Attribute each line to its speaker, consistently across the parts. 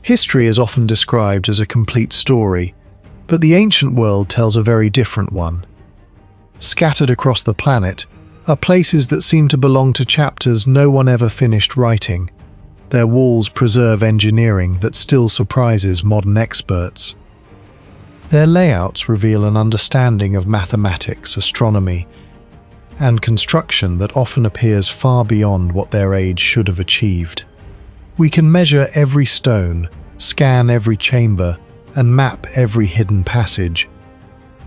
Speaker 1: History is often described as a complete story, but the ancient world tells a very different one. Scattered across the planet are places that seem to belong to chapters no one ever finished writing. Their walls preserve engineering that still surprises modern experts. Their layouts reveal an understanding of mathematics, astronomy, and construction that often appears far beyond what their age should have achieved. We can measure every stone, scan every chamber, and map every hidden passage.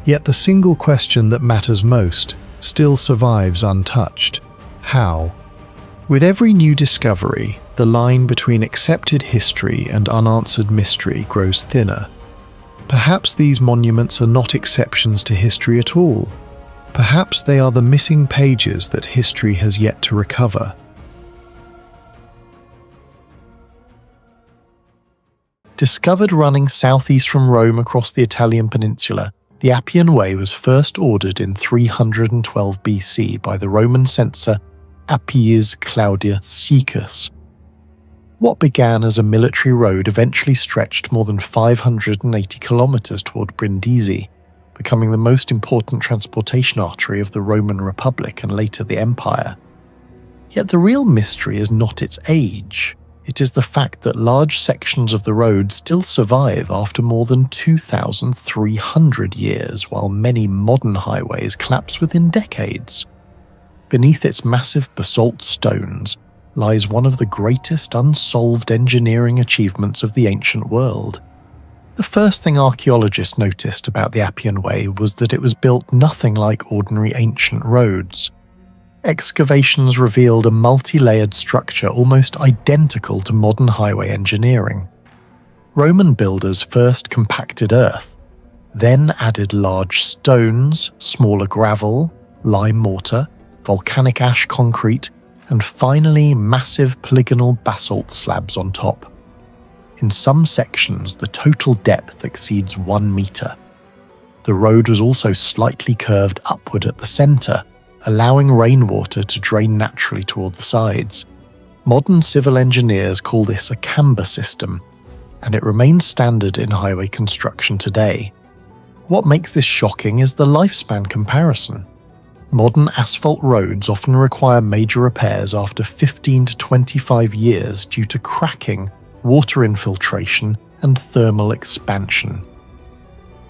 Speaker 1: Yet the single question that matters most still survives untouched: how? With every new discovery, the line between accepted history and unanswered mystery grows thinner. Perhaps these monuments are not exceptions to history at all. Perhaps they are the missing pages that history has yet to recover. Discovered running southeast from Rome across the Italian peninsula, the Appian Way was first ordered in 312 BC by the Roman censor Appius Claudius Caecus. What began as a military road eventually stretched more than 580 kilometers toward Brindisi, becoming the most important transportation artery of the Roman Republic and later the Empire. Yet the real mystery is not its age. It is the fact that large sections of the road still survive after more than 2,300 years, while many modern highways collapse within decades. Beneath its massive basalt stones lies one of the greatest unsolved engineering achievements of the ancient world. The first thing archaeologists noticed about the Appian Way was that it was built nothing like ordinary ancient roads. Excavations revealed a multi-layered structure almost identical to modern highway engineering. Roman builders first compacted earth, then added large stones, smaller gravel, lime mortar, volcanic ash concrete, and finally massive polygonal basalt slabs on top. In some sections, the total depth exceeds 1 meter. The road was also slightly curved upward at the center, allowing rainwater to drain naturally toward the sides. Modern civil engineers call this a camber system, and it remains standard in highway construction today. What makes this shocking is the lifespan comparison. Modern asphalt roads often require major repairs after 15 to 25 years due to cracking, water infiltration, and thermal expansion.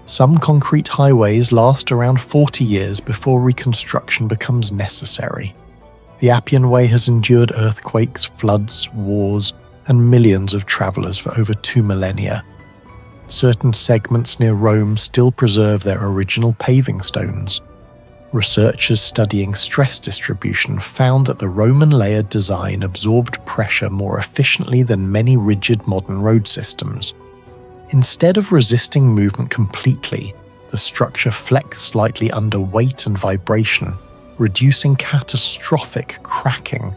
Speaker 1: Some concrete highways last around 40 years before reconstruction becomes necessary. The Appian Way has endured earthquakes, floods, wars, and millions of travelers for over 2 millennia. Certain segments near Rome still preserve their original paving stones. Researchers studying stress distribution found that the Roman layered design absorbed pressure more efficiently than many rigid modern road systems. Instead of resisting movement completely, the structure flexed slightly under weight and vibration, reducing catastrophic cracking.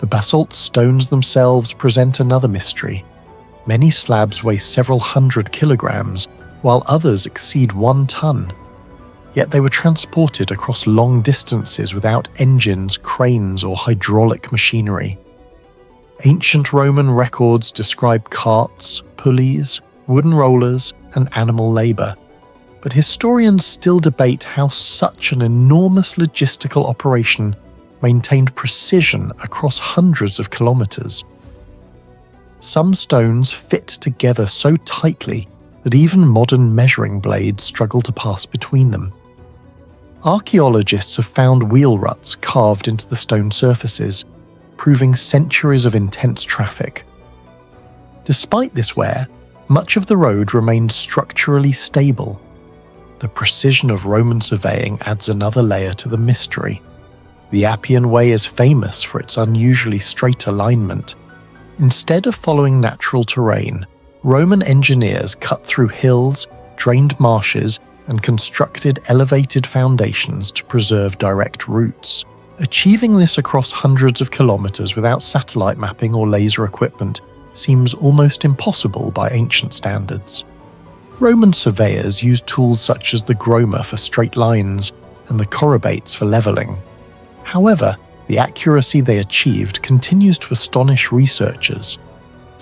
Speaker 1: The basalt stones themselves present another mystery. Many slabs weigh several hundred kilograms, while others exceed 1 ton. Yet they were transported across long distances without engines, cranes, or hydraulic machinery. Ancient Roman records describe carts, pulleys, wooden rollers, and animal labor, but historians still debate how such an enormous logistical operation maintained precision across hundreds of kilometers. Some stones fit together so tightly that even modern measuring blades struggle to pass between them. Archaeologists have found wheel ruts carved into the stone surfaces, proving centuries of intense traffic. Despite this wear, much of the road remained structurally stable. The precision of Roman surveying adds another layer to the mystery. The Appian Way is famous for its unusually straight alignment. Instead of following natural terrain, Roman engineers cut through hills, drained marshes, and constructed elevated foundations to preserve direct routes. Achieving this across hundreds of kilometers without satellite mapping or laser equipment seems almost impossible by ancient standards. Roman surveyors used tools such as the groma for straight lines and the chorobates for leveling. However, the accuracy they achieved continues to astonish researchers.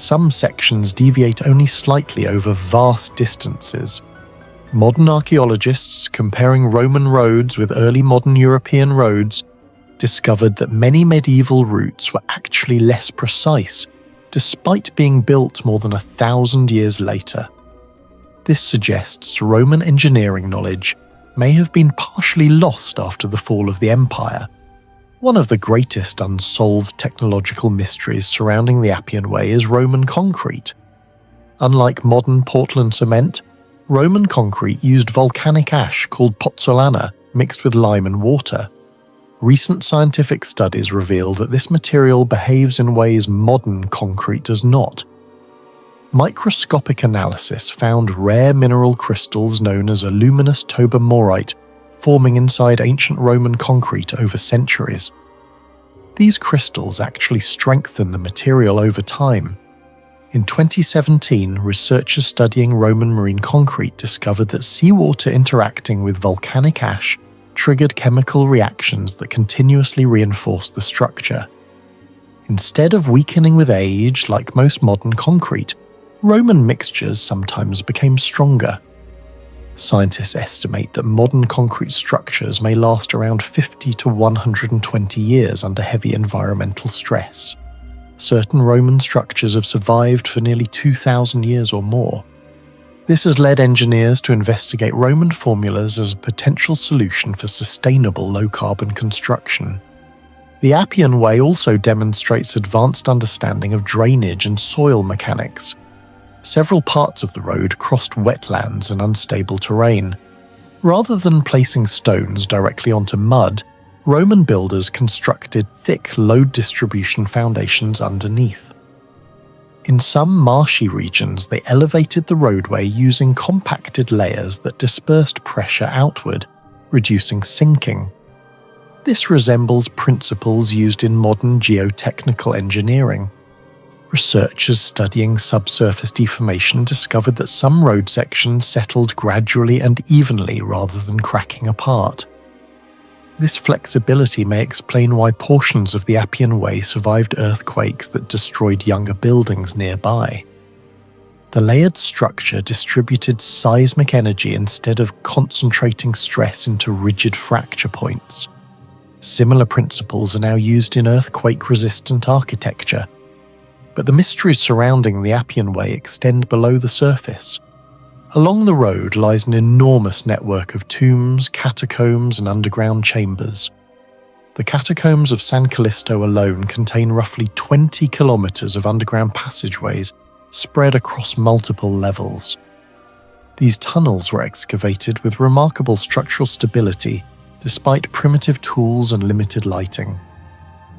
Speaker 1: Some sections deviate only slightly over vast distances. Modern archaeologists, comparing Roman roads with early modern European roads, discovered that many medieval routes were actually less precise, despite being built more than 1,000 years later. This suggests Roman engineering knowledge may have been partially lost after the fall of the empire. One of the greatest unsolved technological mysteries surrounding the Appian Way is Roman concrete. Unlike modern Portland cement, Roman concrete used volcanic ash called pozzolana mixed with lime and water. Recent scientific studies reveal that this material behaves in ways modern concrete does not. Microscopic analysis found rare mineral crystals known as aluminous tobermorite forming inside ancient Roman concrete over centuries. These crystals actually strengthen the material over time. In 2017, researchers studying Roman marine concrete discovered that seawater interacting with volcanic ash triggered chemical reactions that continuously reinforced the structure. Instead of weakening with age like most modern concrete, Roman mixtures sometimes became stronger. Scientists estimate that modern concrete structures may last around 50 to 120 years under heavy environmental stress. Certain Roman structures have survived for nearly 2,000 years or more. This has led engineers to investigate Roman formulas as a potential solution for sustainable low-carbon construction. The Appian Way also demonstrates advanced understanding of drainage and soil mechanics. Several parts of the road crossed wetlands and unstable terrain. Rather than placing stones directly onto mud, Roman builders constructed thick load distribution foundations underneath. In some marshy regions, they elevated the roadway using compacted layers that dispersed pressure outward, reducing sinking. This resembles principles used in modern geotechnical engineering. Researchers studying subsurface deformation discovered that some road sections settled gradually and evenly rather than cracking apart. This flexibility may explain why portions of the Appian Way survived earthquakes that destroyed younger buildings nearby. The layered structure distributed seismic energy instead of concentrating stress into rigid fracture points. Similar principles are now used in earthquake-resistant architecture, but the mysteries surrounding the Appian Way extend below the surface. Along the road lies an enormous network of tombs, catacombs, and underground chambers. The catacombs of San Callisto alone contain roughly 20 kilometers of underground passageways spread across multiple levels. These tunnels were excavated with remarkable structural stability despite primitive tools and limited lighting.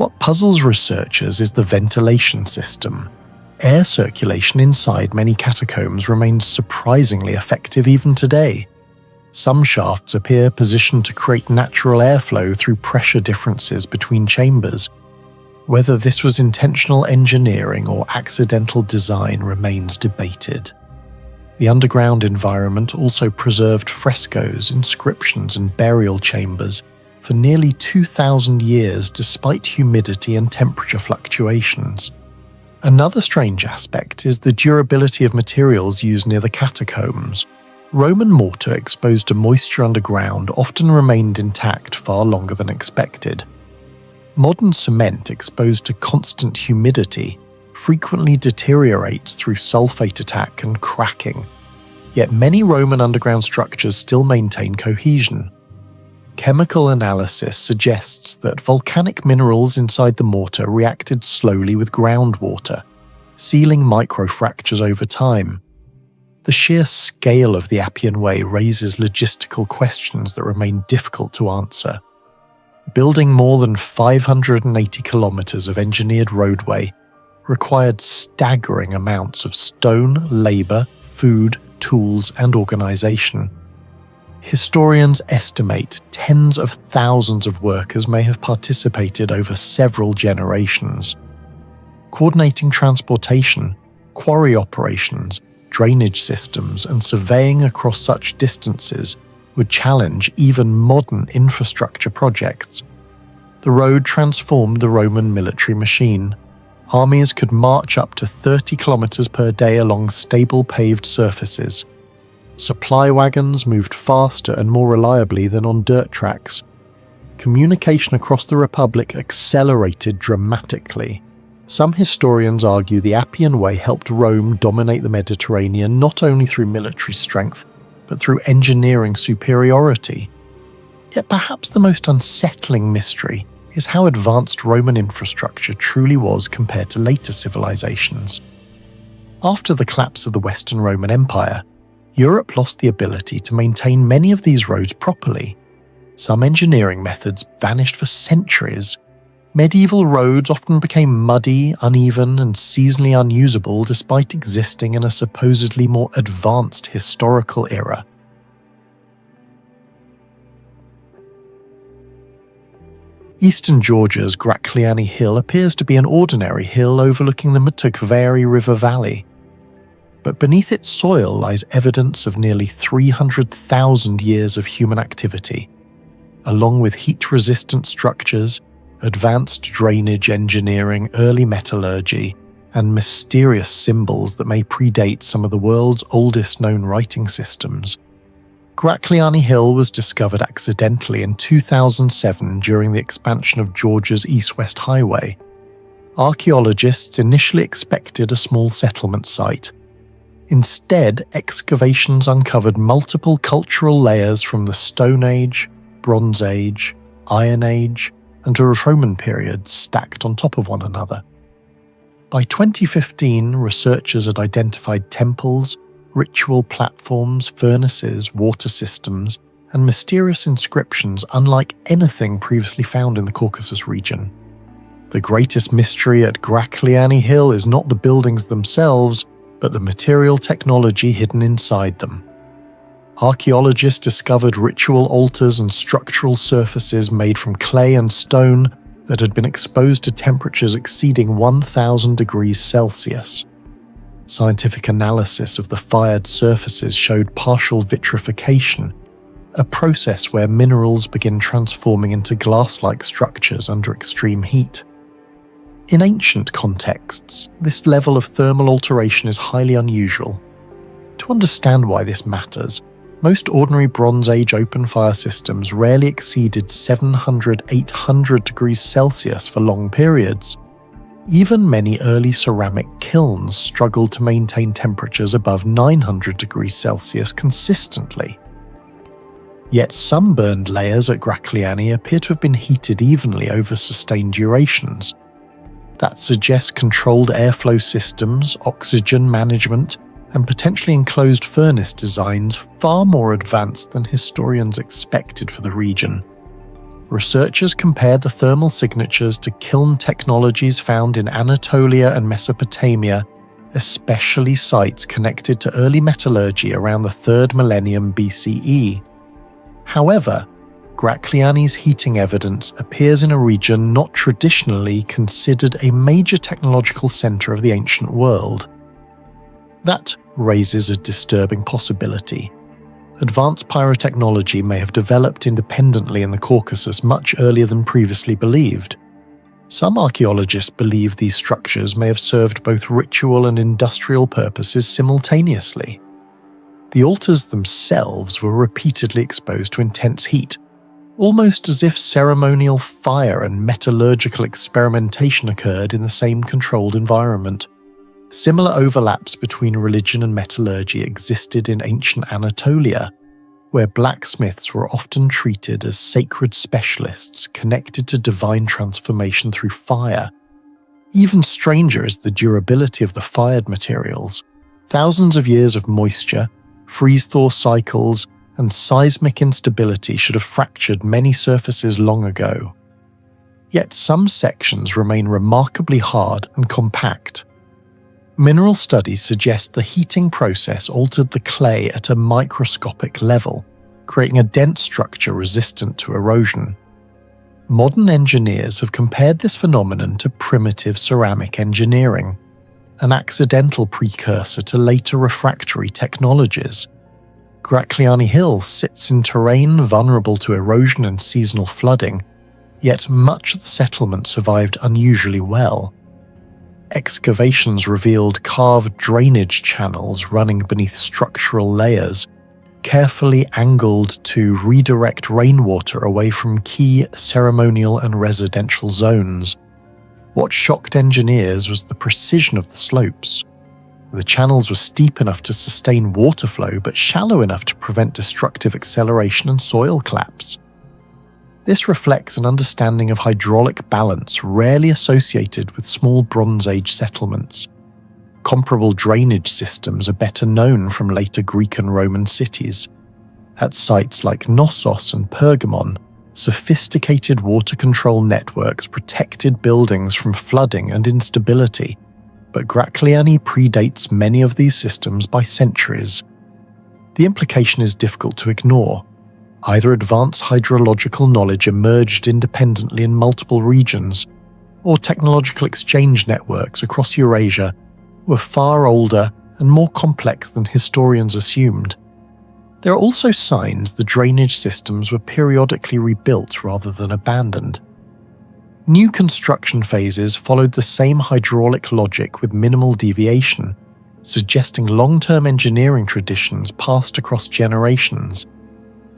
Speaker 1: What puzzles researchers is the ventilation system. Air circulation inside many catacombs remains surprisingly effective even today. Some shafts appear positioned to create natural airflow through pressure differences between chambers. Whether this was intentional engineering or accidental design remains debated. The underground environment also preserved frescoes, inscriptions, and burial chambers for nearly 2,000 years despite humidity and temperature fluctuations. Another strange aspect is the durability of materials used near the catacombs. Roman mortar exposed to moisture underground often remained intact far longer than expected. Modern cement exposed to constant humidity frequently deteriorates through sulfate attack and cracking, yet many Roman underground structures still maintain cohesion. Chemical analysis suggests that volcanic minerals inside the mortar reacted slowly with groundwater, sealing microfractures over time. The sheer scale of the Appian Way raises logistical questions that remain difficult to answer. Building more than 580 kilometers of engineered roadway required staggering amounts of stone, labor, food, tools, and organization. Historians estimate tens of thousands of workers may have participated over several generations. Coordinating transportation, quarry operations, drainage systems, and surveying across such distances would challenge even modern infrastructure projects. The road transformed the Roman military machine. armies could march up to 30 kilometers per day along stable paved surfaces. Supply wagons moved faster and more reliably than on dirt tracks. Communication across the Republic accelerated dramatically. Some historians argue the Appian Way helped Rome dominate the Mediterranean not only through military strength, but through engineering superiority. Yet perhaps the most unsettling mystery is how advanced Roman infrastructure truly was compared to later civilizations. After the collapse of the Western Roman Empire, Europe lost the ability to maintain many of these roads properly. Some engineering methods vanished for centuries. Medieval roads often became muddy, uneven, and seasonally unusable despite existing in a supposedly more advanced historical era. Eastern Georgia's Gracliani Hill appears to be an ordinary hill overlooking the Mtokvari River Valley. But beneath its soil lies evidence of nearly 300,000 years of human activity, along with heat-resistant structures, advanced drainage engineering, early metallurgy, and mysterious symbols that may predate some of the world's oldest known writing systems. Gracliani Hill was discovered accidentally in 2007 during the expansion of Georgia's East-West Highway. Archaeologists initially expected a small settlement site. Instead, excavations uncovered multiple cultural layers from the Stone Age, Bronze Age, Iron Age, and to Roman periods stacked on top of one another. By 2015, researchers had identified temples, ritual platforms, furnaces, water systems, and mysterious inscriptions unlike anything previously found in the Caucasus region. The greatest mystery at Gracliani Hill is not the buildings themselves, but the material technology hidden inside them. Archaeologists discovered ritual altars and structural surfaces made from clay and stone that had been exposed to temperatures exceeding 1,000 degrees Celsius. Scientific analysis of the fired surfaces showed partial vitrification, a process where minerals begin transforming into glass-like structures under extreme heat. In ancient contexts, this level of thermal alteration is highly unusual. To understand why this matters, most ordinary Bronze Age open-fire systems rarely exceeded 700–800 degrees Celsius for long periods. Even many early ceramic kilns struggled to maintain temperatures above 900 degrees Celsius consistently. Yet some burned layers at Gracliani appear to have been heated evenly over sustained durations. That suggests controlled airflow systems, oxygen management, and potentially enclosed furnace designs far more advanced than historians expected for the region. Researchers compared the thermal signatures to kiln technologies found in Anatolia and Mesopotamia, especially sites connected to early metallurgy around the 3rd millennium BCE. However, Gracliani's heating evidence appears in a region not traditionally considered a major technological center of the ancient world. That raises a disturbing possibility. Advanced pyrotechnology may have developed independently in the Caucasus much earlier than previously believed. Some archaeologists believe these structures may have served both ritual and industrial purposes simultaneously. The altars themselves were repeatedly exposed to intense heat, almost as if ceremonial fire and metallurgical experimentation occurred in the same controlled environment. Similar overlaps between religion and metallurgy existed in ancient Anatolia, where blacksmiths were often treated as sacred specialists connected to divine transformation through fire. Even stranger is the durability of the fired materials. Thousands of years of moisture, freeze-thaw cycles, and seismic instability should have fractured many surfaces long ago. Yet some sections remain remarkably hard and compact. Mineral studies suggest the heating process altered the clay at a microscopic level, creating a dense structure resistant to erosion. Modern engineers have compared this phenomenon to primitive ceramic engineering, an accidental precursor to later refractory technologies. Gracliani Hill sits in terrain vulnerable to erosion and seasonal flooding, yet much of the settlement survived unusually well. Excavations revealed carved drainage channels running beneath structural layers, carefully angled to redirect rainwater away from key ceremonial and residential zones. What shocked engineers was the precision of the slopes. The channels were steep enough to sustain water flow, but shallow enough to prevent destructive acceleration and soil collapse. This reflects an understanding of hydraulic balance rarely associated with small Bronze Age settlements. Comparable drainage systems are better known from later Greek and Roman cities. At sites like Knossos and Pergamon, sophisticated water control networks protected buildings from flooding and instability, but Gracliani predates many of these systems by centuries. The implication is difficult to ignore. Either advanced hydrological knowledge emerged independently in multiple regions, or technological exchange networks across Eurasia were far older and more complex than historians assumed. There are also signs the drainage systems were periodically rebuilt rather than abandoned. New construction phases followed the same hydraulic logic with minimal deviation, suggesting long-term engineering traditions passed across generations.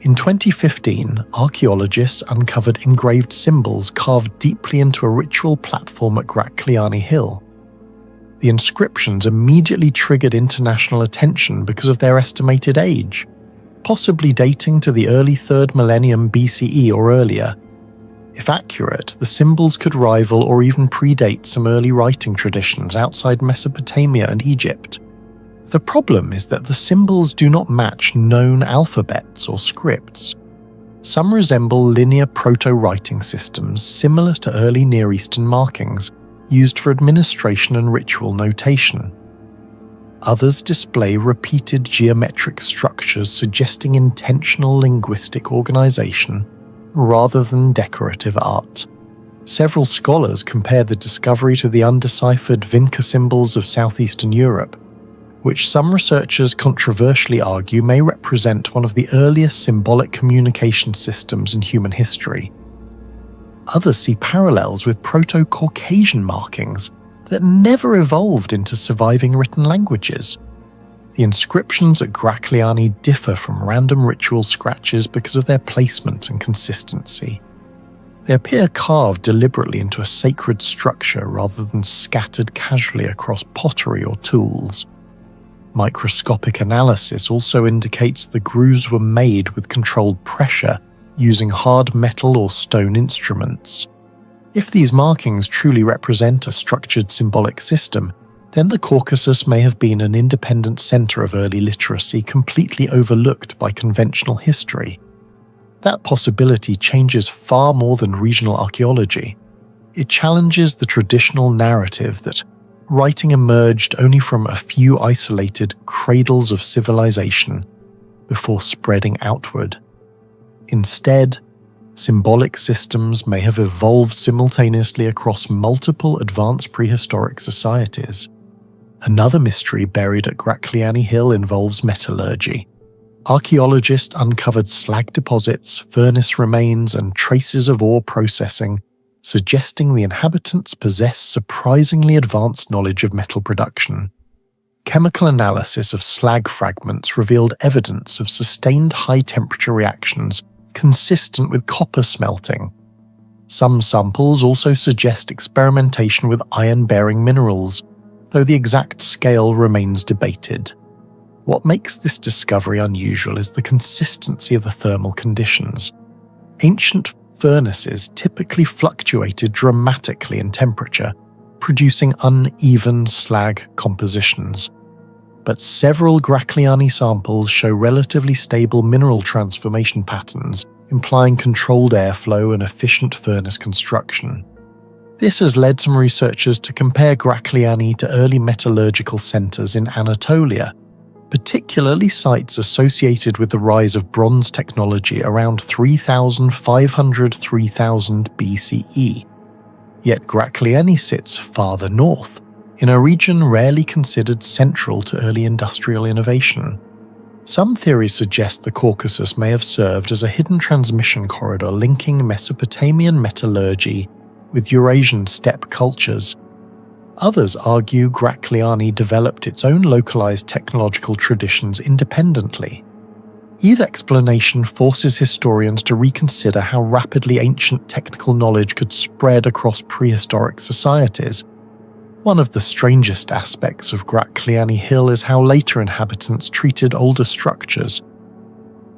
Speaker 1: In 2015, archaeologists uncovered engraved symbols carved deeply into a ritual platform at Gracliani Hill. The inscriptions immediately triggered international attention because of their estimated age, possibly dating to the early 3rd millennium BCE or earlier. If accurate, the symbols could rival or even predate some early writing traditions outside Mesopotamia and Egypt. The problem is that the symbols do not match known alphabets or scripts. Some resemble linear proto-writing systems similar to early Near Eastern markings used for administration and ritual notation. Others display repeated geometric structures suggesting intentional linguistic organization rather than decorative art. Several scholars compare the discovery to the undeciphered Vinca symbols of southeastern Europe, which some researchers controversially argue may represent one of the earliest symbolic communication systems in human history. Others see parallels with Proto-Caucasian markings that never evolved into surviving written languages. The inscriptions at Gracliani differ from random ritual scratches because of their placement and consistency. They appear carved deliberately into a sacred structure rather than scattered casually across pottery or tools. Microscopic analysis also indicates the grooves were made with controlled pressure using hard metal or stone instruments. If these markings truly represent a structured symbolic system, then the Caucasus may have been an independent center of early literacy completely overlooked by conventional history. That possibility changes far more than regional archaeology. It challenges the traditional narrative that writing emerged only from a few isolated cradles of civilization before spreading outward. Instead, symbolic systems may have evolved simultaneously across multiple advanced prehistoric societies. Another mystery buried at Gracliani Hill involves metallurgy. Archaeologists uncovered slag deposits, furnace remains, and traces of ore processing, suggesting the inhabitants possessed surprisingly advanced knowledge of metal production. Chemical analysis of slag fragments revealed evidence of sustained high-temperature reactions consistent with copper smelting. Some samples also suggest experimentation with iron-bearing minerals, though the exact scale remains debated. What makes this discovery unusual is the consistency of the thermal conditions. Ancient furnaces typically fluctuated dramatically in temperature, producing uneven slag compositions. But several Gracliani samples show relatively stable mineral transformation patterns, implying controlled airflow and efficient furnace construction. This has led some researchers to compare Gracliani to early metallurgical centers in Anatolia, particularly sites associated with the rise of bronze technology around 3500–3000 BCE. Yet Gracliani sits farther north, in a region rarely considered central to early industrial innovation. Some theories suggest the Caucasus may have served as a hidden transmission corridor linking Mesopotamian metallurgy with Eurasian steppe cultures. Others argue Gracliani developed its own localized technological traditions independently. Either explanation forces historians to reconsider how rapidly ancient technical knowledge could spread across prehistoric societies. One of the strangest aspects of Gracliani Hill is how later inhabitants treated older structures.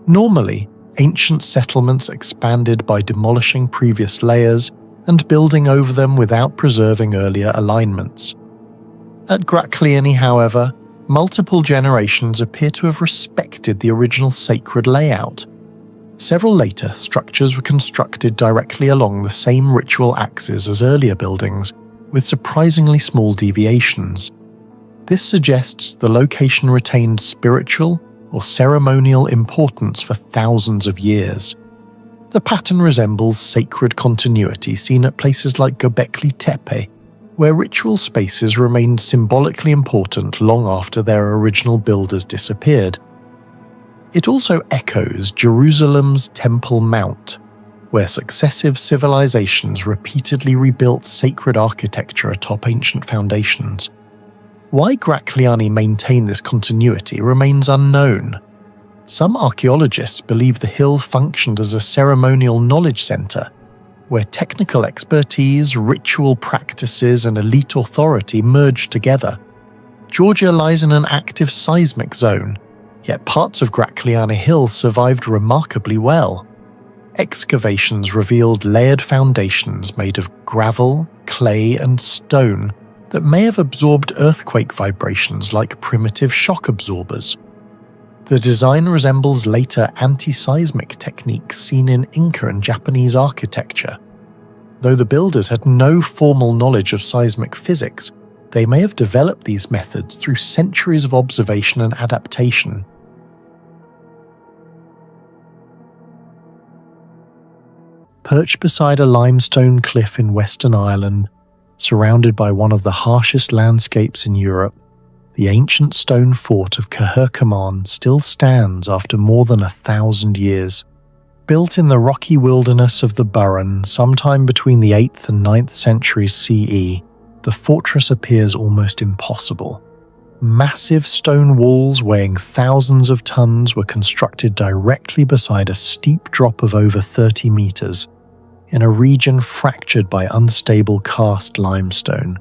Speaker 1: Normally, ancient settlements expanded by demolishing previous layers and building over them without preserving earlier alignments. At Gracliani, however, multiple generations appear to have respected the original sacred layout. Several later structures were constructed directly along the same ritual axes as earlier buildings, with surprisingly small deviations. This suggests the location retained spiritual or ceremonial importance for thousands of years. The pattern resembles sacred continuity seen at places like Göbekli Tepe, where ritual spaces remained symbolically important long after their original builders disappeared. It also echoes Jerusalem's Temple Mount, where successive civilizations repeatedly rebuilt sacred architecture atop ancient foundations. Why Gracliani maintained this continuity remains unknown. Some archaeologists believe the hill functioned as a ceremonial knowledge center, where technical expertise, ritual practices, and elite authority merged together. Georgia lies in an active seismic zone, yet parts of Gracliani Hill survived remarkably well. Excavations revealed layered foundations made of gravel, clay, and stone that may have absorbed earthquake vibrations like primitive shock absorbers. The design resembles later anti-seismic techniques seen in Inca and Japanese architecture. Though the builders had no formal knowledge of seismic physics, they may have developed these methods through centuries of observation and adaptation. Perched beside a limestone cliff in Western Ireland, surrounded by one of the harshest landscapes in Europe, the ancient stone fort of Cahercamon still stands after more than 1,000 years. Built in the rocky wilderness of the Burren sometime between the 8th and 9th centuries CE, the fortress appears almost impossible. Massive stone walls weighing thousands of tons were constructed directly beside a steep drop of over 30 meters, in a region fractured by unstable karst limestone.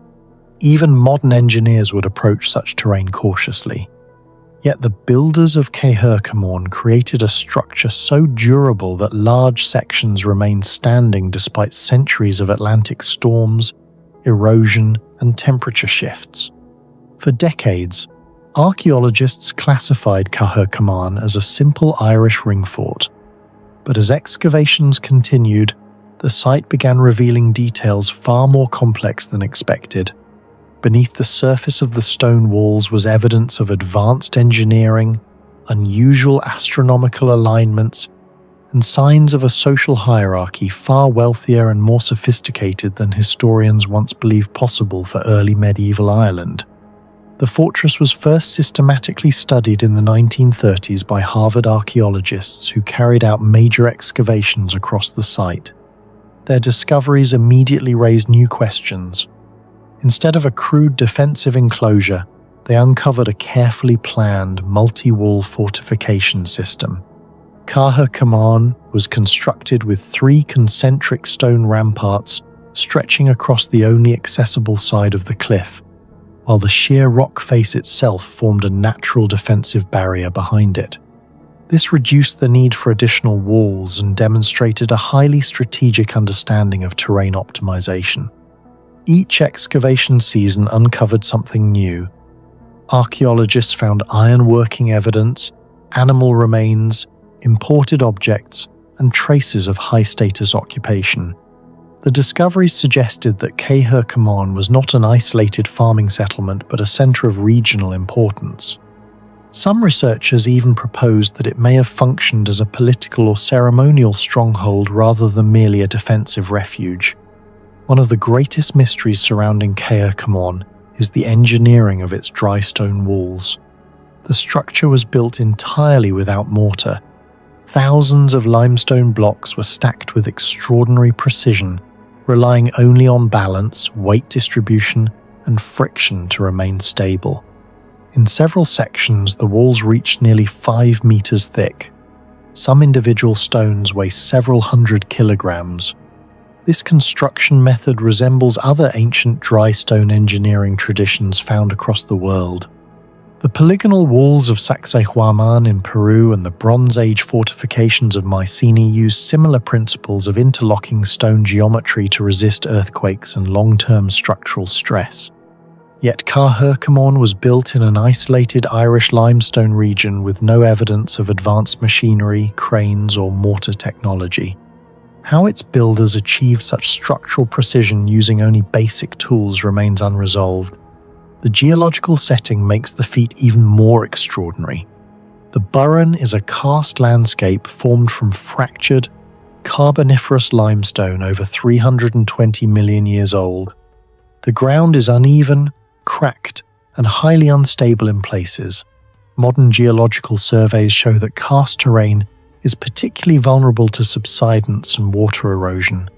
Speaker 1: Even modern engineers would approach such terrain cautiously. Yet the builders of Cahercamon created a structure so durable that large sections remain standing despite centuries of Atlantic storms, erosion, and temperature shifts. For decades, archaeologists classified Cahercamon as a simple Irish ring fort, but as excavations continued, the site began revealing details far more complex than expected. Beneath the surface of the stone walls was evidence of advanced engineering, unusual astronomical alignments, and signs of a social hierarchy far wealthier and more sophisticated than historians once believed possible for early medieval Ireland. The fortress was first systematically studied in the 1930s by Harvard archaeologists who carried out major excavations across the site. Their discoveries immediately raised new questions. Instead of a crude defensive enclosure, they uncovered a carefully planned multi-wall fortification system. Cahercamon was constructed with 3 concentric stone ramparts stretching across the only accessible side of the cliff, while the sheer rock face itself formed a natural defensive barrier behind it. This reduced the need for additional walls and demonstrated a highly strategic understanding of terrain optimization. Each excavation season uncovered something new. Archaeologists found iron-working evidence, animal remains, imported objects, and traces of high-status occupation. The discoveries suggested that Cahercamon was not an isolated farming settlement but a center of regional importance. Some researchers even proposed that it may have functioned as a political or ceremonial stronghold rather than merely a defensive refuge. One of the greatest mysteries surrounding Cahercamon is the engineering of its dry stone walls. The structure was built entirely without mortar. Thousands of limestone blocks were stacked with extraordinary precision, relying only on balance, weight distribution, and friction to remain stable. In several sections, the walls reached nearly 5 meters thick. Some individual stones weigh several hundred kilograms. This construction method resembles other ancient dry stone engineering traditions found across the world. The polygonal walls of Sacsayhuaman in Peru and the Bronze Age fortifications of Mycenae use similar principles of interlocking stone geometry to resist earthquakes and long-term structural stress. Yet Carhercamon was built in an isolated Irish limestone region with no evidence of advanced machinery, cranes, or mortar technology. How its builders achieved such structural precision using only basic tools remains unresolved. The geological setting makes the feat even more extraordinary. The Burren is a karst landscape formed from fractured, Carboniferous limestone over 320 million years old. The ground is uneven, cracked, and highly unstable in places. Modern geological surveys show that karst terrain is particularly vulnerable to subsidence and water erosion.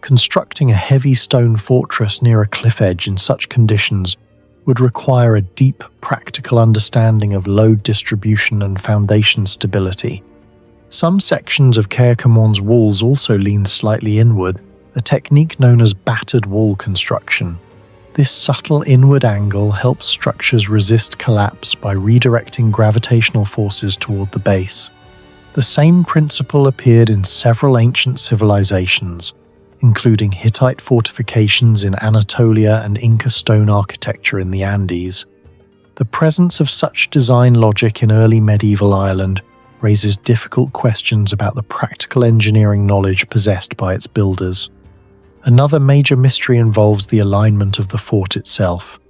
Speaker 1: Constructing a heavy stone fortress near a cliff edge in such conditions would require a deep, practical understanding of load distribution and foundation stability. Some sections of Carhercamon's walls also lean slightly inward, a technique known as battered wall construction. This subtle inward angle helps structures resist collapse by redirecting gravitational forces toward the base. The same principle appeared in several ancient civilizations, including Hittite fortifications in Anatolia and Inca stone architecture in the Andes. The presence of such design logic in early medieval Ireland raises difficult questions about the practical engineering knowledge possessed by its builders. Another major mystery involves the alignment of the fort itself.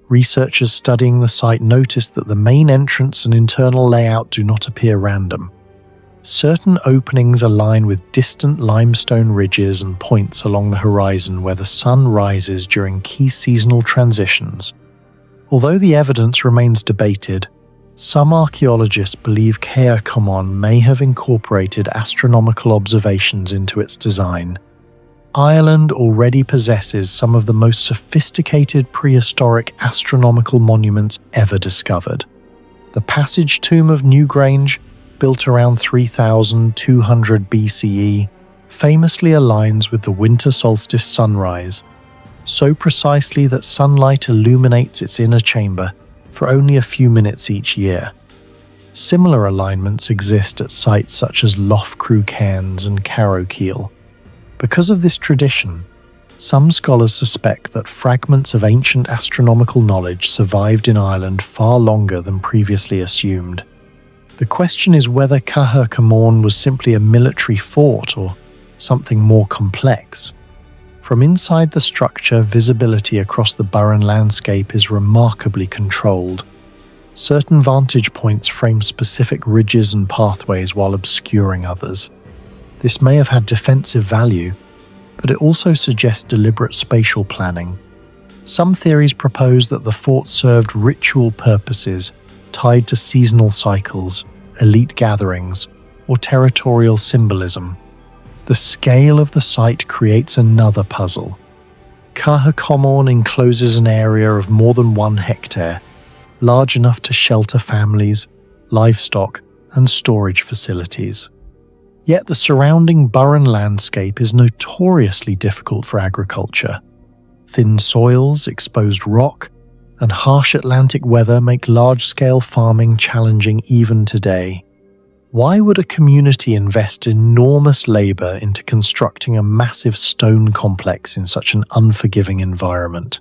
Speaker 1: Researchers studying the site noticed that the main entrance and internal layout do not appear random. Certain openings align with distant limestone ridges and points along the horizon where the sun rises during key seasonal transitions. Although the evidence remains debated, some archaeologists believe Carhercamon may have incorporated astronomical observations into its design. Ireland already possesses some of the most sophisticated prehistoric astronomical monuments ever discovered. The Passage Tomb of Newgrange, built around 3200 BCE, famously aligns with the winter solstice sunrise, so precisely that sunlight illuminates its inner chamber for only a few minutes each year. Similar alignments exist at sites such as Lough Cairns and Carrowkeel. Because of this tradition, some scholars suspect that fragments of ancient astronomical knowledge survived in Ireland far longer than previously assumed. The question is whether Carhercamon was simply a military fort or something more complex. From inside the structure, visibility across the Burren landscape is remarkably controlled. Certain vantage points frame specific ridges and pathways while obscuring others. This may have had defensive value, but it also suggests deliberate spatial planning. Some theories propose that the fort served ritual purposes tied to seasonal cycles, elite gatherings, or territorial symbolism. The scale of the site creates another puzzle. Carhercamon encloses an area of more than 1 hectare, large enough to shelter families, livestock, and storage facilities. Yet the surrounding Burren landscape is notoriously difficult for agriculture. Thin soils, exposed rock, and harsh Atlantic weather make large-scale farming challenging even today. Why would a community invest enormous labor into constructing a massive stone complex in such an unforgiving environment?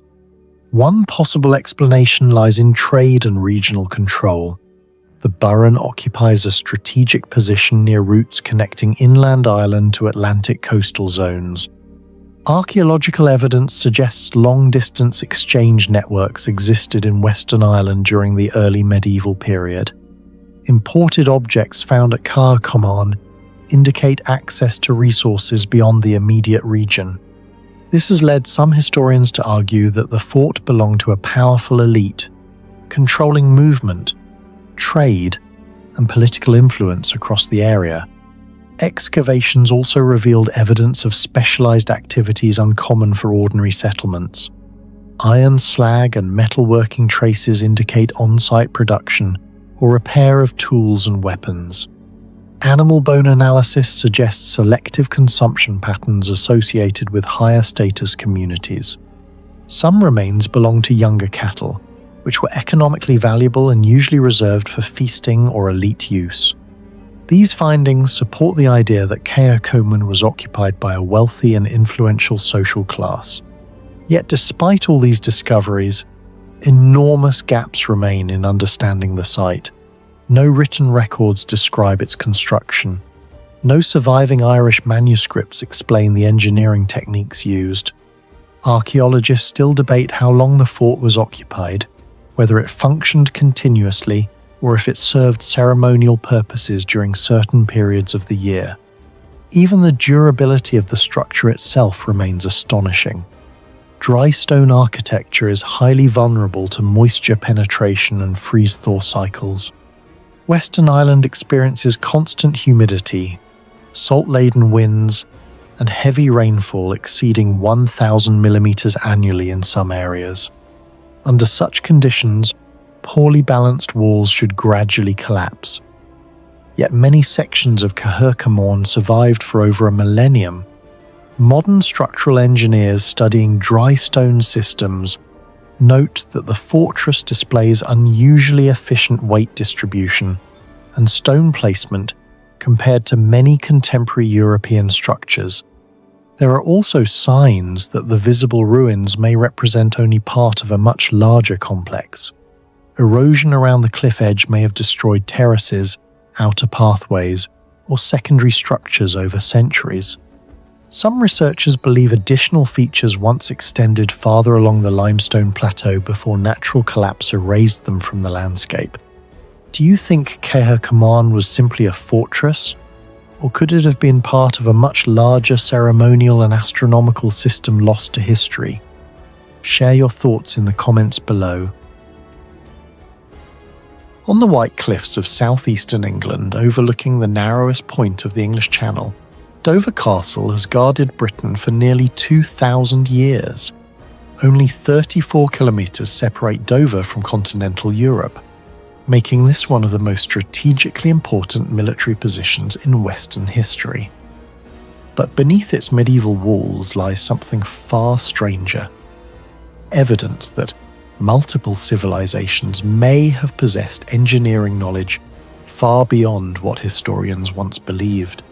Speaker 1: One possible explanation lies in trade and regional control. The Burren occupies a strategic position near routes connecting inland Ireland to Atlantic coastal zones. Archaeological evidence suggests long-distance exchange networks existed in Western Ireland during the early medieval period. Imported objects found at Carhercamon indicate access to resources beyond the immediate region. This has led some historians to argue that the fort belonged to a powerful elite, controlling movement, trade, and political influence across the area. Excavations also revealed evidence of specialized activities uncommon for ordinary settlements. Iron slag and metalworking traces indicate on-site production or repair of tools and weapons. Animal bone analysis suggests selective consumption patterns associated with higher status communities. Some remains belong to younger cattle, which were economically valuable and usually reserved for feasting or elite use. These findings support the idea that Caer Coman was occupied by a wealthy and influential social class. Yet despite all these discoveries, enormous gaps remain in understanding the site. No written records describe its construction. No surviving Irish manuscripts explain the engineering techniques used. Archaeologists still debate how long the fort was occupied, whether it functioned continuously or if it served ceremonial purposes during certain periods of the year. Even the durability of the structure itself remains astonishing. Dry stone architecture is highly vulnerable to moisture penetration and freeze-thaw cycles. Western Ireland experiences constant humidity, salt-laden winds, and heavy rainfall exceeding 1,000 millimeters annually in some areas. Under such conditions, poorly balanced walls should gradually collapse. Yet many sections of Caer Coman survived for over a millennium. Modern structural engineers studying dry stone systems note that the fortress displays unusually efficient weight distribution and stone placement compared to many contemporary European structures. There are also signs that the visible ruins may represent only part of a much larger complex. Erosion around the cliff edge may have destroyed terraces, outer pathways, or secondary structures over centuries. Some researchers believe additional features once extended farther along the limestone plateau before natural collapse erased them from the landscape. Do you think Caer Coman was simply a fortress? Or could it have been part of a much larger ceremonial and astronomical system lost to history? Share your thoughts in the comments below. On the White Cliffs of southeastern England, overlooking the narrowest point of the English Channel, Dover Castle has guarded Britain for nearly 2,000 years. Only 34 kilometres separate Dover from continental Europe, making this one of the most strategically important military positions in Western history. But beneath its medieval walls lies something far stranger. Evidence that multiple civilizations may have possessed engineering knowledge far beyond what historians once believed.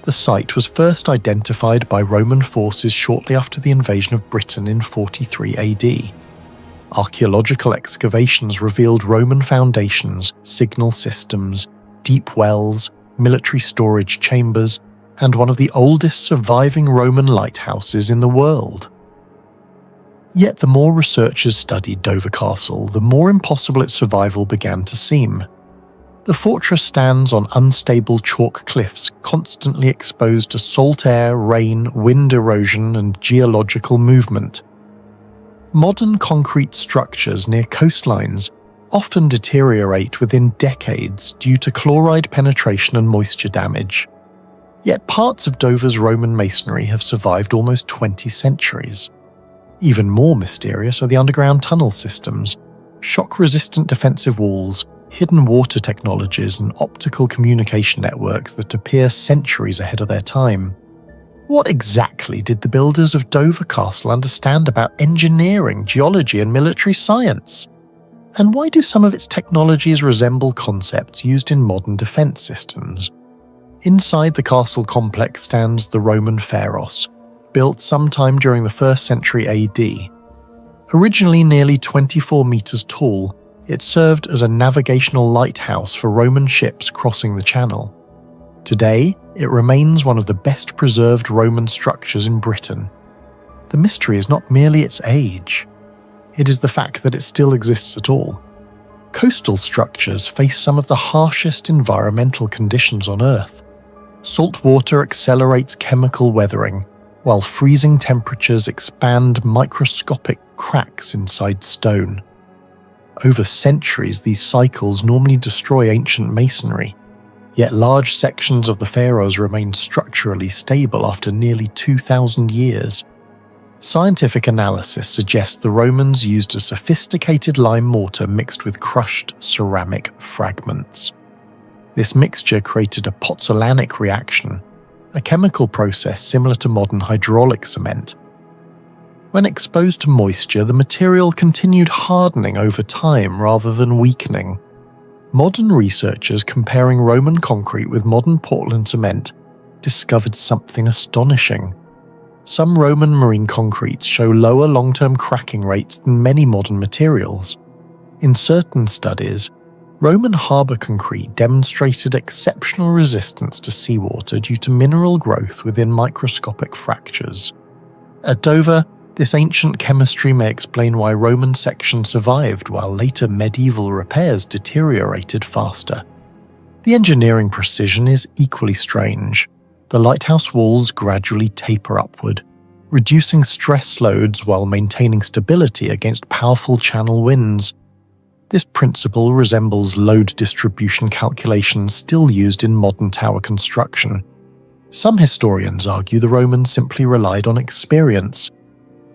Speaker 1: The site was first identified by Roman forces shortly after the invasion of Britain in 43 AD. Archaeological excavations revealed Roman foundations, signal systems, deep wells, military storage chambers, and one of the oldest surviving Roman lighthouses in the world. Yet the more researchers studied Dover Castle, the more impossible its survival began to seem. The fortress stands on unstable chalk cliffs, constantly exposed to salt air, rain, wind erosion, and geological movement. Modern concrete structures near coastlines often deteriorate within decades due to chloride penetration and moisture damage. Yet parts of Dover's Roman masonry have survived almost 20 centuries. Even more mysterious are the underground tunnel systems, shock-resistant defensive walls, hidden water technologies, and optical communication networks that appear centuries ahead of their time. What exactly did the builders of Dover Castle understand about engineering, geology, and military science? And why do some of its technologies resemble concepts used in modern defense systems? Inside the castle complex stands the Roman Pharos, built sometime during the 1st century AD. Originally nearly 24 meters tall, it served as a navigational lighthouse for Roman ships crossing the Channel. Today, it remains one of the best preserved Roman structures in Britain. The mystery is not merely its age. It is the fact that it still exists at all. Coastal structures face some of the harshest environmental conditions on Earth. Salt water accelerates chemical weathering, while freezing temperatures expand microscopic cracks inside stone. Over centuries, these cycles normally destroy ancient masonry, yet large sections of the Pharos remain structurally stable after nearly 2,000 years. Scientific analysis suggests the Romans used a sophisticated lime mortar mixed with crushed ceramic fragments. This mixture created a pozzolanic reaction, a chemical process similar to modern hydraulic cement. When exposed to moisture, the material continued hardening over time rather than weakening. Modern researchers comparing Roman concrete with modern Portland cement discovered something astonishing. Some Roman marine concretes show lower long-term cracking rates than many modern materials. In certain studies, Roman harbour concrete demonstrated exceptional resistance to seawater due to mineral growth within microscopic fractures. At Dover, this ancient chemistry may explain why Roman sections survived while later medieval repairs deteriorated faster. The engineering precision is equally strange. The lighthouse walls gradually taper upward, reducing stress loads while maintaining stability against powerful channel winds. This principle resembles load distribution calculations still used in modern tower construction. Some historians argue the Romans simply relied on experience.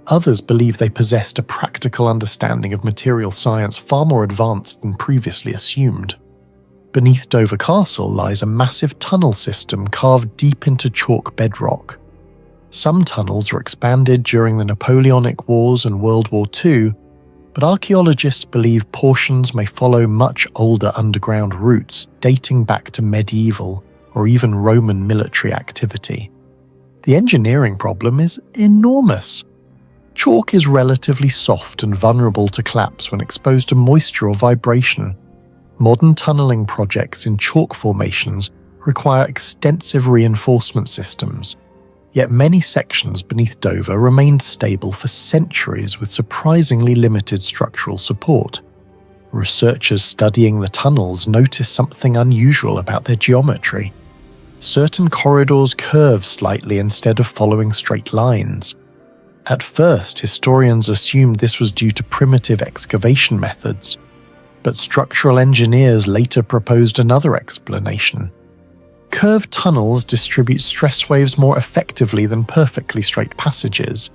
Speaker 1: Others believe they possessed a practical understanding of material science far more advanced than previously assumed. Beneath Dover Castle lies a massive tunnel system carved deep into chalk bedrock. Some tunnels were expanded during the Napoleonic Wars and World War II, but archaeologists believe portions may follow much older underground routes dating back to medieval or even Roman military activity. The engineering problem is enormous. Chalk is relatively soft and vulnerable to collapse when exposed to moisture or vibration. Modern tunneling projects in chalk formations require extensive reinforcement systems, yet many sections beneath Dover remained stable for centuries with surprisingly limited structural support. Researchers studying the tunnels noticed something unusual about their geometry. Certain corridors curve slightly instead of following straight lines. At first, historians assumed this was due to primitive excavation methods, but structural engineers later proposed another explanation. Curved tunnels distribute stress waves more effectively than perfectly straight passages.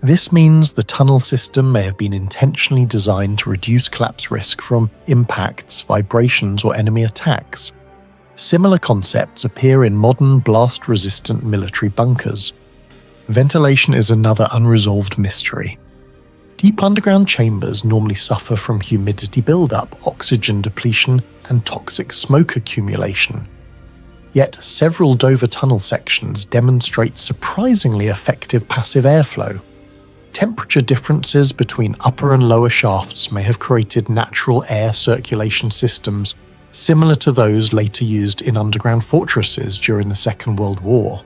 Speaker 1: This means the tunnel system may have been intentionally designed to reduce collapse risk from impacts, vibrations, or enemy attacks. Similar concepts appear in modern blast-resistant military bunkers. Ventilation is another unresolved mystery. Deep underground chambers normally suffer from humidity buildup, oxygen depletion, and toxic smoke accumulation. Yet several Dover tunnel sections demonstrate surprisingly effective passive airflow. Temperature differences between upper and lower shafts may have created natural air circulation systems similar to those later used in underground fortresses during the Second World War.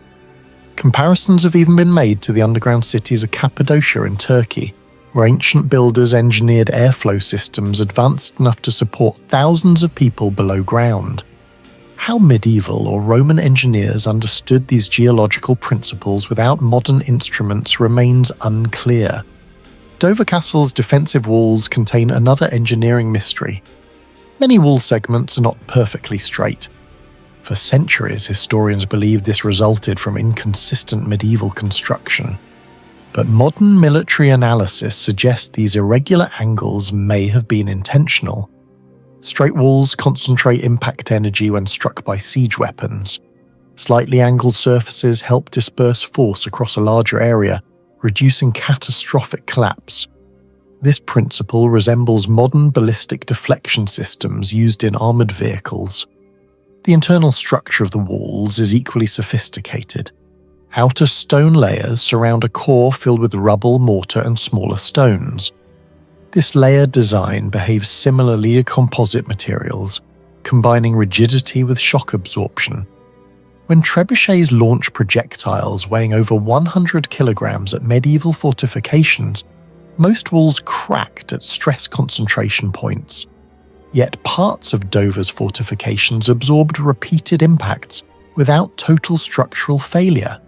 Speaker 1: Comparisons have even been made to the underground cities of Cappadocia in Turkey, where ancient builders engineered airflow systems advanced enough to support thousands of people below ground. How medieval or Roman engineers understood these geological principles without modern instruments remains unclear. Dover Castle's defensive walls contain another engineering mystery. Many wall segments are not perfectly straight. For centuries, historians believed this resulted from inconsistent medieval construction. But modern military analysis suggests these irregular angles may have been intentional. Straight walls concentrate impact energy when struck by siege weapons. Slightly angled surfaces help disperse force across a larger area, reducing catastrophic collapse. This principle resembles modern ballistic deflection systems used in armored vehicles. The internal structure of the walls is equally sophisticated. Outer stone layers surround a core filled with rubble, mortar, and smaller stones. This layered design behaves similarly to composite materials, combining rigidity with shock absorption. When trebuchets launch projectiles weighing over 100 kilograms at medieval fortifications, most walls cracked at stress concentration points. Yet parts of Dover's fortifications absorbed repeated impacts without total structural failure.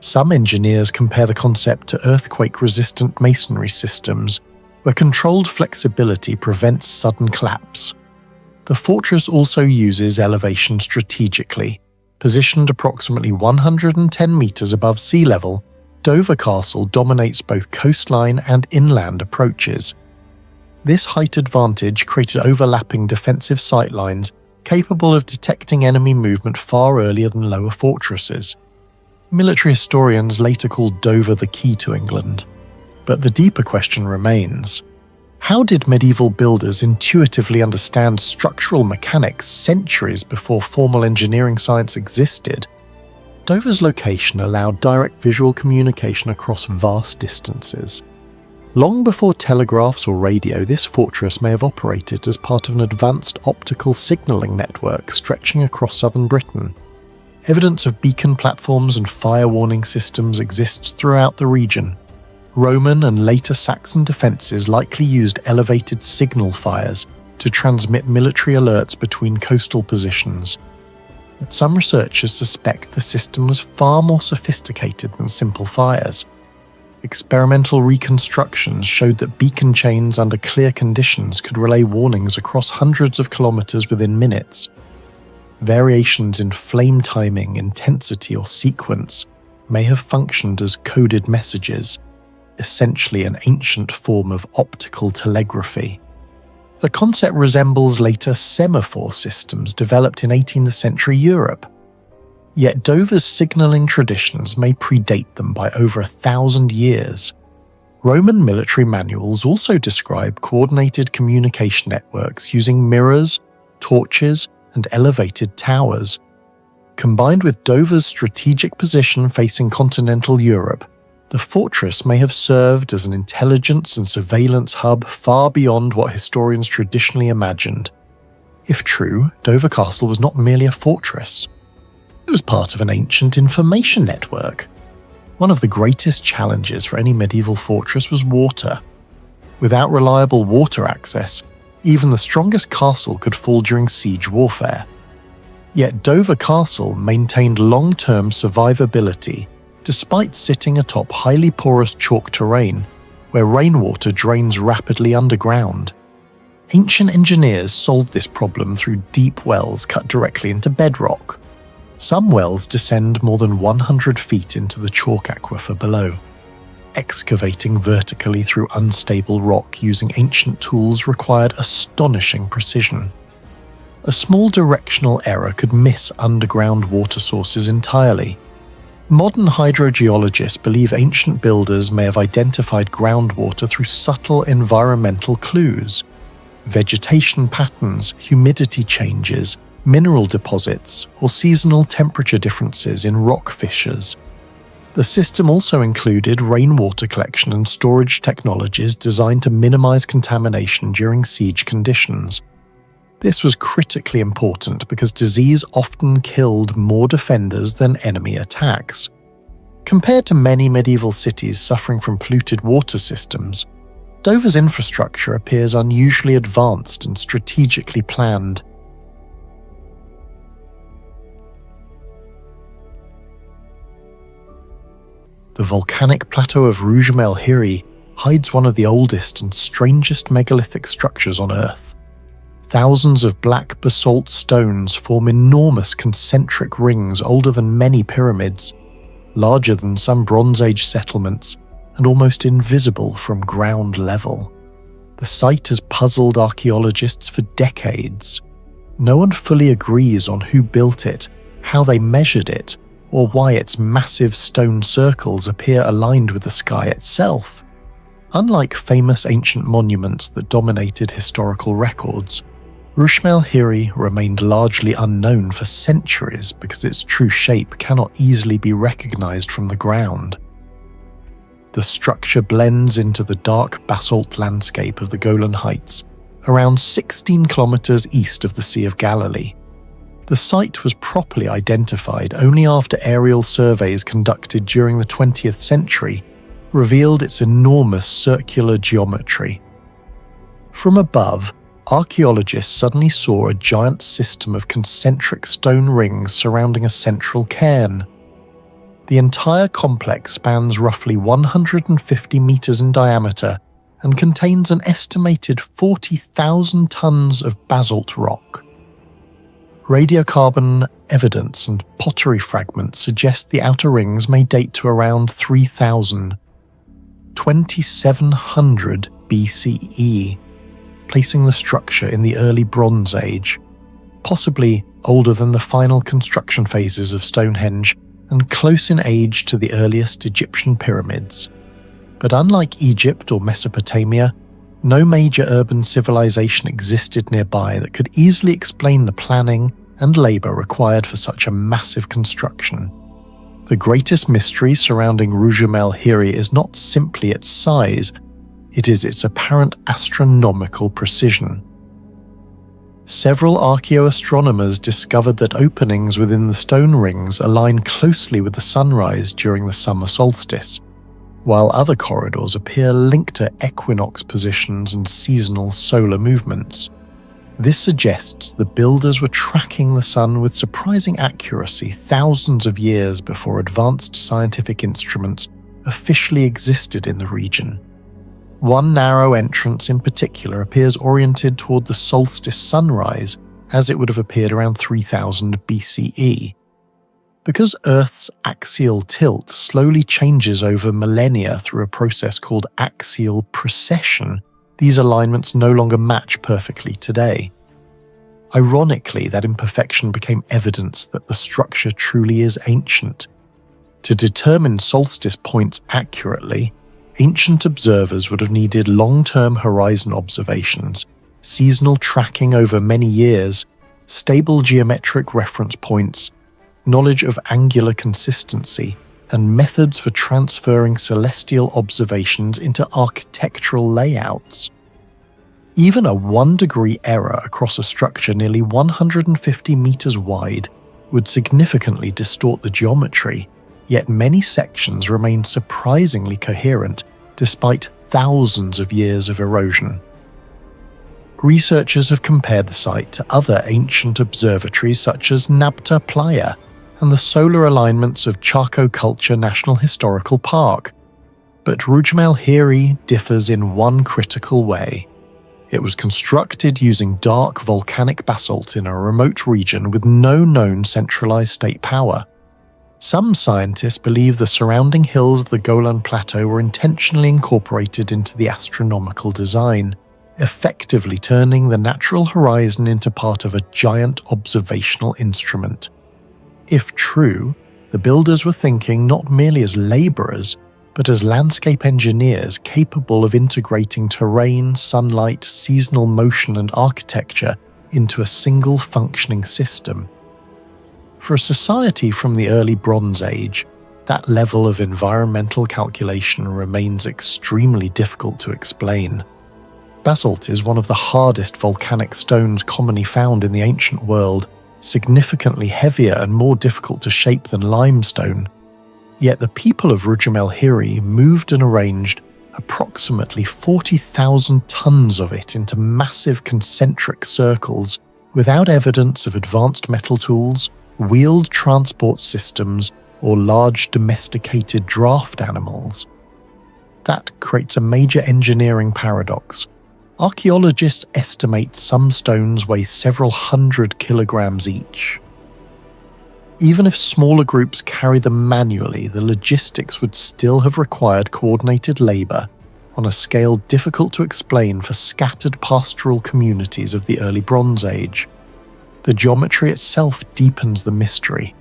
Speaker 1: Some engineers compare the concept to earthquake-resistant masonry systems, where controlled flexibility prevents sudden collapse. The fortress also uses elevation strategically. Positioned approximately 110 meters above sea level, Dover Castle dominates both coastline and inland approaches. This height advantage created overlapping defensive sightlines capable of detecting enemy movement far earlier than lower fortresses. Military historians later called Dover the key to England. But the deeper question remains: how did medieval builders intuitively understand structural mechanics centuries before formal engineering science existed? Dover's location allowed direct visual communication across vast distances. Long before telegraphs or radio, this fortress may have operated as part of an advanced optical signalling network stretching across southern Britain. Evidence of beacon platforms and fire warning systems exists throughout the region. Roman and later Saxon defences likely used elevated signal fires to transmit military alerts between coastal positions. But some researchers suspect the system was far more sophisticated than simple fires. Experimental reconstructions showed that beacon chains under clear conditions could relay warnings across hundreds of kilometers within minutes. Variations in flame timing, intensity, or sequence may have functioned as coded messages, essentially an ancient form of optical telegraphy. The concept resembles later semaphore systems developed in 18th century Europe. Yet Dover's signalling traditions may predate them by over 1,000 years. Roman military manuals also describe coordinated communication networks using mirrors, torches, and elevated towers. Combined with Dover's strategic position facing continental Europe, the fortress may have served as an intelligence and surveillance hub far beyond what historians traditionally imagined. If true, Dover Castle was not merely a fortress. It was part of an ancient information network. One of the greatest challenges for any medieval fortress was water. Without reliable water access, even the strongest castle could fall during siege warfare. Yet Dover Castle maintained long-term survivability despite sitting atop highly porous chalk terrain where rainwater drains rapidly underground. Ancient engineers solved this problem through deep wells cut directly into bedrock. Some wells descend more than 100 feet into the chalk aquifer below. Excavating vertically through unstable rock using ancient tools required astonishing precision. A small directional error could miss underground water sources entirely. Modern hydrogeologists believe ancient builders may have identified groundwater through subtle environmental clues. Vegetation patterns, humidity changes, mineral deposits, or seasonal temperature differences in rock fissures. The system also included rainwater collection and storage technologies designed to minimize contamination during siege conditions. This was critically important because disease often killed more defenders than enemy attacks. Compared to many medieval cities suffering from polluted water systems, Dover's infrastructure appears unusually advanced and strategically planned. The volcanic plateau of Rujum el Hiri hides one of the oldest and strangest megalithic structures on Earth. Thousands of black basalt stones form enormous concentric rings older than many pyramids, larger than some Bronze Age settlements, and almost invisible from ground level. The site has puzzled archaeologists for decades. No one fully agrees on who built it, how they measured it, or why its massive stone circles appear aligned with the sky itself. Unlike famous ancient monuments that dominated historical records, Rujum el Hiri remained largely unknown for centuries because its true shape cannot easily be recognized from the ground. The structure blends into the dark basalt landscape of the Golan Heights, around 16 kilometers east of the Sea of Galilee. The site was properly identified only after aerial surveys conducted during the 20th century revealed its enormous circular geometry. From above, archaeologists suddenly saw a giant system of concentric stone rings surrounding a central cairn. The entire complex spans roughly 150 meters in diameter and contains an estimated 40,000 tons of basalt rock. Radiocarbon evidence and pottery fragments suggest the outer rings may date to around 2700 BCE, placing the structure in the early Bronze Age, possibly older than the final construction phases of Stonehenge and close in age to the earliest Egyptian pyramids. But unlike Egypt or Mesopotamia, no major urban civilization existed nearby that could easily explain the planning and labor required for such a massive construction. The greatest mystery surrounding Rujum el-Hiri is not simply its size, it is its apparent astronomical precision. Several archaeoastronomers discovered that openings within the stone rings align closely with the sunrise during the summer solstice, while other corridors appear linked to equinox positions and seasonal solar movements. This suggests the builders were tracking the sun with surprising accuracy thousands of years before advanced scientific instruments officially existed in the region. One narrow entrance in particular appears oriented toward the solstice sunrise, as it would have appeared around 3000 BCE. Because Earth's axial tilt slowly changes over millennia through a process called axial precession, these alignments no longer match perfectly today. Ironically, that imperfection became evidence that the structure truly is ancient. To determine solstice points accurately, ancient observers would have needed long-term horizon observations, seasonal tracking over many years, stable geometric reference points, knowledge of angular consistency, and methods for transferring celestial observations into architectural layouts. Even a 1-degree error across a structure nearly 150 meters wide would significantly distort the geometry, yet many sections remain surprisingly coherent despite thousands of years of erosion. Researchers have compared the site to other ancient observatories such as Nabta Playa and the solar alignments of Chaco Culture National Historical Park. But Rujum el-Hiri differs in one critical way. It was constructed using dark volcanic basalt in a remote region with no known centralized state power. Some scientists believe the surrounding hills of the Golan Plateau were intentionally incorporated into the astronomical design, effectively turning the natural horizon into part of a giant observational instrument. If true, the builders were thinking not merely as laborers, but as landscape engineers capable of integrating terrain, sunlight, seasonal motion, and architecture into a single functioning system. For a society from the early Bronze Age, that level of environmental calculation remains extremely difficult to explain. Basalt is one of the hardest volcanic stones commonly found in the ancient world, significantly heavier and more difficult to shape than limestone. Yet the people of Rujum el-Hiri moved and arranged approximately 40,000 tons of it into massive concentric circles without evidence of advanced metal tools, wheeled transport systems, or large domesticated draft animals. That creates a major engineering paradox. Archaeologists estimate some stones weigh several hundred kilograms each. Even if smaller groups carry them manually, the logistics would still have required coordinated labor on a scale difficult to explain for scattered pastoral communities of the early Bronze Age. The geometry itself deepens the mystery.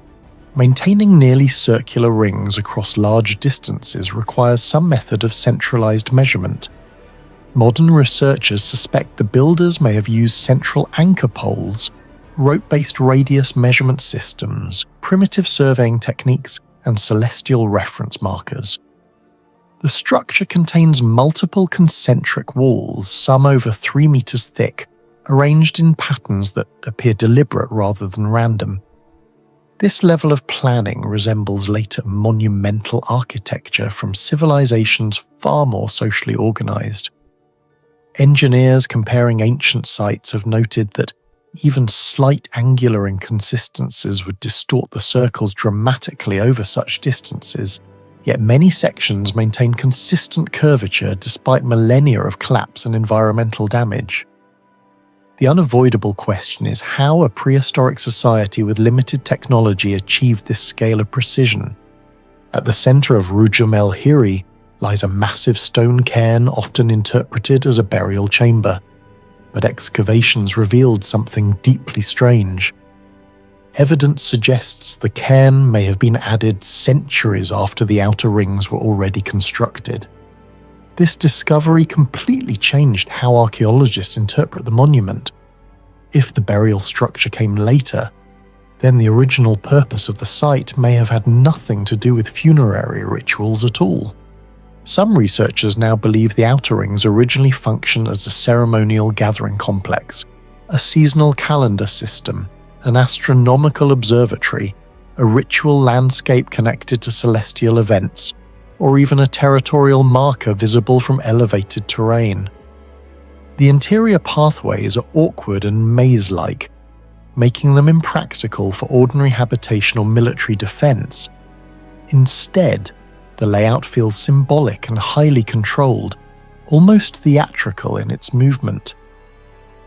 Speaker 1: Maintaining nearly circular rings across large distances requires some method of centralized measurement. Modern researchers suspect the builders may have used central anchor poles, rope-based radius measurement systems, primitive surveying techniques, and celestial reference markers. The structure contains multiple concentric walls, some over 3 meters thick, arranged in patterns that appear deliberate rather than random. This level of planning resembles later monumental architecture from civilizations far more socially organized. Engineers comparing ancient sites have noted that even slight angular inconsistencies would distort the circles dramatically over such distances, yet many sections maintain consistent curvature despite millennia of collapse and environmental damage. The unavoidable question is how a prehistoric society with limited technology achieved this scale of precision. At the center of Rujum el-Hiri lies a massive stone cairn often interpreted as a burial chamber, but excavations revealed something deeply strange. Evidence suggests the cairn may have been added centuries after the outer rings were already constructed. This discovery completely changed how archaeologists interpret the monument. If the burial structure came later, then the original purpose of the site may have had nothing to do with funerary rituals at all. Some researchers now believe the outer rings originally functioned as a ceremonial gathering complex, a seasonal calendar system, an astronomical observatory, a ritual landscape connected to celestial events, or even a territorial marker visible from elevated terrain. The interior pathways are awkward and maze-like, making them impractical for ordinary habitation or military defense. Instead, the layout feels symbolic and highly controlled, almost theatrical in its movement.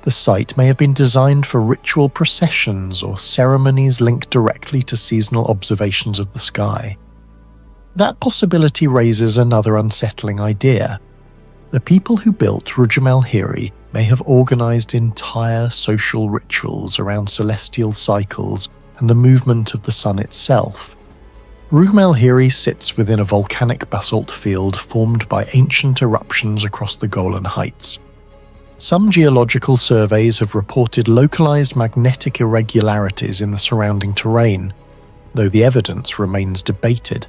Speaker 1: The site may have been designed for ritual processions or ceremonies linked directly to seasonal observations of the sky. That possibility raises another unsettling idea. The people who built Rujum el-Hiri may have organized entire social rituals around celestial cycles and the movement of the sun itself. Rujum el-Hiri sits within a volcanic basalt field formed by ancient eruptions across the Golan Heights. Some geological surveys have reported localized magnetic irregularities in the surrounding terrain, though the evidence remains debated.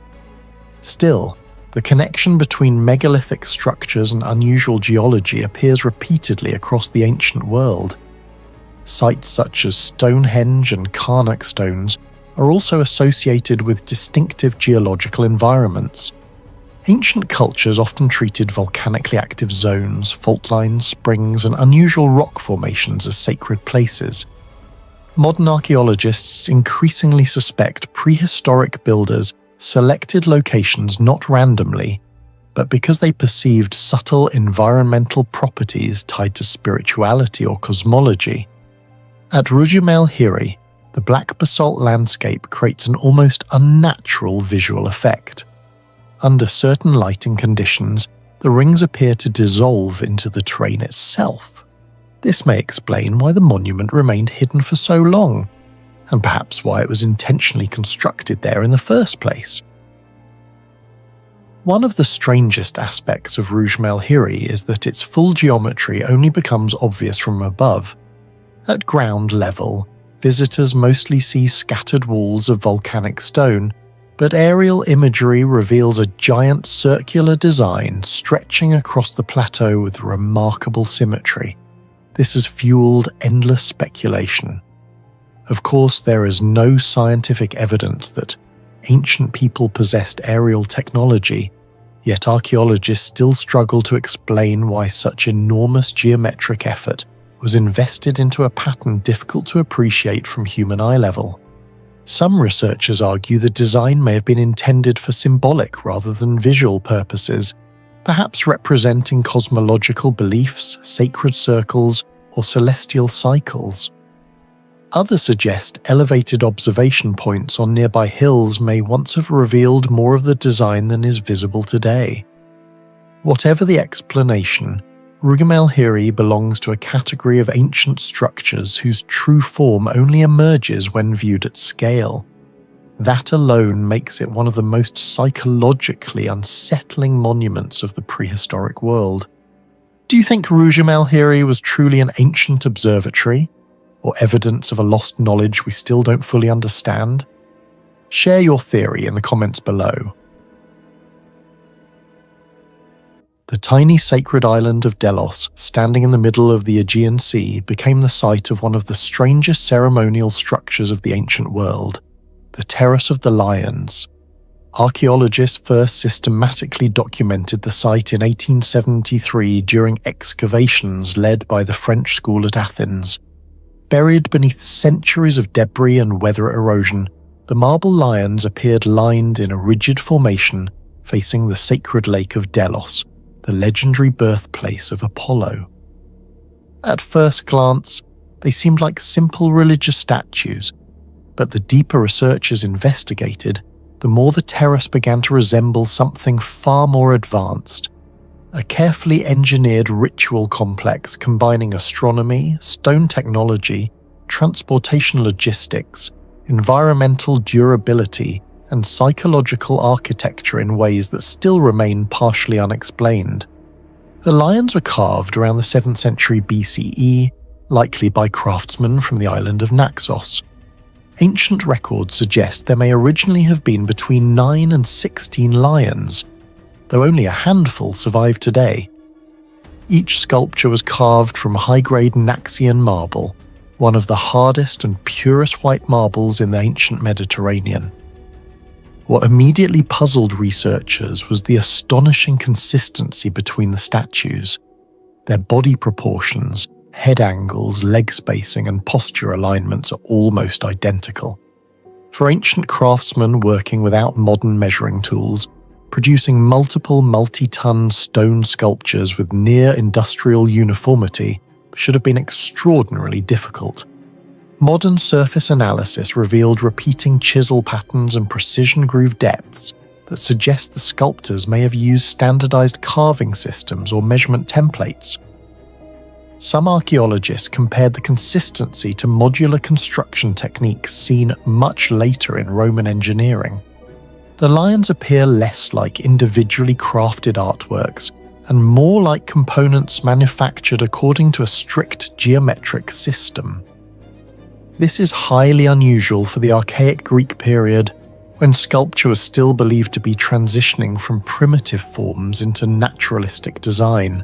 Speaker 1: Still, the connection between megalithic structures and unusual geology appears repeatedly across the ancient world. Sites such as Stonehenge and Karnak stones are also associated with distinctive geological environments. Ancient cultures often treated volcanically active zones, fault lines, springs, and unusual rock formations as sacred places. Modern archaeologists increasingly suspect prehistoric builders selected locations not randomly, but because they perceived subtle environmental properties tied to spirituality or cosmology. At Rujum el-Hiri, the black basalt landscape creates an almost unnatural visual effect. Under certain lighting conditions, the rings appear to dissolve into the terrain itself. This may explain why the monument remained hidden for so long, and perhaps why it was intentionally constructed there in the first place. One of the strangest aspects of Rujum el-Hiri is that its full geometry only becomes obvious from above. At ground level, visitors mostly see scattered walls of volcanic stone, but aerial imagery reveals a giant circular design stretching across the plateau with remarkable symmetry. This has fueled endless speculation. Of course, there is no scientific evidence that ancient people possessed aerial technology, yet archaeologists still struggle to explain why such enormous geometric effort was invested into a pattern difficult to appreciate from human eye level. Some researchers argue the design may have been intended for symbolic rather than visual purposes, perhaps representing cosmological beliefs, sacred circles, or celestial cycles. Others suggest elevated observation points on nearby hills may once have revealed more of the design than is visible today. Whatever the explanation, Rujum el-Hiri belongs to a category of ancient structures whose true form only emerges when viewed at scale. That alone makes it one of the most psychologically unsettling monuments of the prehistoric world. Do you think Rujum el-Hiri was truly an ancient observatory, or evidence of a lost knowledge we still don't fully understand? Share your theory in the comments below. The tiny sacred island of Delos, standing in the middle of the Aegean Sea, became the site of one of the strangest ceremonial structures of the ancient world, the Terrace of the Lions. Archaeologists first systematically documented the site in 1873 during excavations led by the French school at Athens. Buried beneath centuries of debris and weather erosion, the marble lions appeared lined in a rigid formation facing the sacred lake of Delos, the legendary birthplace of Apollo. At first glance, They seemed like simple religious statues, but the deeper researchers investigated, the more the terrace began to resemble something far more advanced. A carefully engineered ritual complex combining astronomy, stone technology, transportation logistics, environmental durability, and psychological architecture in ways that still remain partially unexplained. The lions were carved around the 7th century BCE, likely by craftsmen from the island of Naxos. Ancient records suggest there may originally have been between 9 and 16 lions, though only a handful survive today. Each sculpture was carved from high-grade Naxian marble, one of the hardest and purest white marbles in the ancient Mediterranean. What immediately puzzled researchers was the astonishing consistency between the statues. Their body proportions, head angles, leg spacing, and posture alignments are almost identical. For ancient craftsmen working without modern measuring tools, producing multiple multi-ton stone sculptures with near-industrial uniformity should have been extraordinarily difficult. Modern surface analysis revealed repeating chisel patterns and precision groove depths that suggest the sculptors may have used standardized carving systems or measurement templates. Some archaeologists compared the consistency to modular construction techniques seen much later in Roman engineering. The lions appear less like individually crafted artworks and more like components manufactured according to a strict geometric system. This is highly unusual for the archaic Greek period, when sculpture was still believed to be transitioning from primitive forms into naturalistic design.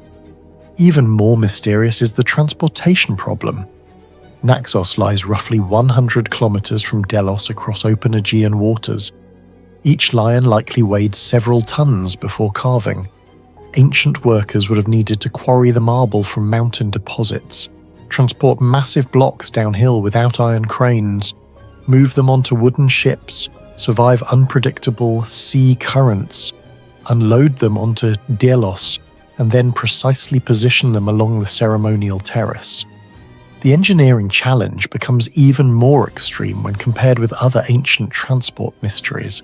Speaker 1: Even more mysterious is the transportation problem. Naxos lies roughly 100 kilometers from Delos across open Aegean waters. Each lion likely weighed several tons before carving. Ancient workers would have needed to quarry the marble from mountain deposits, transport massive blocks downhill without iron cranes, move them onto wooden ships, survive unpredictable sea currents, unload them onto Delos, and then precisely position them along the ceremonial terrace. The engineering challenge becomes even more extreme when compared with other ancient transport mysteries.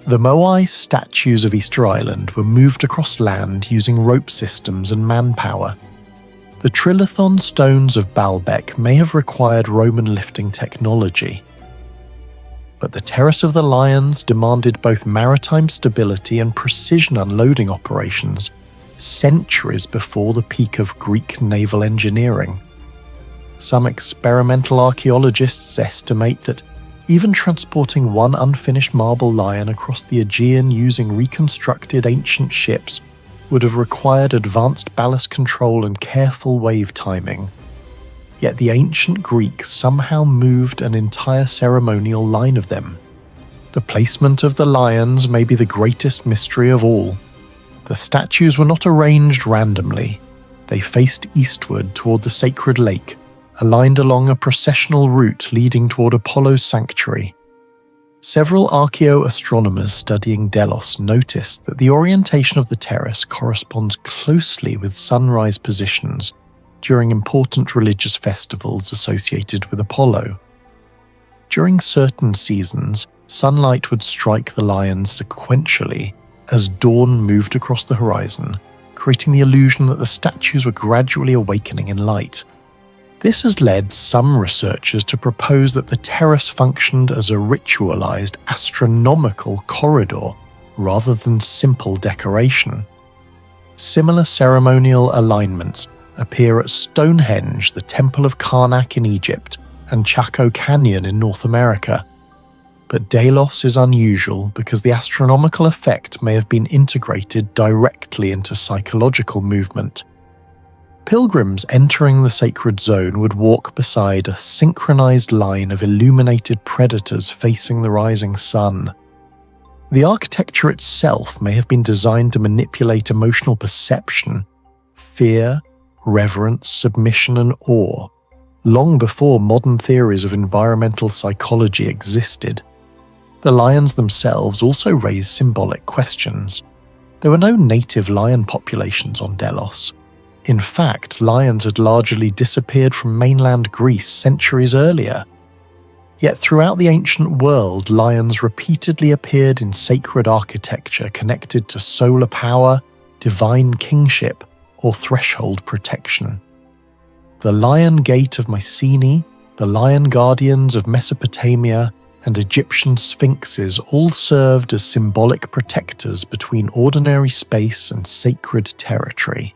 Speaker 1: The Moai statues of Easter Island were moved across land using rope systems and manpower. The trilithon stones of Baalbek may have required Roman lifting technology. But the Terrace of the Lions demanded both maritime stability and precision unloading operations, centuries before the peak of Greek naval engineering. Some experimental archaeologists estimate that even transporting one unfinished marble lion across the Aegean using reconstructed ancient ships would have required advanced ballast control and careful wave timing. Yet the ancient Greeks somehow moved an entire ceremonial line of them. The placement of the lions may be the greatest mystery of all. The statues were not arranged randomly. They faced eastward toward the sacred lake, aligned along a processional route leading toward Apollo's sanctuary. Several archaeoastronomers studying Delos noticed that the orientation of the terrace corresponds closely with sunrise positions during important religious festivals associated with Apollo. During certain seasons, sunlight would strike the lions sequentially as dawn moved across the horizon, creating the illusion that the statues were gradually awakening in light. This has led some researchers to propose that the terrace functioned as a ritualized astronomical corridor rather than simple decoration. Similar ceremonial alignments appear at Stonehenge, the Temple of Karnak in Egypt, and Chaco Canyon in North America. But Delos is unusual because the astronomical effect may have been integrated directly into psychological movement. Pilgrims entering the sacred zone would walk beside a synchronized line of illuminated predators facing the rising sun. The architecture itself may have been designed to manipulate emotional perception, fear, reverence, submission, and awe, long before modern theories of environmental psychology existed. The lions themselves also raise symbolic questions. There were no native lion populations on Delos. In fact, lions had largely disappeared from mainland Greece centuries earlier. Yet throughout the ancient world, lions repeatedly appeared in sacred architecture connected to solar power, divine kingship, or threshold protection. The Lion Gate of Mycenae, the Lion Guardians of Mesopotamia, and Egyptian sphinxes all served as symbolic protectors between ordinary space and sacred territory.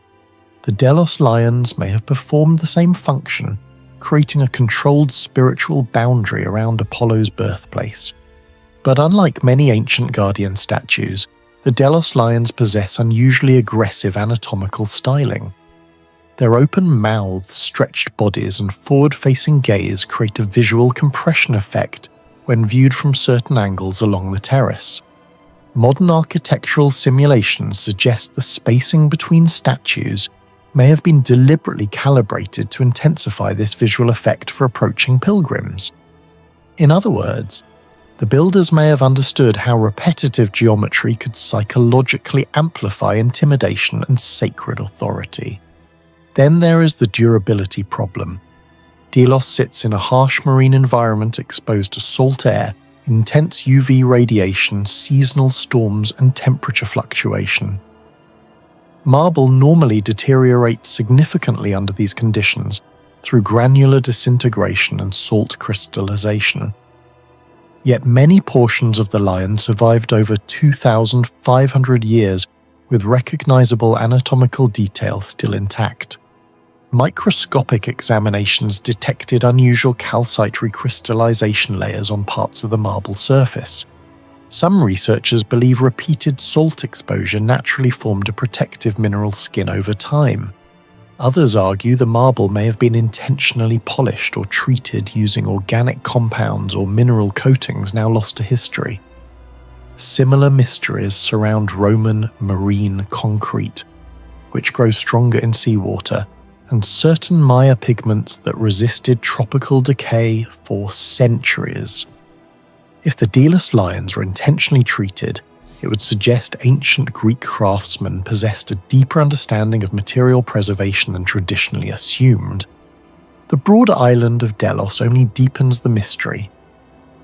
Speaker 1: The Delos lions may have performed the same function, creating a controlled spiritual boundary around Apollo's birthplace. But unlike many ancient guardian statues, the Delos lions possess unusually aggressive anatomical styling. Their open mouths, stretched bodies, and forward-facing gaze create a visual compression effect when viewed from certain angles along the terrace. Modern architectural simulations suggest the spacing between statues may have been deliberately calibrated to intensify this visual effect for approaching pilgrims. In other words, the builders may have understood how repetitive geometry could psychologically amplify intimidation and sacred authority. Then there is the durability problem. Delos sits in a harsh marine environment exposed to salt air, intense UV radiation, seasonal storms, and temperature fluctuation. Marble normally deteriorates significantly under these conditions through granular disintegration and salt crystallization. Yet many portions of the lion survived over 2,500 years with recognizable anatomical detail still intact. Microscopic examinations detected unusual calcite recrystallization layers on parts of the marble surface. Some researchers believe repeated salt exposure naturally formed a protective mineral skin over time. Others argue the marble may have been intentionally polished or treated using organic compounds or mineral coatings now lost to history. Similar mysteries surround Roman marine concrete, which grows stronger in seawater, and certain Maya pigments that resisted tropical decay for centuries. If the Delos lions were intentionally treated, it would suggest ancient Greek craftsmen possessed a deeper understanding of material preservation than traditionally assumed. The broader island of Delos only deepens the mystery.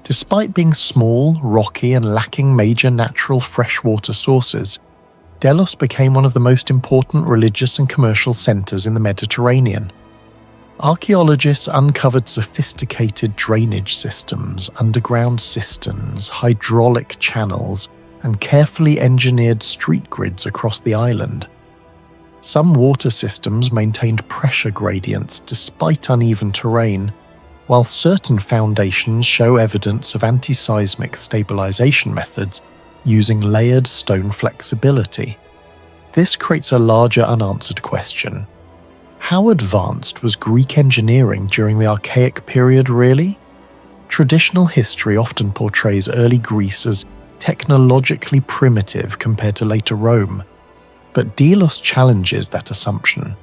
Speaker 1: Despite being small, rocky, and lacking major natural freshwater sources, Delos became one of the most important religious and commercial centers in the Mediterranean. Archaeologists uncovered sophisticated drainage systems, underground cisterns, hydraulic channels, and carefully engineered street grids across the island. Some water systems maintained pressure gradients despite uneven terrain, while certain foundations show evidence of anti-seismic stabilization methods using layered stone flexibility. This creates a larger unanswered question. How advanced was Greek engineering during the Archaic period really? Traditional history often portrays early Greece as technologically primitive compared to later Rome, but Delos challenges that assumption.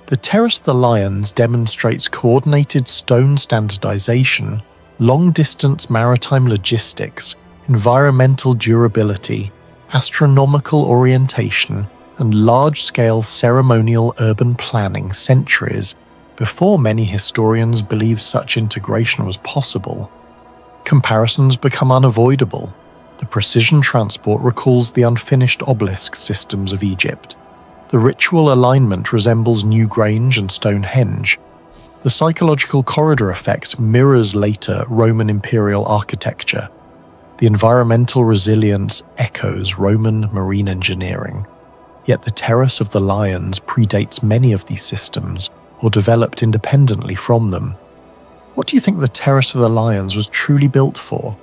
Speaker 1: The Terrace of the Lions demonstrates coordinated stone standardization, long-distance maritime logistics, environmental durability, astronomical orientation, and large-scale ceremonial urban planning centuries before many historians believed such integration was possible. Comparisons become unavoidable. The precision transport recalls the unfinished obelisk systems of Egypt. The ritual alignment resembles Newgrange and Stonehenge. The psychological corridor effect mirrors later Roman imperial architecture. The environmental resilience echoes Roman marine engineering. Yet the Terrace of the Lions predates many of these systems, or developed independently from them. What do you think the Terrace of the Lions was truly built for?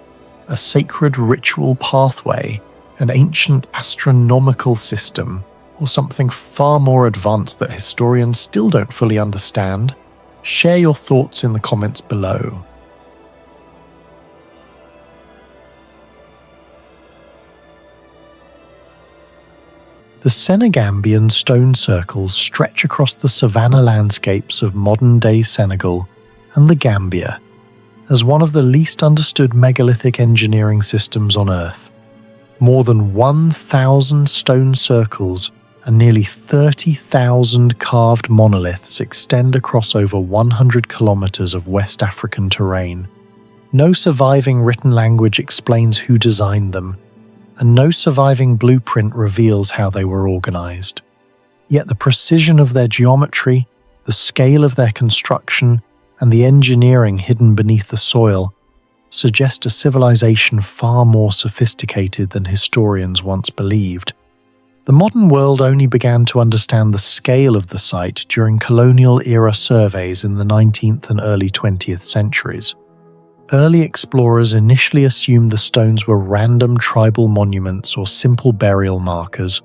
Speaker 1: A sacred ritual pathway, an ancient astronomical system, or something far more advanced that historians still don't fully understand? Share your thoughts in the comments below. The Senegambian stone circles stretch across the savanna landscapes of modern-day Senegal and the Gambia as one of the least understood megalithic engineering systems on Earth. More than 1,000 stone circles and nearly 30,000 carved monoliths extend across over 100 kilometers of West African terrain. No surviving written language explains who designed them, and no surviving blueprint reveals how they were organized. Yet the precision of their geometry, the scale of their construction, and the engineering hidden beneath the soil suggest a civilization far more sophisticated than historians once believed. The modern world only began to understand the scale of the site during colonial-era surveys in the 19th and early 20th centuries. Early explorers initially assumed the stones were random tribal monuments or simple burial markers,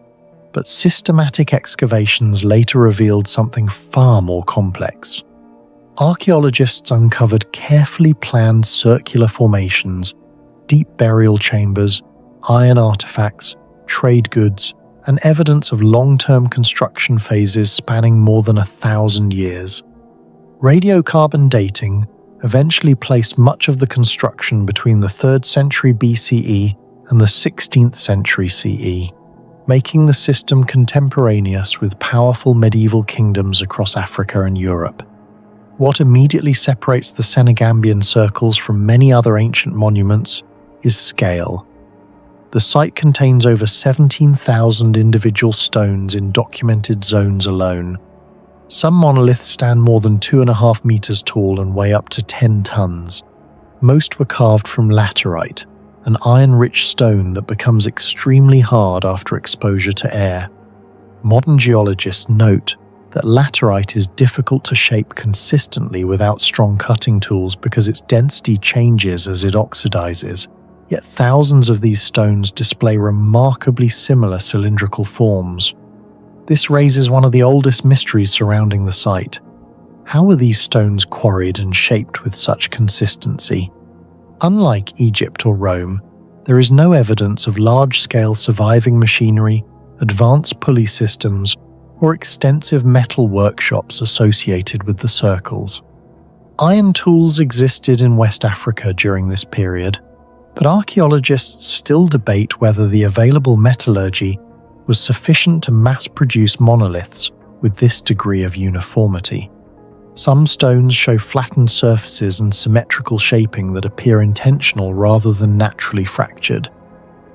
Speaker 1: but systematic excavations later revealed something far more complex. Archaeologists uncovered carefully planned circular formations, deep burial chambers, iron artifacts, trade goods, and evidence of long-term construction phases spanning more than 1,000 years. Radiocarbon dating eventually placed much of the construction between the 3rd century BCE and the 16th century CE, making the system contemporaneous with powerful medieval kingdoms across Africa and Europe. What immediately separates the Senegambian circles from many other ancient monuments is scale. The site contains over 17,000 individual stones in documented zones alone. Some monoliths stand more than 2.5 meters tall and weigh up to 10 tons. Most were carved from laterite, an iron-rich stone that becomes extremely hard after exposure to air. Modern geologists note that laterite is difficult to shape consistently without strong cutting tools because its density changes as it oxidizes, yet thousands of these stones display remarkably similar cylindrical forms. This raises one of the oldest mysteries surrounding the site. How were these stones quarried and shaped with such consistency? Unlike Egypt or Rome, there is no evidence of large-scale surviving machinery, advanced pulley systems, or extensive metal workshops associated with the circles. Iron tools existed in West Africa during this period, but archaeologists still debate whether the available metallurgy was sufficient to mass-produce monoliths with this degree of uniformity. Some stones show flattened surfaces and symmetrical shaping that appear intentional rather than naturally fractured.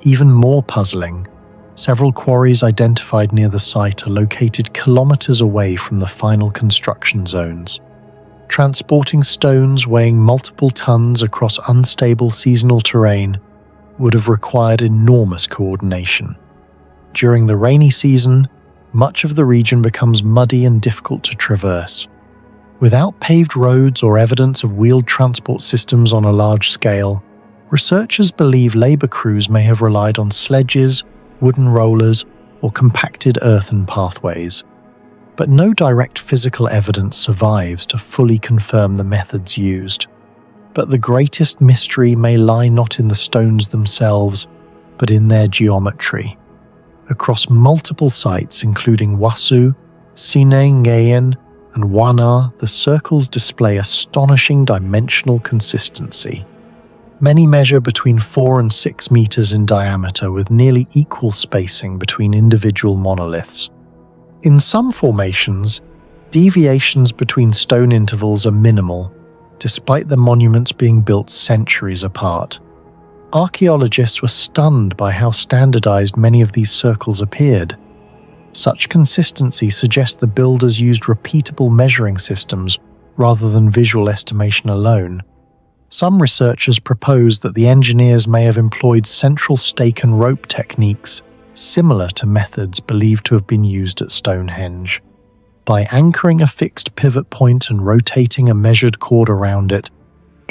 Speaker 1: Even more puzzling, several quarries identified near the site are located kilometers away from the final construction zones. Transporting stones weighing multiple tons across unstable seasonal terrain would have required enormous coordination. During the rainy season, much of the region becomes muddy and difficult to traverse. Without paved roads or evidence of wheeled transport systems on a large scale, researchers believe labor crews may have relied on sledges, wooden rollers, or compacted earthen pathways. But no direct physical evidence survives to fully confirm the methods used. But the greatest mystery may lie not in the stones themselves, but in their geometry. Across multiple sites including Wasu, Sine Ngayen, and Wana, the circles display astonishing dimensional consistency. Many measure between 4 and 6 meters in diameter with nearly equal spacing between individual monoliths. In some formations, deviations between stone intervals are minimal, despite the monuments being built centuries apart. Archaeologists were stunned by how standardized many of these circles appeared. Such consistency suggests the builders used repeatable measuring systems rather than visual estimation alone. Some researchers propose that the engineers may have employed central stake and rope techniques similar to methods believed to have been used at Stonehenge. By anchoring a fixed pivot point and rotating a measured cord around it,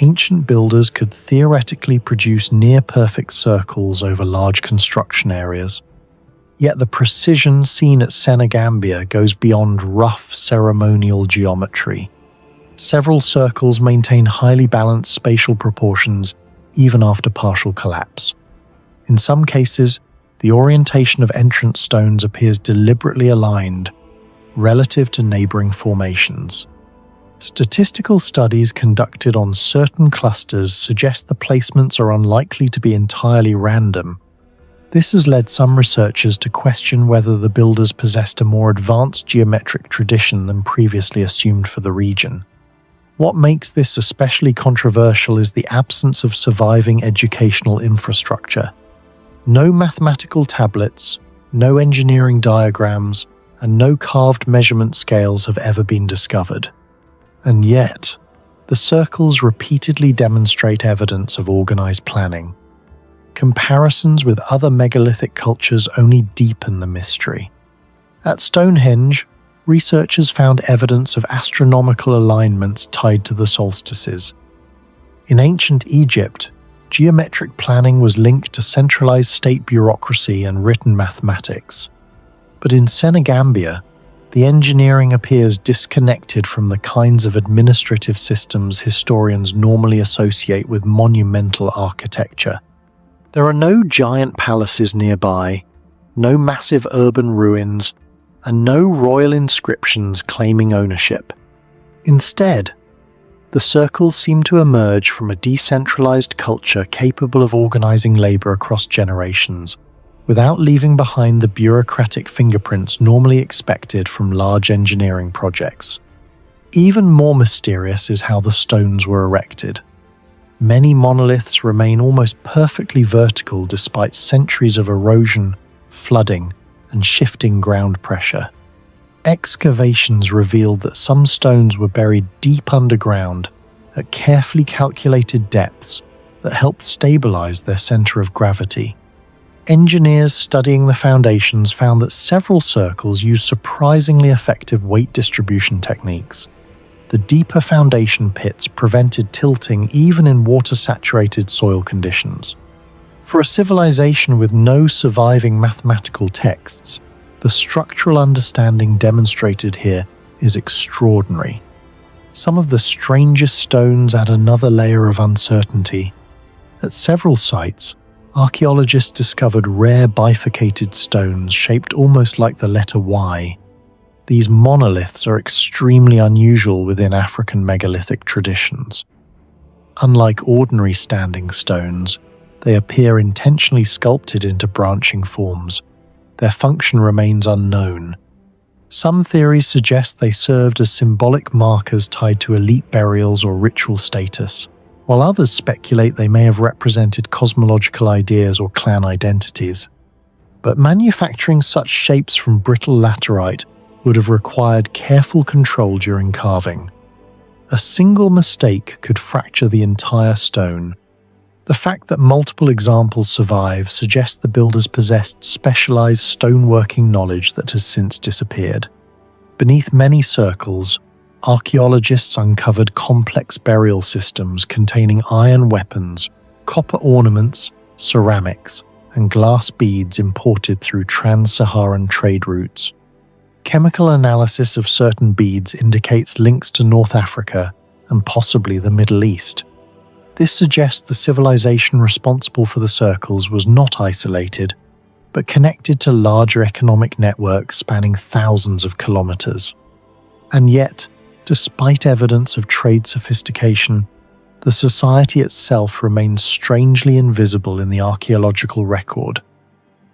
Speaker 1: ancient builders could theoretically produce near-perfect circles over large construction areas. Yet the precision seen at Senegambia goes beyond rough ceremonial geometry. Several circles maintain highly balanced spatial proportions even after partial collapse. In some cases, the orientation of entrance stones appears deliberately aligned relative to neighboring formations. Statistical studies conducted on certain clusters suggest the placements are unlikely to be entirely random. This has led some researchers to question whether the builders possessed a more advanced geometric tradition than previously assumed for the region. What makes this especially controversial is the absence of surviving educational infrastructure. No mathematical tablets, no engineering diagrams, and no carved measurement scales have ever been discovered. And yet, the circles repeatedly demonstrate evidence of organized planning. Comparisons with other megalithic cultures only deepen the mystery. At Stonehenge, researchers found evidence of astronomical alignments tied to the solstices. In ancient Egypt, geometric planning was linked to centralized state bureaucracy and written mathematics. But in Senegambia, the engineering appears disconnected from the kinds of administrative systems historians normally associate with monumental architecture. There are no giant palaces nearby, no massive urban ruins, and no royal inscriptions claiming ownership. Instead, the circles seem to emerge from a decentralized culture capable of organizing labor across generations, without leaving behind the bureaucratic fingerprints normally expected from large engineering projects. Even more mysterious is how the stones were erected. Many monoliths remain almost perfectly vertical despite centuries of erosion, flooding, and shifting ground pressure. Excavations revealed that some stones were buried deep underground at carefully calculated depths that helped stabilize their center of gravity. Engineers studying the foundations found that several circles used surprisingly effective weight distribution techniques. The deeper foundation pits prevented tilting even in water-saturated soil conditions. For a civilization with no surviving mathematical texts, the structural understanding demonstrated here is extraordinary. Some of the strangest stones add another layer of uncertainty. At several sites, archaeologists discovered rare bifurcated stones shaped almost like the letter Y. These monoliths are extremely unusual within African megalithic traditions. Unlike ordinary standing stones, they appear intentionally sculpted into branching forms. Their function remains unknown. Some theories suggest they served as symbolic markers tied to elite burials or ritual status, while others speculate they may have represented cosmological ideas or clan identities. But manufacturing such shapes from brittle laterite would have required careful control during carving. A single mistake could fracture the entire stone. The fact that multiple examples survive suggests the builders possessed specialized stoneworking knowledge that has since disappeared. Beneath many circles, archaeologists uncovered complex burial systems containing iron weapons, copper ornaments, ceramics, and glass beads imported through trans-Saharan trade routes. Chemical analysis of certain beads indicates links to North Africa and possibly the Middle East. This suggests the civilization responsible for the circles was not isolated, but connected to larger economic networks spanning thousands of kilometers. And yet, despite evidence of trade sophistication, the society itself remains strangely invisible in the archaeological record.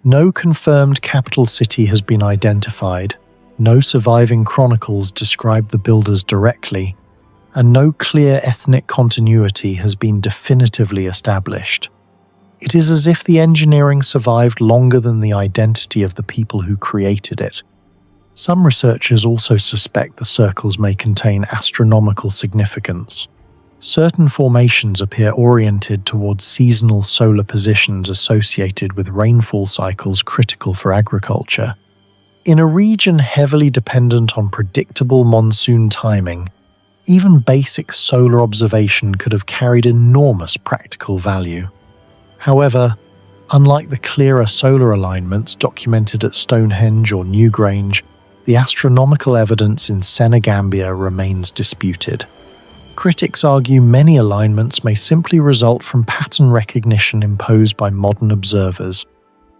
Speaker 1: No confirmed capital city has been identified, no surviving chronicles describe the builders directly, and no clear ethnic continuity has been definitively established. It is as if the engineering survived longer than the identity of the people who created it. Some researchers also suspect the circles may contain astronomical significance. Certain formations appear oriented towards seasonal solar positions associated with rainfall cycles critical for agriculture. In a region heavily dependent on predictable monsoon timing, even basic solar observation could have carried enormous practical value. However, unlike the clearer solar alignments documented at Stonehenge or Newgrange, the astronomical evidence in Senegambia remains disputed. Critics argue many alignments may simply result from pattern recognition imposed by modern observers.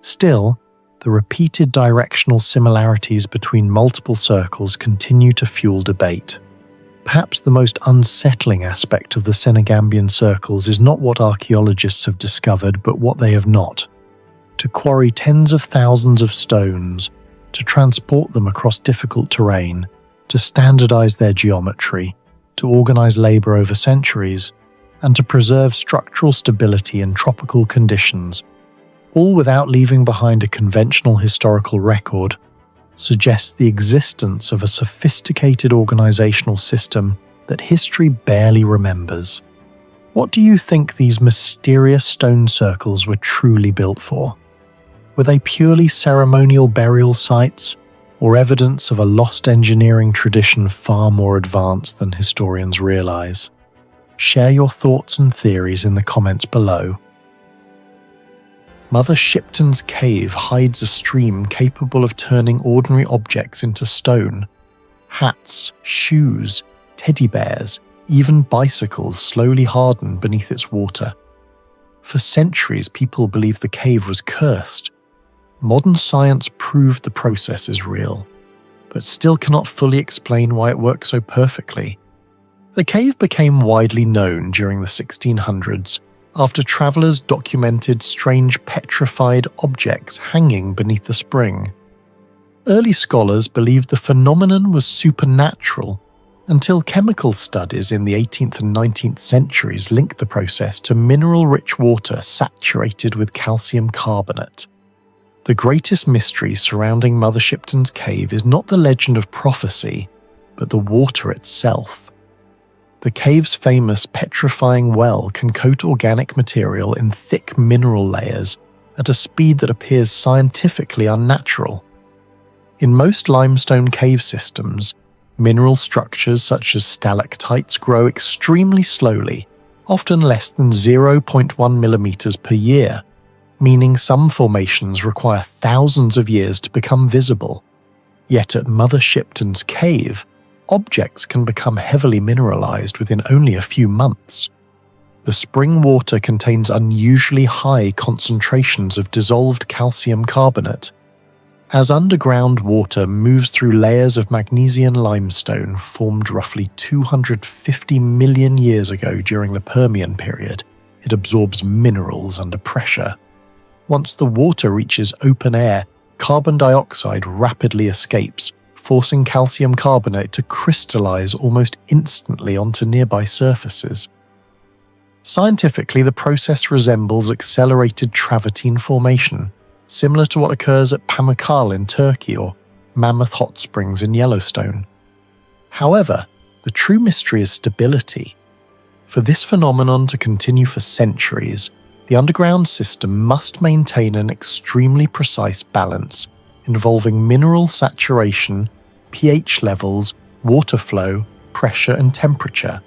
Speaker 1: Still, the repeated directional similarities between multiple circles continue to fuel debate. Perhaps the most unsettling aspect of the Senegambian circles is not what archaeologists have discovered, but what they have not. to quarry tens of thousands of stones, to transport them across difficult terrain, to standardize their geometry, to organize labor over centuries, and to preserve structural stability in tropical conditions, all without leaving behind a conventional historical record, suggests the existence of a sophisticated organizational system that history barely remembers. What do you think these mysterious stone circles were truly built for? Were they purely ceremonial burial sites, or evidence of a lost engineering tradition far more advanced than historians realize? Share your thoughts and theories in the comments below. Mother Shipton's cave hides a stream capable of turning ordinary objects into stone. Hats, shoes, teddy bears, even bicycles slowly harden beneath its water. For centuries, people believed the cave was cursed. Modern science proved the process is real, but still cannot fully explain why it works so perfectly. The cave became widely known during the 1600s after travelers documented strange petrified objects hanging beneath the spring. Early scholars believed the phenomenon was supernatural until chemical studies in the 18th and 19th centuries linked the process to mineral-rich water saturated with calcium carbonate. The greatest mystery surrounding Mother Shipton's cave is not the legend of prophecy, but the water itself. The cave's famous petrifying well can coat organic material in thick mineral layers at a speed that appears scientifically unnatural. In most limestone cave systems, mineral structures such as stalactites grow extremely slowly, often less than 0.1 millimeters per year, meaning some formations require thousands of years to become visible. Yet at Mother Shipton's cave, objects can become heavily mineralized within only a few months. The spring water contains unusually high concentrations of dissolved calcium carbonate. As underground water moves through layers of magnesian limestone formed roughly 250 million years ago during the Permian period, it absorbs minerals under pressure. Once the water reaches open air, carbon dioxide rapidly escapes, forcing calcium carbonate to crystallize almost instantly onto nearby surfaces. Scientifically, the process resembles accelerated travertine formation, similar to what occurs at Pamukkale in Turkey or Mammoth Hot Springs in Yellowstone. However, the true mystery is stability. For this phenomenon to continue for centuries, the underground system must maintain an extremely precise balance involving mineral saturation, pH levels, water flow, pressure and temperature.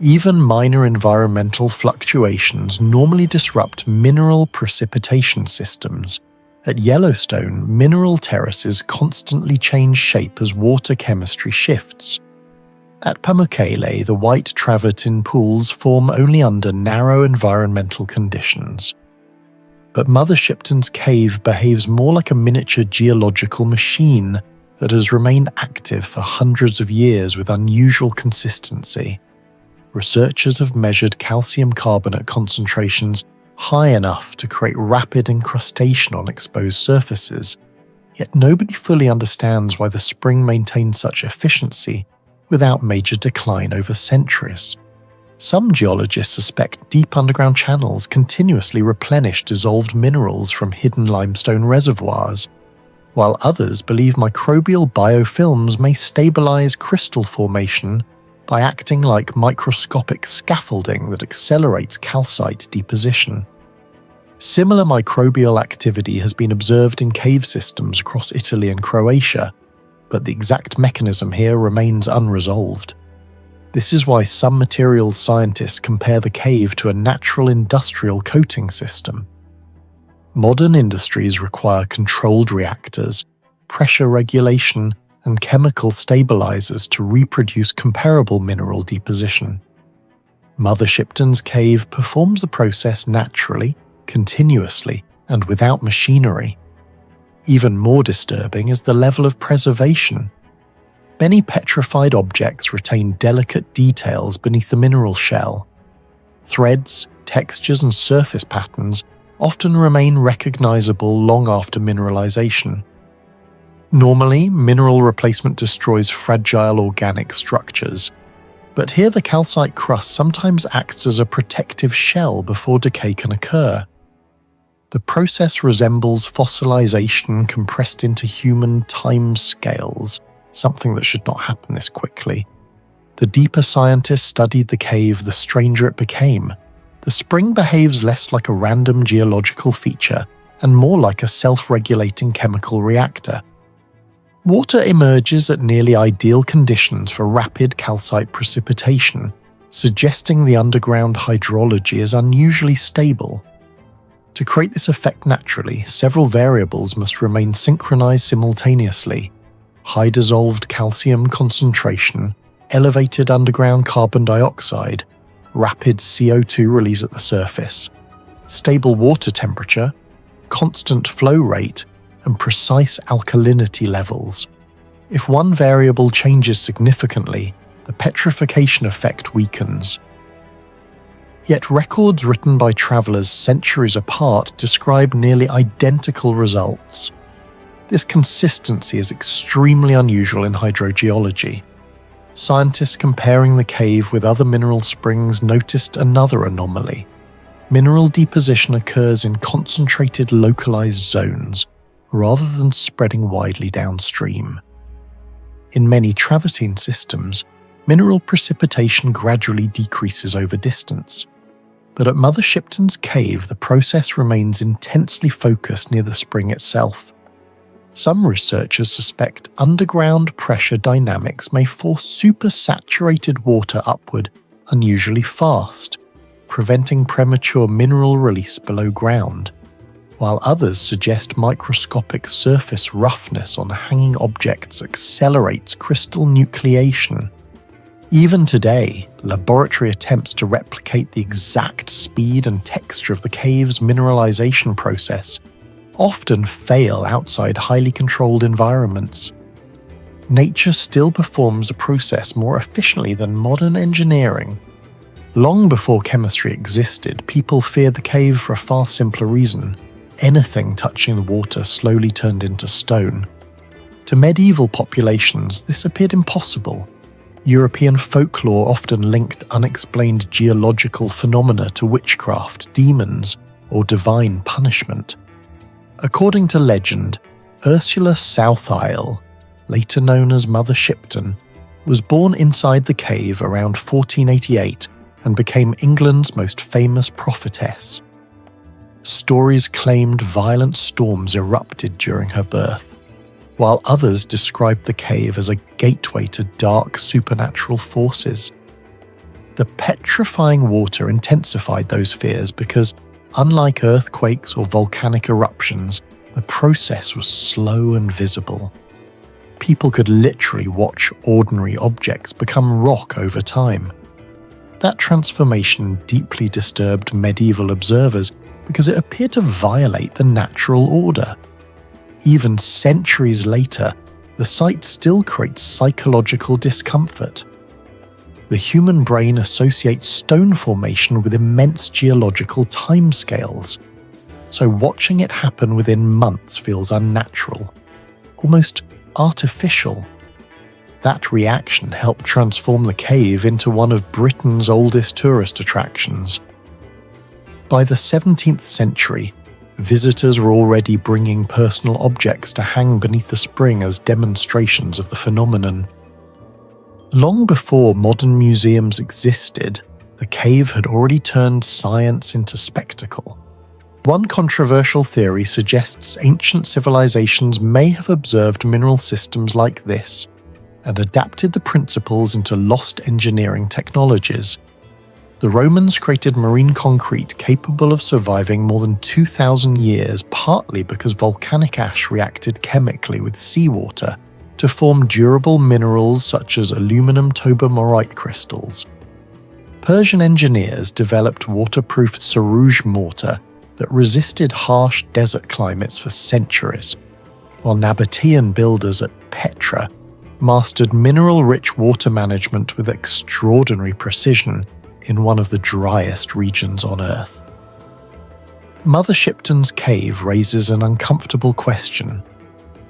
Speaker 1: Even minor environmental fluctuations normally disrupt mineral precipitation systems. At Yellowstone, mineral terraces constantly change shape as water chemistry shifts. At Pamukkale, the white travertine pools form only under narrow environmental conditions. But Mother Shipton's cave behaves more like a miniature geological machine that has remained active for hundreds of years with unusual consistency. Researchers have measured calcium carbonate concentrations high enough to create rapid incrustation on exposed surfaces, yet nobody fully understands why the spring maintains such efficiency without major decline over centuries. Some geologists suspect deep underground channels continuously replenish dissolved minerals from hidden limestone reservoirs, while others believe microbial biofilms may stabilize crystal formation by acting like microscopic scaffolding that accelerates calcite deposition. Similar microbial activity has been observed in cave systems across Italy and Croatia, but the exact mechanism here remains unresolved. This is why some materials scientists compare the cave to a natural industrial coating system. Modern industries require controlled reactors, pressure regulation, and chemical stabilizers to reproduce comparable mineral deposition. Mother Shipton's cave performs the process naturally, continuously, and without machinery. Even more disturbing is the level of preservation. Many petrified objects retain delicate details beneath the mineral shell. Threads, textures, and surface patterns often remain recognizable long after mineralization. Normally, mineral replacement destroys fragile organic structures, but here the calcite crust sometimes acts as a protective shell before decay can occur. The process resembles fossilization compressed into human time scales, something that should not happen this quickly. The deeper scientists studied the cave, the stranger it became. The spring behaves less like a random geological feature and more like a self-regulating chemical reactor. Water emerges at nearly ideal conditions for rapid calcite precipitation, suggesting the underground hydrology is unusually stable. To create this effect naturally, several variables must remain synchronized simultaneously: high dissolved calcium concentration, elevated underground carbon dioxide, rapid CO2 release at the surface, stable water temperature, constant flow rate, and precise alkalinity levels. If one variable changes significantly, the petrification effect weakens. Yet records written by travelers centuries apart describe nearly identical results. This consistency is extremely unusual in hydrogeology. Scientists comparing the cave with other mineral springs noticed another anomaly. Mineral deposition occurs in concentrated localized zones, rather than spreading widely downstream. In many travertine systems, mineral precipitation gradually decreases over distance. But at Mother Shipton's cave, the process remains intensely focused near the spring itself. Some researchers suspect underground pressure dynamics may force supersaturated water upward unusually fast, preventing premature mineral release below ground, while others suggest microscopic surface roughness on hanging objects accelerates crystal nucleation. Even today, laboratory attempts to replicate the exact speed and texture of the cave's mineralization process often fail outside highly controlled environments. Nature still performs the process more efficiently than modern engineering. Long before chemistry existed, people feared the cave for a far simpler reason: anything touching the water slowly turned into stone. To medieval populations, this appeared impossible. European folklore often linked unexplained geological phenomena to witchcraft, demons, or divine punishment. According to legend, Ursula South Isle, later known as Mother Shipton, was born inside the cave around 1488 and became England's most famous prophetess. Stories claimed violent storms erupted during her birth, while others described the cave as a gateway to dark supernatural forces. The petrifying water intensified those fears because, unlike earthquakes or volcanic eruptions, the process was slow and visible. People could literally watch ordinary objects become rock over time. That transformation deeply disturbed medieval observers because it appeared to violate the natural order. Even centuries later, the site still creates psychological discomfort. The human brain associates stone formation with immense geological timescales, so watching it happen within months feels unnatural, almost artificial. That reaction helped transform the cave into one of Britain's oldest tourist attractions. By the 17th century, visitors were already bringing personal objects to hang beneath the spring as demonstrations of the phenomenon. Long before modern museums existed, the cave had already turned science into spectacle. One controversial theory suggests ancient civilizations may have observed mineral systems like this and adapted the principles into lost engineering technologies. The Romans created marine concrete capable of surviving more than 2,000 years, partly because volcanic ash reacted chemically with seawater to form durable minerals such as aluminum tobermorite crystals. Persian engineers developed waterproof sarouge mortar that resisted harsh desert climates for centuries, while Nabatean builders at Petra mastered mineral-rich water management with extraordinary precision in one of the driest regions on Earth. Mother Shipton's cave raises an uncomfortable question.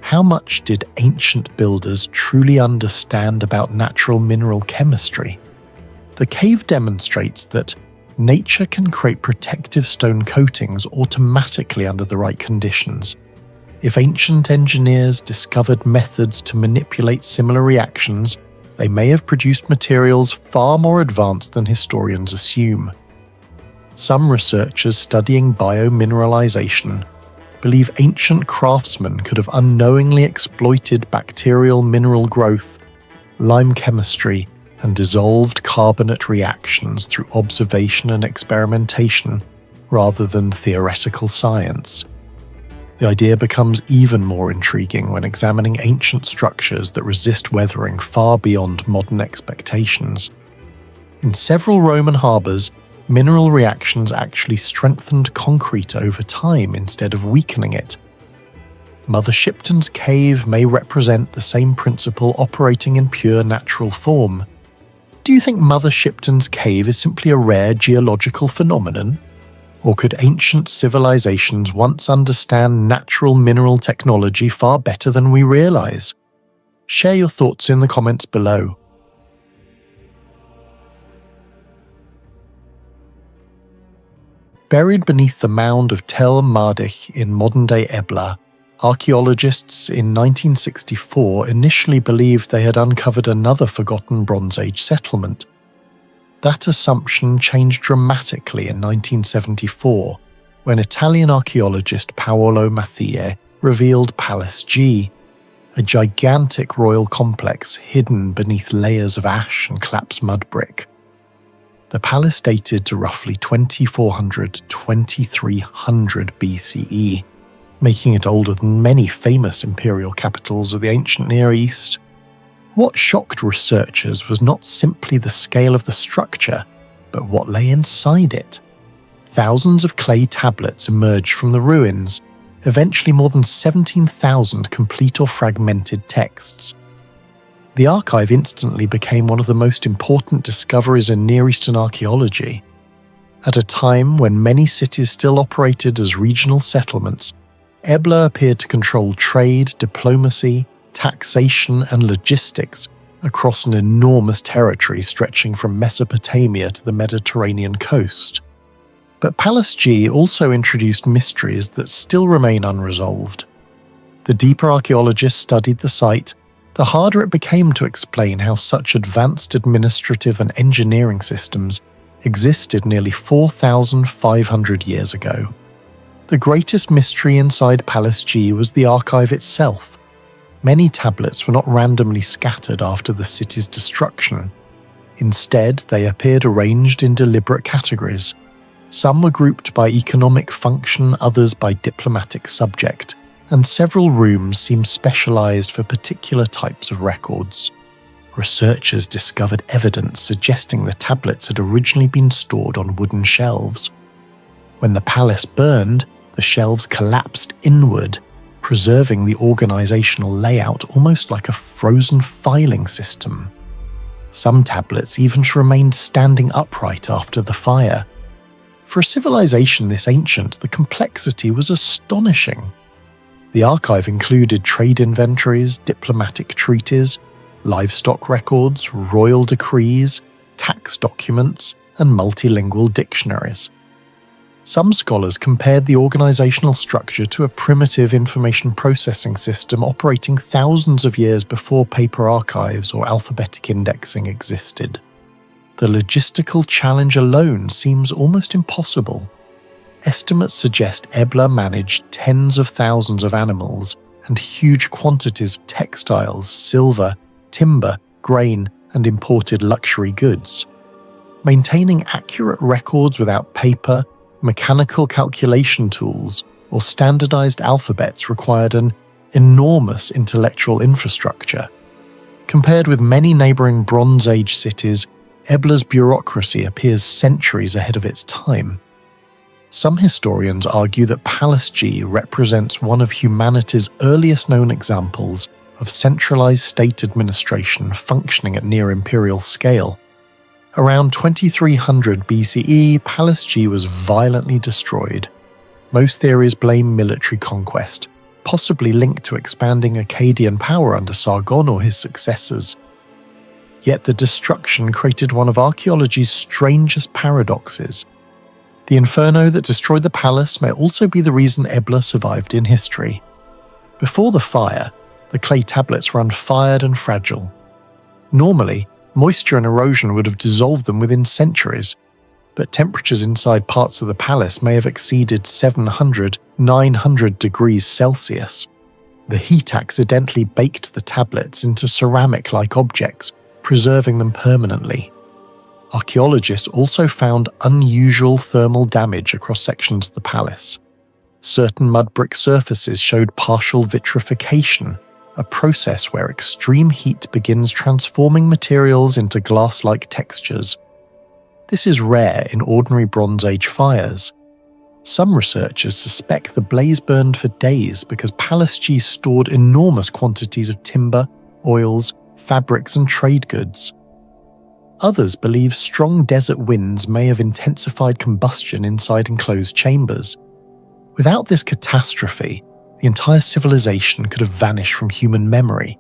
Speaker 1: How much did ancient builders truly understand about natural mineral chemistry? The cave demonstrates that nature can create protective stone coatings automatically under the right conditions. If ancient engineers discovered methods to manipulate similar reactions, they may have produced materials far more advanced than historians assume. Some researchers studying biomineralization believe ancient craftsmen could have unknowingly exploited bacterial mineral growth, lime chemistry, and dissolved carbonate reactions through observation and experimentation rather than theoretical science. The idea becomes even more intriguing when examining ancient structures that resist weathering far beyond modern expectations. In several Roman harbours, mineral reactions actually strengthened concrete over time instead of weakening it. Mother Shipton's cave may represent the same principle operating in pure natural form. Do you think Mother Shipton's cave is simply a rare geological phenomenon? Or could ancient civilizations once understand natural mineral technology far better than we realize? Share your thoughts in the comments below. Buried beneath the mound of Tel Mardich in modern-day Ebla, archaeologists in 1964 initially believed they had uncovered another forgotten Bronze Age settlement. That assumption changed dramatically in 1974, when Italian archaeologist Paolo Matthie revealed Palace G, a gigantic royal complex hidden beneath layers of ash and collapsed mud brick. The palace dated to roughly 2400 to 2300 BCE, making it older than many famous imperial capitals of the ancient Near East. What shocked researchers was not simply the scale of the structure, but what lay inside it. Thousands of clay tablets emerged from the ruins, eventually more than 17,000 complete or fragmented texts. The archive instantly became one of the most important discoveries in Near Eastern archaeology. At a time when many cities still operated as regional settlements, Ebla appeared to control trade, diplomacy, taxation, and logistics across an enormous territory stretching from Mesopotamia to the Mediterranean coast. But Palace G also introduced mysteries that still remain unresolved. The deeper archaeologists studied the site, the harder it became to explain how such advanced administrative and engineering systems existed nearly 4,500 years ago. The greatest mystery inside Palace G was the archive itself. Many tablets were not randomly scattered after the city's destruction. Instead, they appeared arranged in deliberate categories. Some were grouped by economic function, others by diplomatic subject, and several rooms seemed specialized for particular types of records. Researchers discovered evidence suggesting the tablets had originally been stored on wooden shelves. When the palace burned, the shelves collapsed inward, preserving the organizational layout almost like a frozen filing system. Some tablets even remained standing upright after the fire. For a civilization this ancient, the complexity was astonishing. The archive included trade inventories, diplomatic treaties, livestock records, royal decrees, tax documents, and multilingual dictionaries. Some scholars compared the organizational structure to a primitive information processing system operating thousands of years before paper archives or alphabetic indexing existed. The logistical challenge alone seems almost impossible. Estimates suggest Ebla managed tens of thousands of animals and huge quantities of textiles, silver, timber, grain, and imported luxury goods. Maintaining accurate records without paper, mechanical calculation tools, or standardized alphabets required an enormous intellectual infrastructure. Compared with many neighboring Bronze Age cities, Ebla's bureaucracy appears centuries ahead of its time. Some historians argue that Palace G represents one of humanity's earliest known examples of centralized state administration functioning at near-imperial scale. Around 2300 BCE, Palace G was violently destroyed. Most theories blame military conquest, possibly linked to expanding Akkadian power under Sargon or his successors. Yet the destruction created one of archaeology's strangest paradoxes. The inferno that destroyed the palace may also be the reason Ebla survived in history. Before the fire, the clay tablets were unfired and fragile. Normally, moisture and erosion would have dissolved them within centuries, but temperatures inside parts of the palace may have exceeded 700, 900 degrees Celsius. The heat accidentally baked the tablets into ceramic-like objects, preserving them permanently. Archaeologists also found unusual thermal damage across sections of the palace. Certain mud brick surfaces showed partial vitrification, a process where extreme heat begins transforming materials into glass-like textures. This is rare in ordinary Bronze Age fires. Some researchers suspect the blaze burned for days because Palace G stored enormous quantities of timber, oils, fabrics and trade goods. Others believe strong desert winds may have intensified combustion inside enclosed chambers. Without this catastrophe, the entire civilization could have vanished from human memory.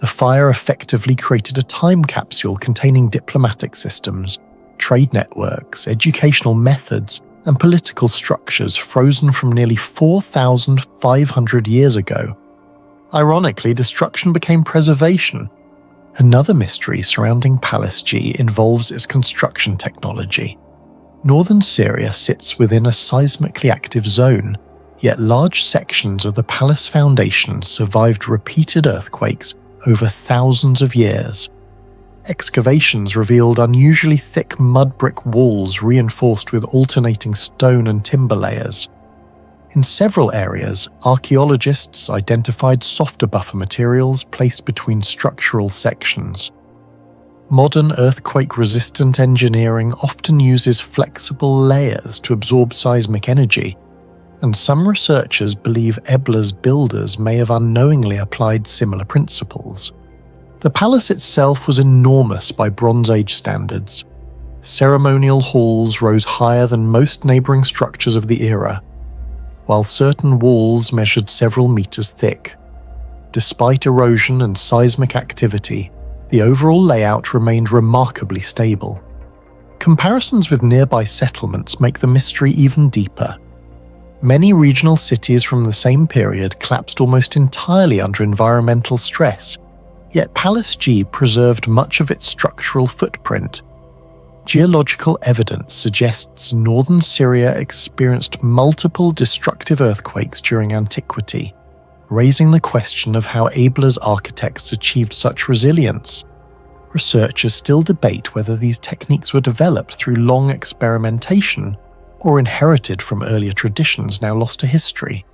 Speaker 1: The fire effectively created a time capsule containing diplomatic systems, trade networks, educational methods, and political structures frozen from nearly 4,500 years ago. Ironically, destruction became preservation. Another mystery surrounding Palace G involves its construction technology. Northern Syria sits within a seismically active zone, yet large sections of the palace foundations survived repeated earthquakes over thousands of years. Excavations revealed unusually thick mud brick walls reinforced with alternating stone and timber layers. In several areas, archaeologists identified softer buffer materials placed between structural sections. Modern earthquake-resistant engineering often uses flexible layers to absorb seismic energy, and some researchers believe Ebla's builders may have unknowingly applied similar principles. The palace itself was enormous by Bronze Age standards. Ceremonial halls rose higher than most neighbouring structures of the era, while certain walls measured several meters thick. Despite erosion and seismic activity, the overall layout remained remarkably stable. Comparisons with nearby settlements make the mystery even deeper. Many regional cities from the same period collapsed almost entirely under environmental stress, yet Palace G preserved much of its structural footprint. Geological evidence suggests northern Syria experienced multiple destructive earthquakes during antiquity, raising the question of how Ebla's architects achieved such resilience. Researchers still debate whether these techniques were developed through long experimentation or inherited from earlier traditions now lost to history.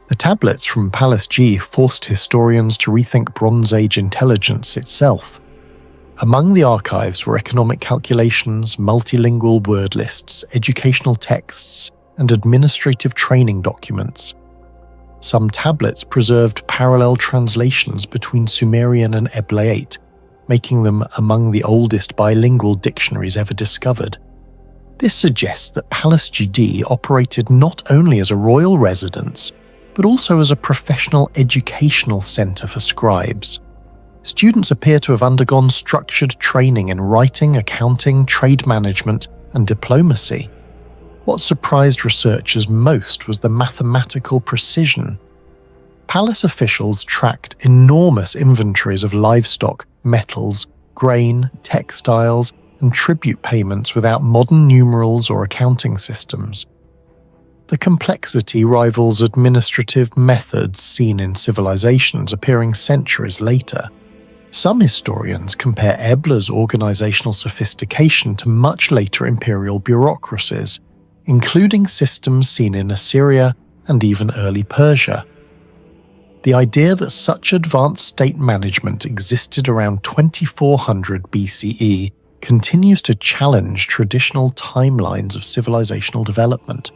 Speaker 1: The tablets from Palace G forced historians to rethink Bronze Age intelligence itself. Among the archives were economic calculations, multilingual word lists, educational texts, and administrative training documents. Some tablets preserved parallel translations between Sumerian and Eblaite, making them among the oldest bilingual dictionaries ever discovered. This suggests that Palace GD operated not only as a royal residence, but also as a professional educational centre for scribes. Students appear to have undergone structured training in writing, accounting, trade management, and diplomacy. What surprised researchers most was the mathematical precision. Palace officials tracked enormous inventories of livestock, metals, grain, textiles, and tribute payments without modern numerals or accounting systems. The complexity rivals administrative methods seen in civilizations appearing centuries later. Some historians compare Ebla's organizational sophistication to much later imperial bureaucracies, including systems seen in Assyria and even early Persia. The idea that such advanced state management existed around 2400 BCE continues to challenge traditional timelines of civilizational development.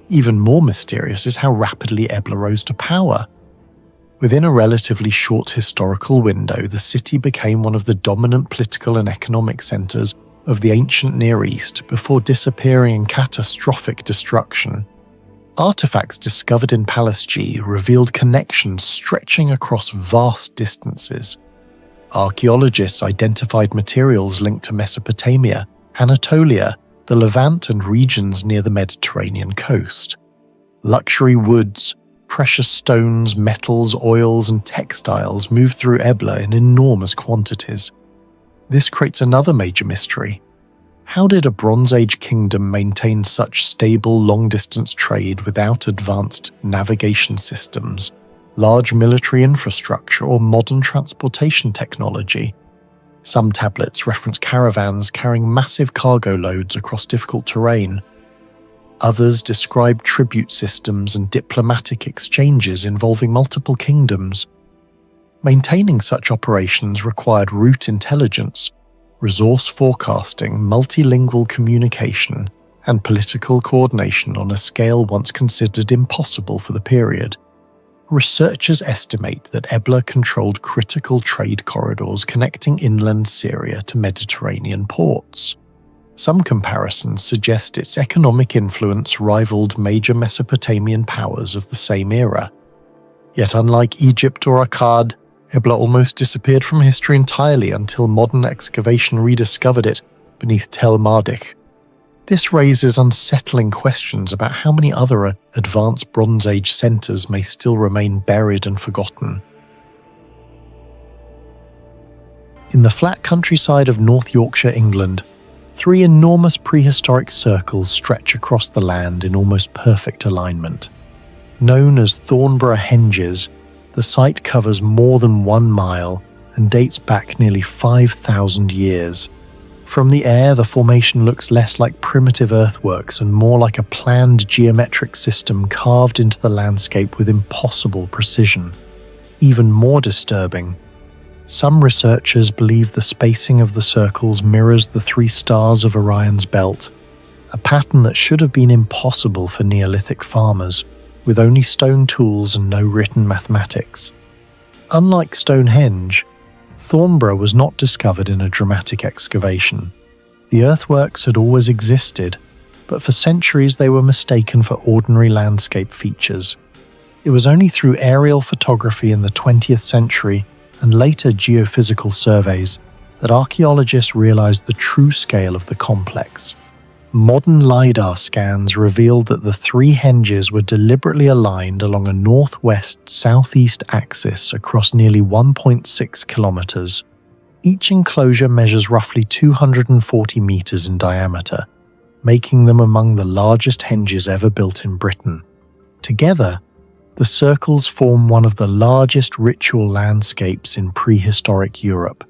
Speaker 1: Even more mysterious is how rapidly Ebla rose to power. Within a relatively short historical window, the city became one of the dominant political and economic centers of the ancient Near East before disappearing in catastrophic destruction. Artifacts discovered in Palestina revealed connections stretching across vast distances. Archaeologists identified materials linked to Mesopotamia, Anatolia, the Levant and regions near the Mediterranean coast. Luxury woods, precious stones, metals, oils, and textiles moved through Ebla in enormous quantities. This creates another major mystery. How did a Bronze Age kingdom maintain such stable long-distance trade without advanced navigation systems, large military infrastructure, or modern transportation technology? Some tablets reference caravans carrying massive cargo loads across difficult terrain. Others describe tribute systems and diplomatic exchanges involving multiple kingdoms. Maintaining such operations required route intelligence, resource forecasting, multilingual communication, and political coordination on a scale once considered impossible for the period. Researchers estimate that Ebla controlled critical trade corridors connecting inland Syria to Mediterranean ports. Some comparisons suggest its economic influence rivaled major Mesopotamian powers of the same era. Yet unlike Egypt or Akkad, Ebla almost disappeared from history entirely until modern excavation rediscovered it beneath Tel Marduk. This raises unsettling questions about how many other advanced Bronze Age centres may still remain buried and forgotten. In the flat countryside of North Yorkshire, England, 3 enormous prehistoric circles stretch across the land in almost perfect alignment. Known as Thornborough Henges, the site covers more than 1 mile and dates back nearly 5,000 years. From the air, the formation looks less like primitive earthworks and more like a planned geometric system carved into the landscape with impossible precision. Even more disturbing, some researchers believe the spacing of the circles mirrors the 3 stars of Orion's belt, a pattern that should have been impossible for Neolithic farmers, with only stone tools and no written mathematics. Unlike Stonehenge, Thornborough was not discovered in a dramatic excavation. The earthworks had always existed, but for centuries they were mistaken for ordinary landscape features. It was only through aerial photography in the 20th century and later geophysical surveys that archaeologists realized the true scale of the complex. Modern LiDAR scans revealed that the 3 henges were deliberately aligned along a northwest-southeast axis across nearly 1.6 kilometers. Each enclosure measures roughly 240 meters in diameter, making them among the largest henges ever built in Britain. Together, the circles form one of the largest ritual landscapes in prehistoric Europe.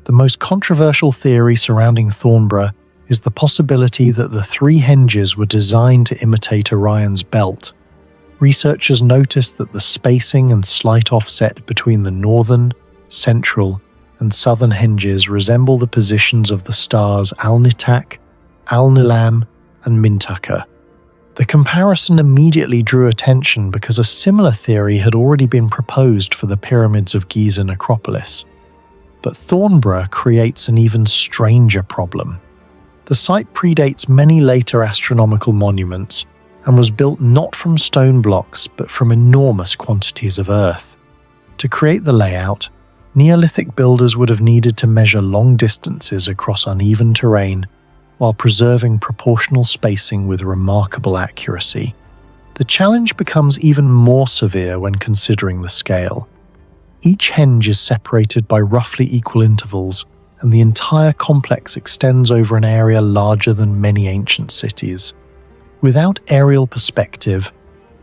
Speaker 1: The most controversial theory surrounding Thornborough is the possibility that the 3 henges were designed to imitate Orion's belt. Researchers noticed that the spacing and slight offset between the northern, central, and southern henges resemble the positions of the stars Al-Nitak, Al-Nilam, and Mintaka. The comparison immediately drew attention because a similar theory had already been proposed for the pyramids of Giza necropolis. But Thornborough creates an even stranger problem. The site predates many later astronomical monuments and was built not from stone blocks but from enormous quantities of earth. To create the layout, Neolithic builders would have needed to measure long distances across uneven terrain while preserving proportional spacing with remarkable accuracy. The challenge becomes even more severe when considering the scale. Each henge is separated by roughly equal intervals, and the entire complex extends over an area larger than many ancient cities. Without aerial perspective,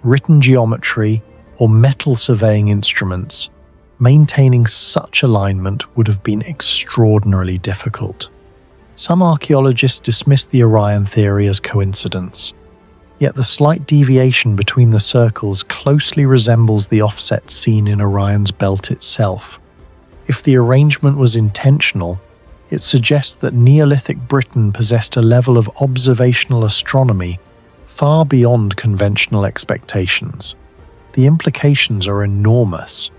Speaker 1: written geometry, or metal surveying instruments, maintaining such alignment would have been extraordinarily difficult. Some archaeologists dismiss the Orion theory as coincidence, yet the slight deviation between the circles closely resembles the offset seen in Orion's belt itself. If the arrangement was intentional, it suggests that Neolithic Britain possessed a level of observational astronomy far beyond conventional expectations. The implications are enormous.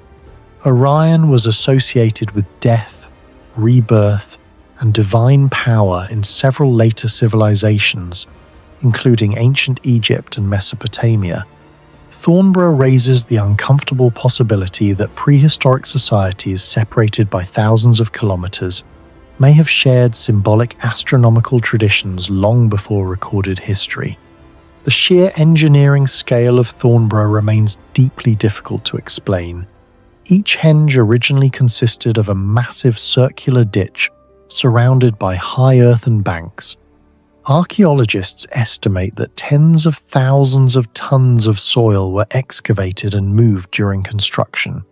Speaker 1: Orion was associated with death, rebirth, and divine power in several later civilizations, including ancient Egypt and Mesopotamia, Thornborough raises the uncomfortable possibility that prehistoric societies separated by thousands of kilometers may have shared symbolic astronomical traditions long before recorded history. The sheer engineering scale of Thornborough remains deeply difficult to explain. Each henge originally consisted of a massive circular ditch surrounded by high earthen banks. Archaeologists estimate that tens of thousands of tons of soil were excavated and moved during construction.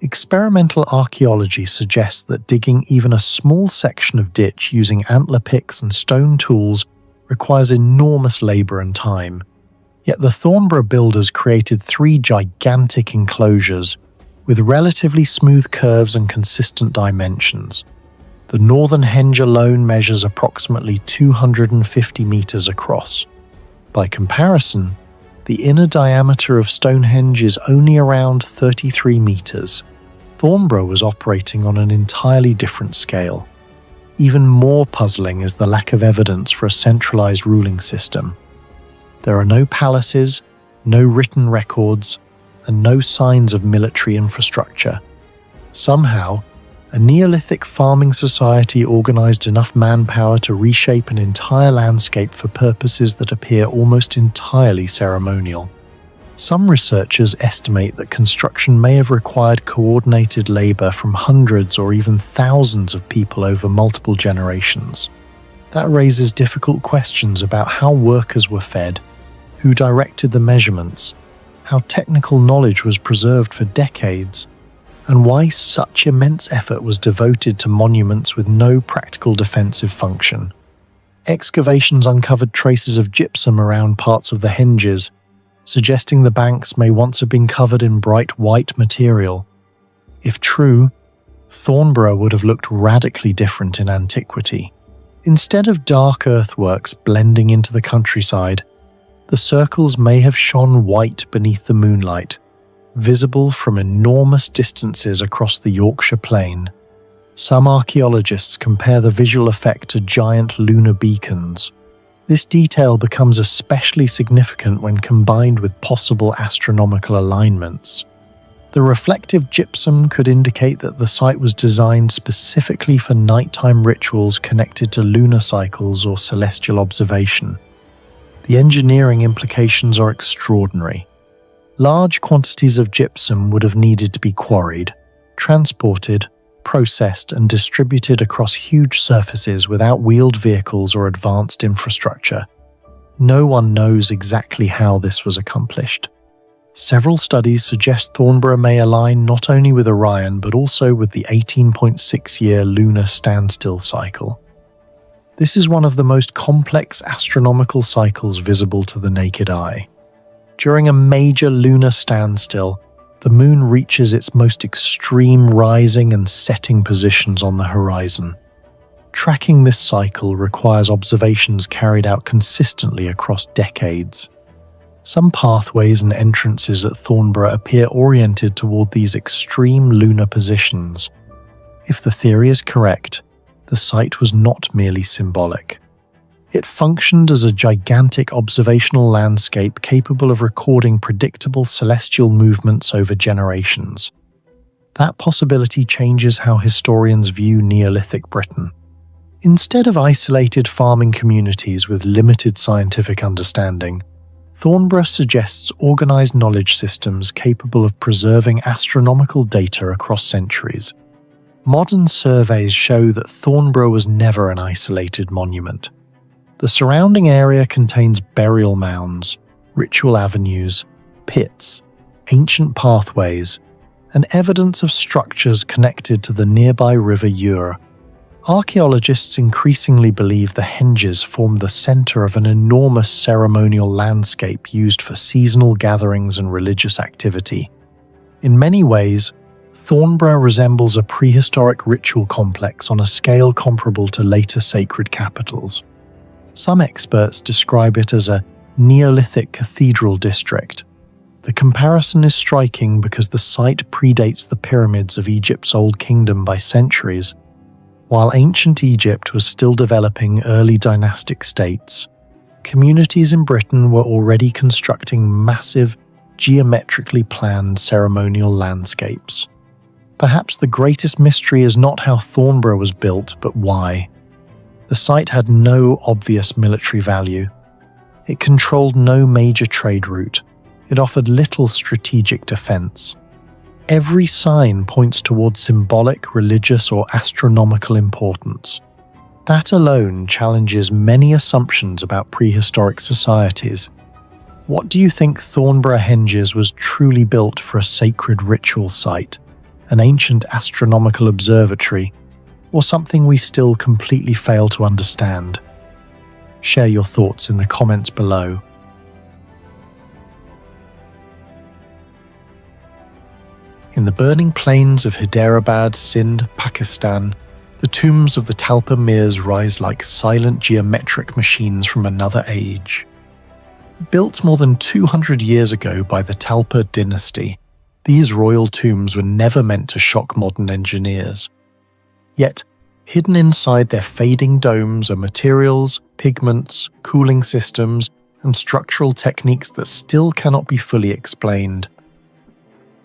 Speaker 1: Experimental archaeology suggests that digging even a small section of ditch using antler picks and stone tools requires enormous labor and time. Yet the Thornborough builders created 3 gigantic enclosures with relatively smooth curves and consistent dimensions. The northern henge alone measures approximately 250 meters across. By comparison, the inner diameter of Stonehenge is only around 33 meters. Thornborough was operating on an entirely different scale. Even more puzzling is the lack of evidence for a centralized ruling system. There are no palaces, no written records, and no signs of military infrastructure. Somehow, a Neolithic farming society organized enough manpower to reshape an entire landscape for purposes that appear almost entirely ceremonial. Some researchers estimate that construction may have required coordinated labor from hundreds or even thousands of people over multiple generations. That raises difficult questions about how workers were fed, who directed the measurements, how technical knowledge was preserved for decades, and why such immense effort was devoted to monuments with no practical defensive function. Excavations uncovered traces of gypsum around parts of the henges, suggesting the banks may once have been covered in bright white material. If true, Thornborough would have looked radically different in antiquity. Instead of dark earthworks blending into the countryside, the circles may have shone white beneath the moonlight, visible from enormous distances across the Yorkshire Plain. Some archaeologists compare the visual effect to giant lunar beacons. This detail becomes especially significant when combined with possible astronomical alignments. The reflective gypsum could indicate that the site was designed specifically for nighttime rituals connected to lunar cycles or celestial observation. The engineering implications are extraordinary. Large quantities of gypsum would have needed to be quarried, transported, processed, and distributed across huge surfaces without wheeled vehicles or advanced infrastructure. No one knows exactly how this was accomplished. Several studies suggest Thornborough may align not only with Orion but also with the 18.6-year lunar standstill cycle. This is one of the most complex astronomical cycles visible to the naked eye. During a major lunar standstill, the moon reaches its most extreme rising and setting positions on the horizon. Tracking this cycle requires observations carried out consistently across decades. Some pathways and entrances at Thornborough appear oriented toward these extreme lunar positions. If the theory is correct, the site was not merely symbolic. It functioned as a gigantic observational landscape capable of recording predictable celestial movements over generations. That possibility changes how historians view Neolithic Britain. Instead of isolated farming communities with limited scientific understanding, Thornborough suggests organized knowledge systems capable of preserving astronomical data across centuries. Modern surveys show that Thornborough was never an isolated monument. The surrounding area contains burial mounds, ritual avenues, pits, ancient pathways, and evidence of structures connected to the nearby river Ure. Archaeologists increasingly believe the henges form the center of an enormous ceremonial landscape used for seasonal gatherings and religious activity. In many ways, Thornborough resembles a prehistoric ritual complex on a scale comparable to later sacred capitals. Some experts describe it as a Neolithic cathedral district. The comparison is striking because the site predates the pyramids of Egypt's Old Kingdom by centuries. While ancient Egypt was still developing early dynastic states, communities in Britain were already constructing massive, geometrically planned ceremonial landscapes. Perhaps the greatest mystery is not how Thornborough was built, but why. The site had no obvious military value. It controlled no major trade route. It offered little strategic defense. Every sign points towards symbolic, religious, or astronomical importance. That alone challenges many assumptions about prehistoric societies. What do you think Thornborough Henges was truly built for a sacred ritual site, an ancient astronomical observatory, or something we still completely fail to understand? Share your thoughts in the comments below. In the burning plains of Hyderabad, Sindh, Pakistan, the tombs of the Talpa Mirs rise like silent geometric machines from another age. Built more than 200 years ago by the Talpa dynasty, these royal tombs were never meant to shock modern engineers. Yet, hidden inside their fading domes are materials, pigments, cooling systems, and structural techniques that still cannot be fully explained.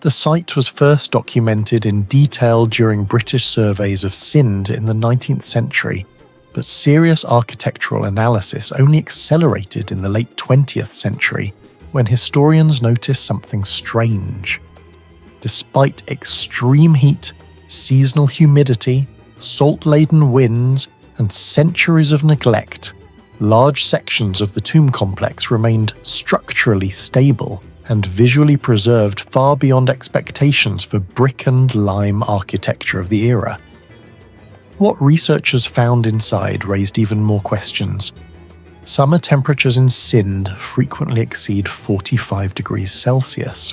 Speaker 1: The site was first documented in detail during British surveys of Sindh in the 19th century, but serious architectural analysis only accelerated in the late 20th century when historians noticed something strange. Despite extreme heat, seasonal humidity, salt-laden winds, and centuries of neglect, large sections of the tomb complex remained structurally stable and visually preserved far beyond expectations for brick and lime architecture of the era. What researchers found inside raised even more questions. Summer temperatures in Sindh frequently exceed 45 degrees Celsius.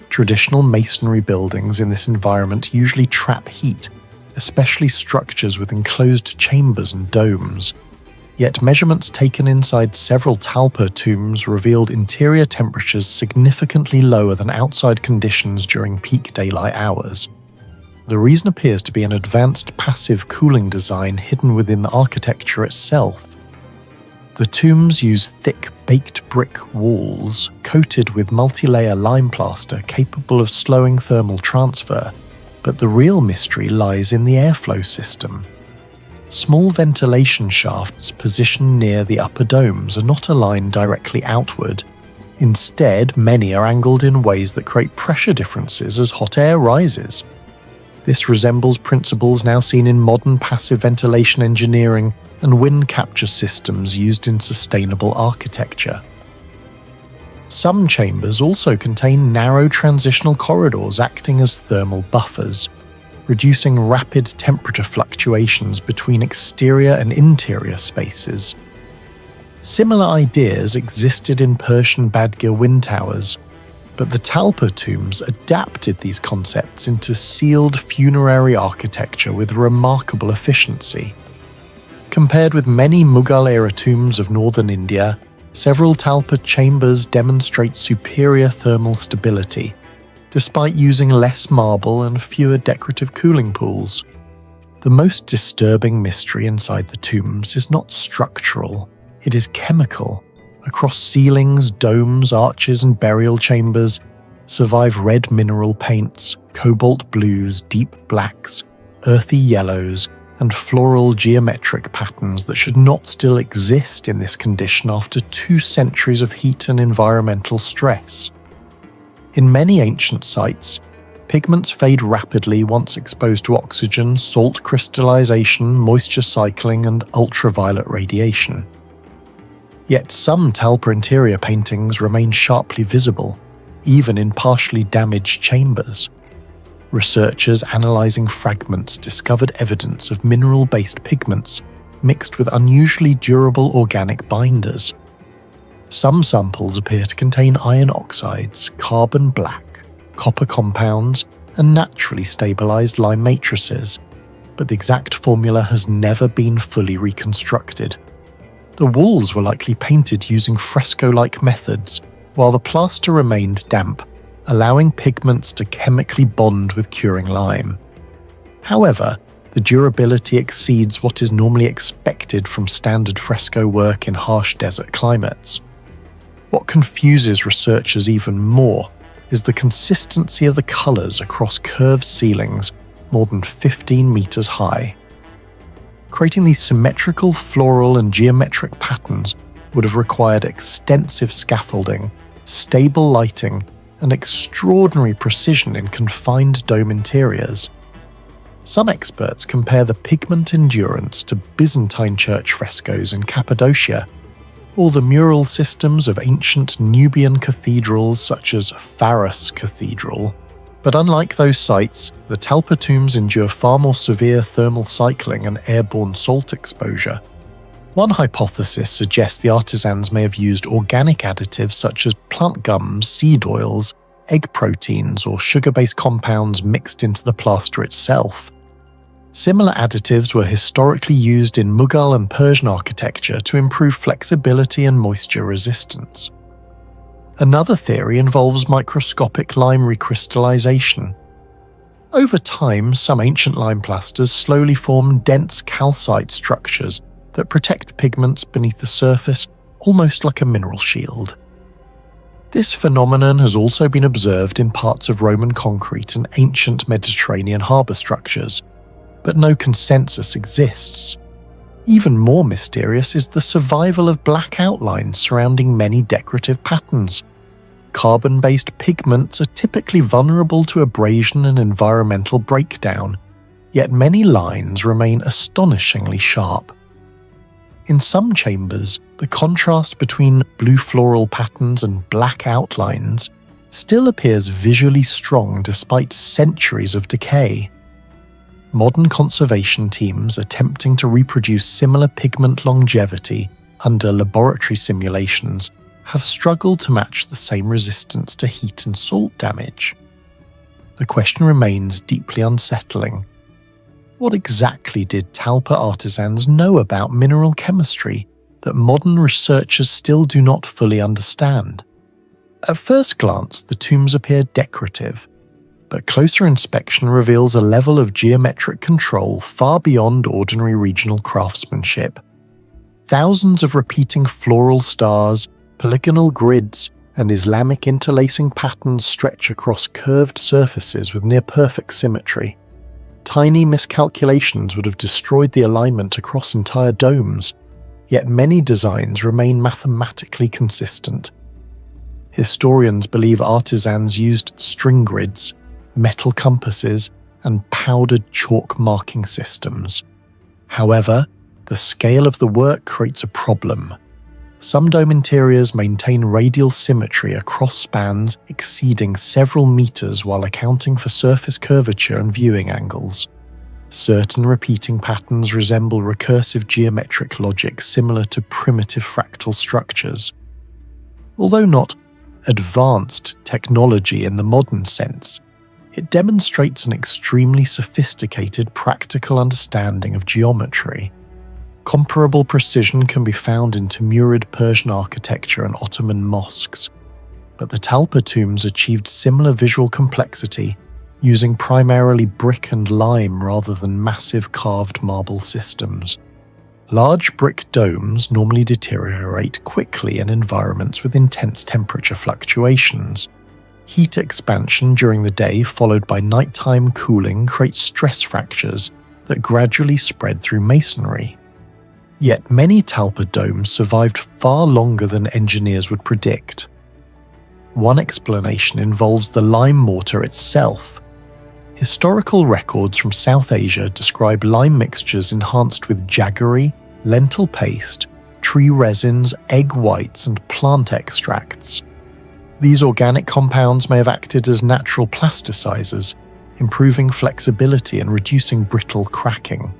Speaker 1: Traditional masonry buildings in this environment usually trap heat, especially structures with enclosed chambers and domes. Yet measurements taken inside several Talpa tombs revealed interior temperatures significantly lower than outside conditions during peak daylight hours. The reason appears to be an advanced passive cooling design hidden within the architecture itself. The tombs use thick baked brick walls coated with multi-layer lime plaster capable of slowing thermal transfer, but the real mystery lies in the airflow system. Small ventilation shafts positioned near the upper domes are not aligned directly outward. Instead, many are angled in ways that create pressure differences as hot air rises. This resembles principles now seen in modern passive ventilation engineering and wind capture systems used in sustainable architecture. Some chambers also contain narrow transitional corridors acting as thermal buffers, reducing rapid temperature fluctuations between exterior and interior spaces. Similar ideas existed in Persian Badgir wind towers, but the Talpa tombs adapted these concepts into sealed funerary architecture with remarkable efficiency. Compared with many Mughal-era tombs of northern India, several Talpa chambers demonstrate superior thermal stability, despite using less marble and fewer decorative cooling pools. The most disturbing mystery inside the tombs is not structural, it is chemical. Across ceilings, domes, arches, and burial chambers survive red mineral paints, cobalt blues, deep blacks, earthy yellows, and floral geometric patterns that should not still exist in this condition after 2 centuries of heat and environmental stress. In many ancient sites, pigments fade rapidly once exposed to oxygen, salt crystallization, moisture cycling, and ultraviolet radiation. Yet some Talpa interior paintings remain sharply visible, even in partially damaged chambers. Researchers analyzing fragments discovered evidence of mineral-based pigments mixed with unusually durable organic binders. Some samples appear to contain iron oxides, carbon black, copper compounds, and naturally stabilized lime matrices, but the exact formula has never been fully reconstructed. The walls were likely painted using fresco-like methods, while the plaster remained damp, allowing pigments to chemically bond with curing lime. However, The durability exceeds what is normally expected from standard fresco work in harsh desert climates. What confuses researchers even more is the consistency of the colours across curved ceilings more than 15 metres high. Creating these symmetrical floral and geometric patterns would have required extensive scaffolding, stable lighting, and extraordinary precision in confined dome interiors. Some experts compare the pigment endurance to Byzantine church frescoes in Cappadocia, or the mural systems of ancient Nubian cathedrals such as Pharos Cathedral. But unlike those sites, the Talpa tombs endure far more severe thermal cycling and airborne salt exposure. One hypothesis suggests the artisans may have used organic additives such as plant gums, seed oils, egg proteins, or sugar-based compounds mixed into the plaster itself. Similar additives were historically used in Mughal and Persian architecture to improve flexibility and moisture resistance. Another theory involves microscopic lime recrystallization. Over time, some ancient lime plasters slowly form dense calcite structures that protect pigments beneath the surface, almost like a mineral shield. This phenomenon has also been observed in parts of Roman concrete and ancient Mediterranean harbour structures, but no consensus exists. Even more mysterious is the survival of black outlines surrounding many decorative patterns. Carbon-based pigments are typically vulnerable to abrasion and environmental breakdown, yet many lines remain astonishingly sharp. In some chambers, the contrast between blue floral patterns and black outlines still appears visually strong despite centuries of decay. Modern conservation teams attempting to reproduce similar pigment longevity under laboratory simulations have struggled to match the same resistance to heat and salt damage. The question remains deeply unsettling. What exactly did Talpa artisans know about mineral chemistry that modern researchers still do not fully understand? At first glance, the tombs appear decorative, but closer inspection reveals a level of geometric control far beyond ordinary regional craftsmanship. Thousands of repeating floral stars, polygonal grids, and Islamic interlacing patterns stretch across curved surfaces with near-perfect symmetry. Tiny miscalculations would have destroyed the alignment across entire domes, yet many designs remain mathematically consistent. Historians believe artisans used string grids, metal compasses, and powdered chalk marking systems. However, the scale of the work creates a problem. Some dome interiors maintain radial symmetry across spans exceeding several meters while accounting for surface curvature and viewing angles. Certain repeating patterns resemble recursive geometric logic similar to primitive fractal structures. Although not advanced technology in the modern sense, it demonstrates an extremely sophisticated practical understanding of geometry. Comparable precision can be found in Timurid Persian architecture and Ottoman mosques, but the Talpa tombs achieved similar visual complexity using primarily brick and lime rather than massive carved marble systems. Large brick domes normally deteriorate quickly in environments with intense temperature fluctuations. Heat expansion during the day followed by nighttime cooling creates stress fractures that gradually spread through masonry. Yet many Talpa domes survived far longer than engineers would predict. One explanation involves the lime mortar itself. Historical records from South Asia describe lime mixtures enhanced with jaggery, lentil paste, tree resins, egg whites, and plant extracts. These organic compounds may have acted as natural plasticizers, improving flexibility and reducing brittle cracking.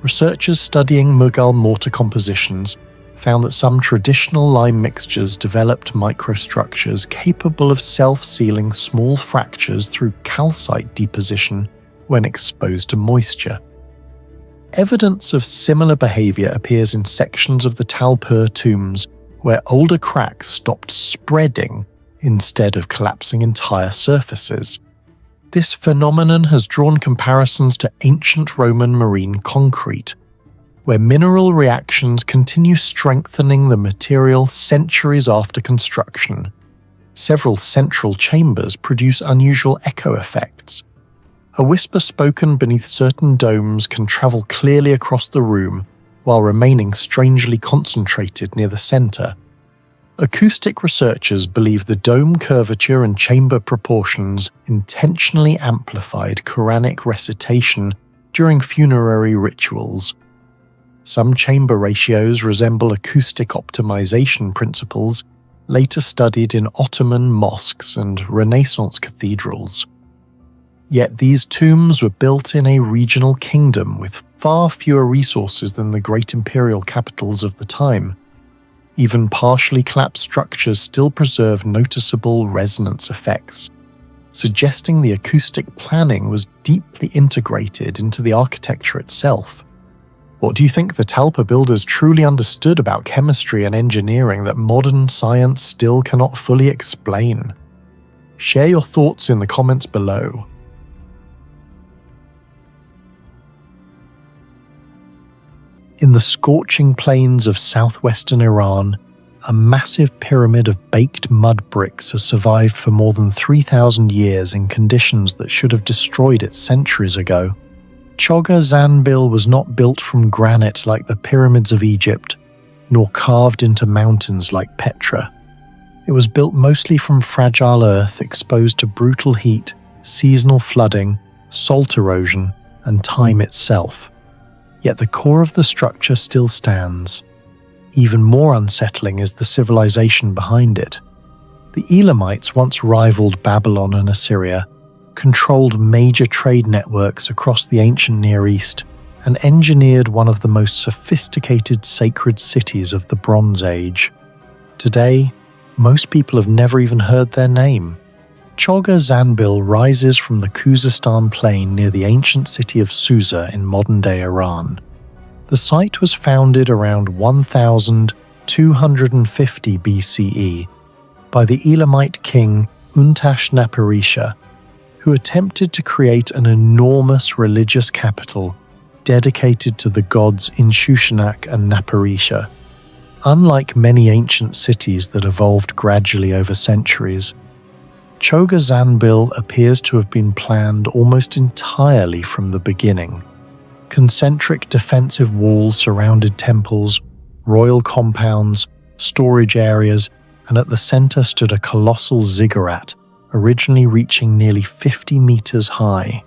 Speaker 1: Researchers studying Mughal mortar compositions found that some traditional lime mixtures developed microstructures capable of self-sealing small fractures through calcite deposition when exposed to moisture. Evidence of similar behavior appears in sections of the Talpa tombs where older cracks stopped spreading instead of collapsing entire surfaces. This phenomenon has drawn comparisons to ancient Roman marine concrete, where mineral reactions continue strengthening the material centuries after construction. Several central chambers produce unusual echo effects. A whisper spoken beneath certain domes can travel clearly across the room while remaining strangely concentrated near the center. Acoustic researchers believe the dome curvature and chamber proportions intentionally amplified Quranic recitation during funerary rituals. Some chamber ratios resemble acoustic optimization principles later studied in Ottoman mosques and Renaissance cathedrals. Yet these tombs were built in a regional kingdom with far fewer resources than the great imperial capitals of the time. Even partially collapsed structures still preserve noticeable resonance effects, suggesting the acoustic planning was deeply integrated into the architecture itself. What do you think the Talpa builders truly understood about chemistry and engineering that modern science still cannot fully explain? Share your thoughts in the comments below. In the scorching plains of southwestern Iran, a massive pyramid of baked mud bricks has survived for more than 3,000 years in conditions that should have destroyed it centuries ago. Chogha Zanbil was not built from granite like the pyramids of Egypt, nor carved into mountains like Petra. It was built mostly from fragile earth exposed to brutal heat, seasonal flooding, salt erosion, and time itself. Yet the core of the structure still stands. Even more unsettling is the civilization behind it. The Elamites once rivaled Babylon and Assyria, controlled major trade networks across the ancient Near East, and engineered one of the most sophisticated sacred cities of the Bronze Age. Today, most people have never even heard their name. Chogha Zanbil rises from the Khuzestan plain near the ancient city of Susa in modern-day Iran. The site was founded around 1250 BCE by the Elamite king Untashnaparisha, who attempted to create an enormous religious capital dedicated to the gods Inshushinak and Naparisha. Unlike many ancient cities that evolved gradually over centuries, Chogha Zanbil appears to have been planned almost entirely from the beginning. Concentric defensive walls surrounded temples, royal compounds, storage areas, and at the center stood a colossal ziggurat, originally reaching nearly 50 meters high.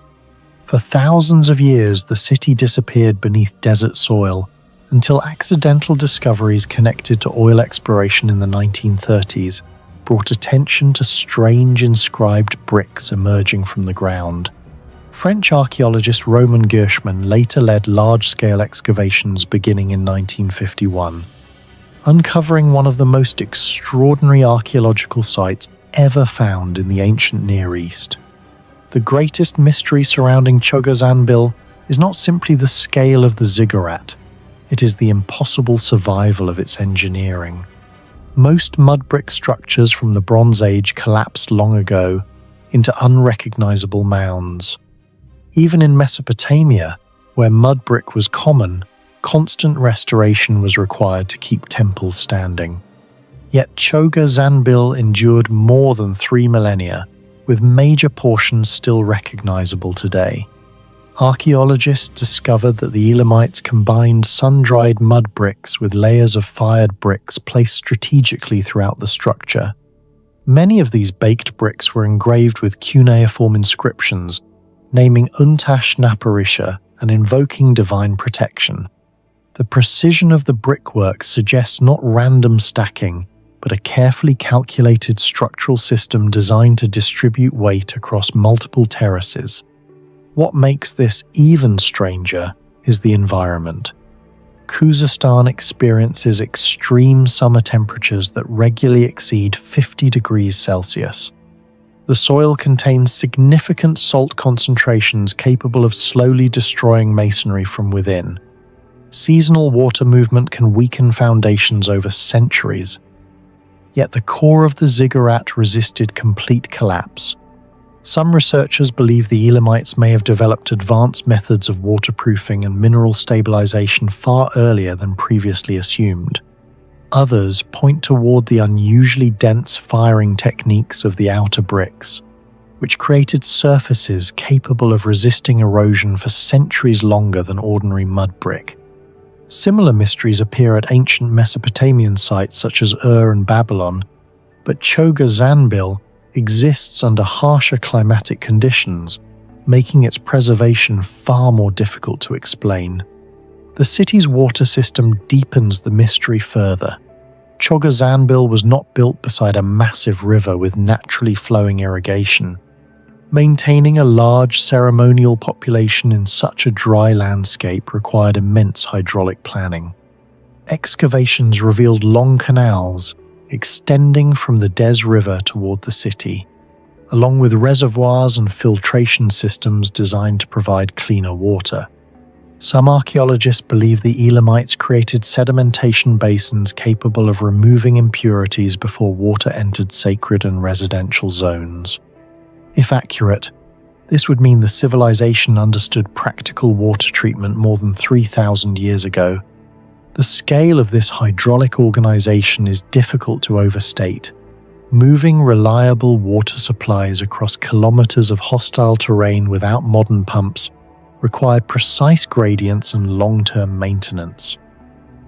Speaker 1: For thousands of years, the city disappeared beneath desert soil until accidental discoveries connected to oil exploration in the 1930s brought attention to strange inscribed bricks emerging from the ground. French archaeologist Roman Gershman later led large-scale excavations beginning in 1951, uncovering one of the most extraordinary archaeological sites ever found in the ancient Near East. The greatest mystery surrounding Chogha Zanbil is not simply the scale of the ziggurat, it is the impossible survival of its engineering. Most mud brick structures from the Bronze Age collapsed long ago into unrecognizable mounds. Even in Mesopotamia, where mud brick was common, constant restoration was required to keep temples standing. Yet Chogha Zanbil endured more than 3 millennia, with major portions still recognizable today. Archaeologists discovered that the Elamites combined sun-dried mud bricks with layers of fired bricks placed strategically throughout the structure. Many of these baked bricks were engraved with cuneiform inscriptions, naming Untashnaparisha and invoking divine protection. The precision of the brickwork suggests not random stacking, but a carefully calculated structural system designed to distribute weight across multiple terraces. What makes this even stranger is the environment. Khuzestan experiences extreme summer temperatures that regularly exceed 50 degrees Celsius. The soil contains significant salt concentrations capable of slowly destroying masonry from within. Seasonal water movement can weaken foundations over centuries. Yet the core of the ziggurat resisted complete collapse. Some researchers believe the Elamites may have developed advanced methods of waterproofing and mineral stabilization far earlier than previously assumed. Others point toward the unusually dense firing techniques of the outer bricks, which created surfaces capable of resisting erosion for centuries longer than ordinary mud brick. Similar mysteries appear at ancient Mesopotamian sites such as Ur and Babylon, but Choga Zanbil exists under harsher climatic conditions, making its preservation far more difficult to explain. The city's water system deepens the mystery further. Choga Zanbil was not built beside a massive river with naturally flowing irrigation. Maintaining a large ceremonial population in such a dry landscape required immense hydraulic planning. Excavations revealed long canals extending from the Des River toward the city, along with reservoirs and filtration systems designed to provide cleaner water. Some archaeologists believe the Elamites created sedimentation basins capable of removing impurities before water entered sacred and residential zones. If accurate, this would mean the civilization understood practical water treatment more than 3,000 years ago. The scale of this hydraulic organization is difficult to overstate. Moving reliable water supplies across kilometers of hostile terrain without modern pumps required precise gradients and long-term maintenance.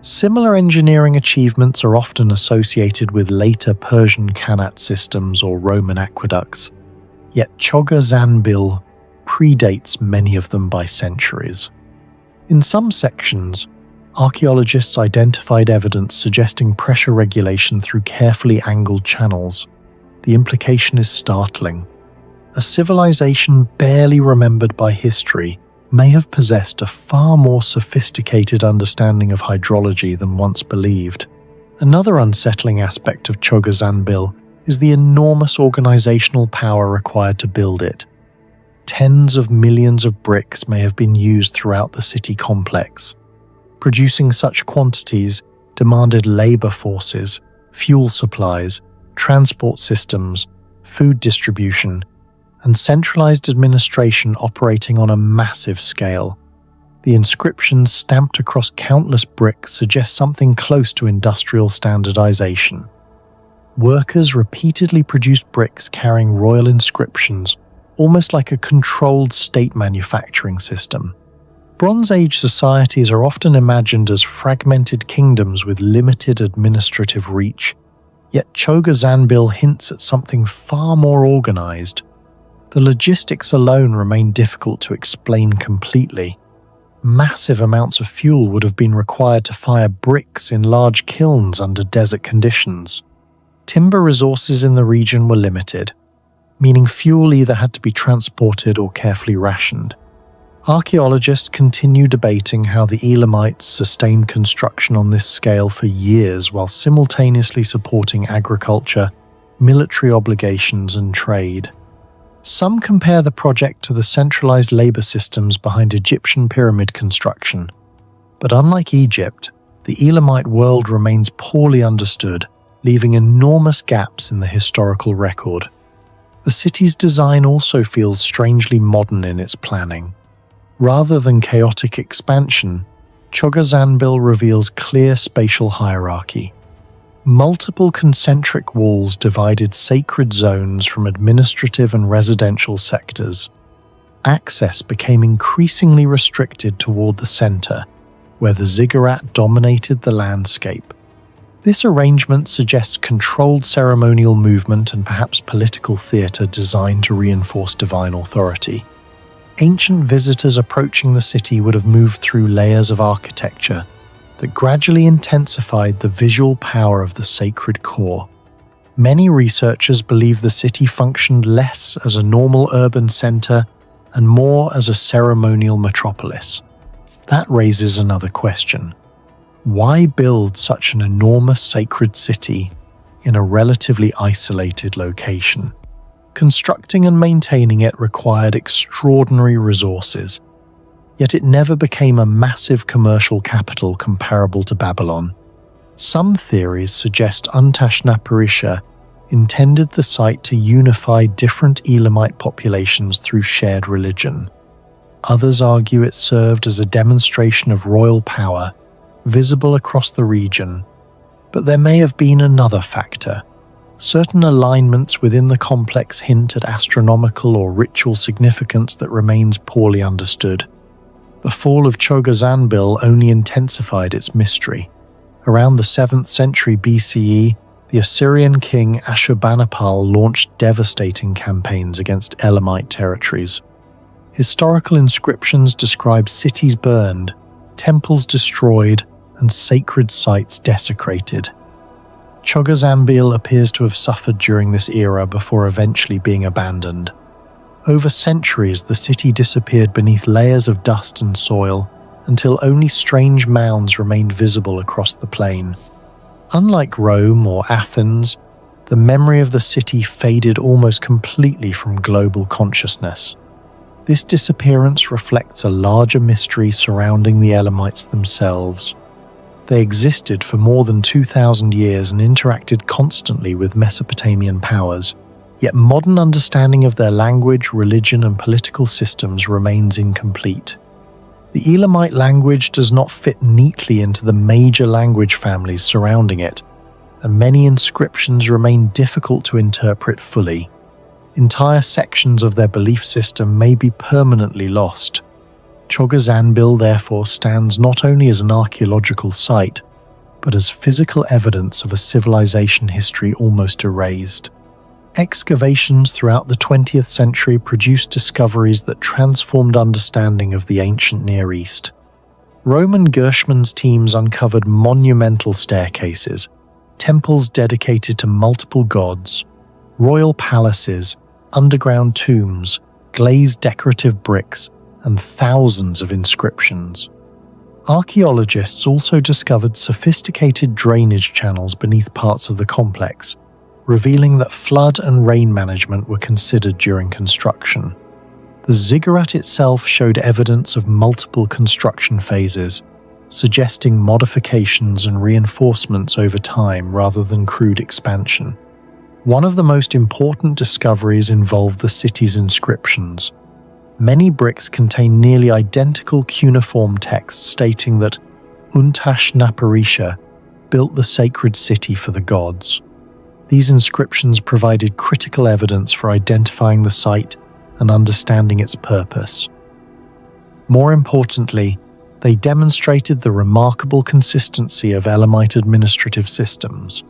Speaker 1: Similar engineering achievements are often associated with later Persian Qanat systems or Roman aqueducts, yet Choga Zanbil predates many of them by centuries. In some sections, archaeologists identified evidence suggesting pressure regulation through carefully angled channels. The implication is startling. A civilization barely remembered by history may have possessed a far more sophisticated understanding of hydrology than once believed. Another unsettling aspect of Choga Zanbil is the enormous organizational power required to build it. Tens of millions of bricks may have been used throughout the city complex. Producing such quantities demanded labor forces, fuel supplies, transport systems, food distribution, and centralized administration operating on a massive scale. The inscriptions stamped across countless bricks suggest something close to industrial standardization. Workers repeatedly produced bricks carrying royal inscriptions, almost like a controlled state manufacturing system. Bronze Age societies are often imagined as fragmented kingdoms with limited administrative reach, yet Choga Zanbil hints at something far more organized. The logistics alone remain difficult to explain completely. Massive amounts of fuel would have been required to fire bricks in large kilns under desert conditions. Timber resources in the region were limited, meaning fuel either had to be transported or carefully rationed. Archaeologists continue debating how the Elamites sustained construction on this scale for years while simultaneously supporting agriculture, military obligations, and trade. Some compare the project to the centralized labor systems behind Egyptian pyramid construction. But unlike Egypt, the Elamite world remains poorly understood, leaving enormous gaps in the historical record. The city's design also feels strangely modern in its planning. Rather than chaotic expansion, Choga Zanbil reveals clear spatial hierarchy. Multiple concentric walls divided sacred zones from administrative and residential sectors. Access became increasingly restricted toward the center, where the ziggurat dominated the landscape. This arrangement suggests controlled ceremonial movement and perhaps political theater designed to reinforce divine authority. Ancient visitors approaching the city would have moved through layers of architecture that gradually intensified the visual power of the sacred core. Many researchers believe the city functioned less as a normal urban center and more as a ceremonial metropolis. That raises another question. Why build such an enormous sacred city in a relatively isolated location? Constructing and maintaining it required extraordinary resources, yet it never became a massive commercial capital comparable to Babylon. Some theories suggest Untashnaparisha intended the site to unify different Elamite populations through shared religion. Others argue it served as a demonstration of royal power, visible across the region. But there may have been another factor. Certain alignments within the complex hint at astronomical or ritual significance that remains poorly understood. The fall of Chogha-Zanbil only intensified its mystery. Around the 7th century BCE, the Assyrian king Ashurbanipal launched devastating campaigns against Elamite territories. Historical inscriptions describe cities burned, temples destroyed, and sacred sites desecrated. Chogha-Zanbil appears to have suffered during this era before eventually being abandoned. Over centuries, the city disappeared beneath layers of dust and soil until only strange mounds remained visible across the plain. Unlike Rome or Athens, the memory of the city faded almost completely from global consciousness. This disappearance reflects a larger mystery surrounding the Elamites themselves. They existed for more than 2,000 years and interacted constantly with Mesopotamian powers, yet modern understanding of their language, religion, and political systems remains incomplete. The Elamite language does not fit neatly into the major language families surrounding it, and many inscriptions remain difficult to interpret fully. Entire sections of their belief system may be permanently lost. Chogha-Zanbil therefore stands not only as an archaeological site, but as physical evidence of a civilization history almost erased. Excavations throughout the 20th century produced discoveries that transformed understanding of the ancient Near East. Roman Gershman's teams uncovered monumental staircases, temples dedicated to multiple gods, royal palaces, underground tombs, glazed decorative bricks, and thousands of inscriptions. Archaeologists also discovered sophisticated drainage channels beneath parts of the complex, revealing that flood and rain management were considered during construction. The ziggurat itself showed evidence of multiple construction phases, suggesting modifications and reinforcements over time rather than crude expansion. One of the most important discoveries involved the city's inscriptions. Many bricks contain nearly identical cuneiform texts stating that Untashnaparisha built the sacred city for the gods. These inscriptions provided critical evidence for identifying the site and understanding its purpose. More importantly, they demonstrated the remarkable consistency of Elamite administrative systems.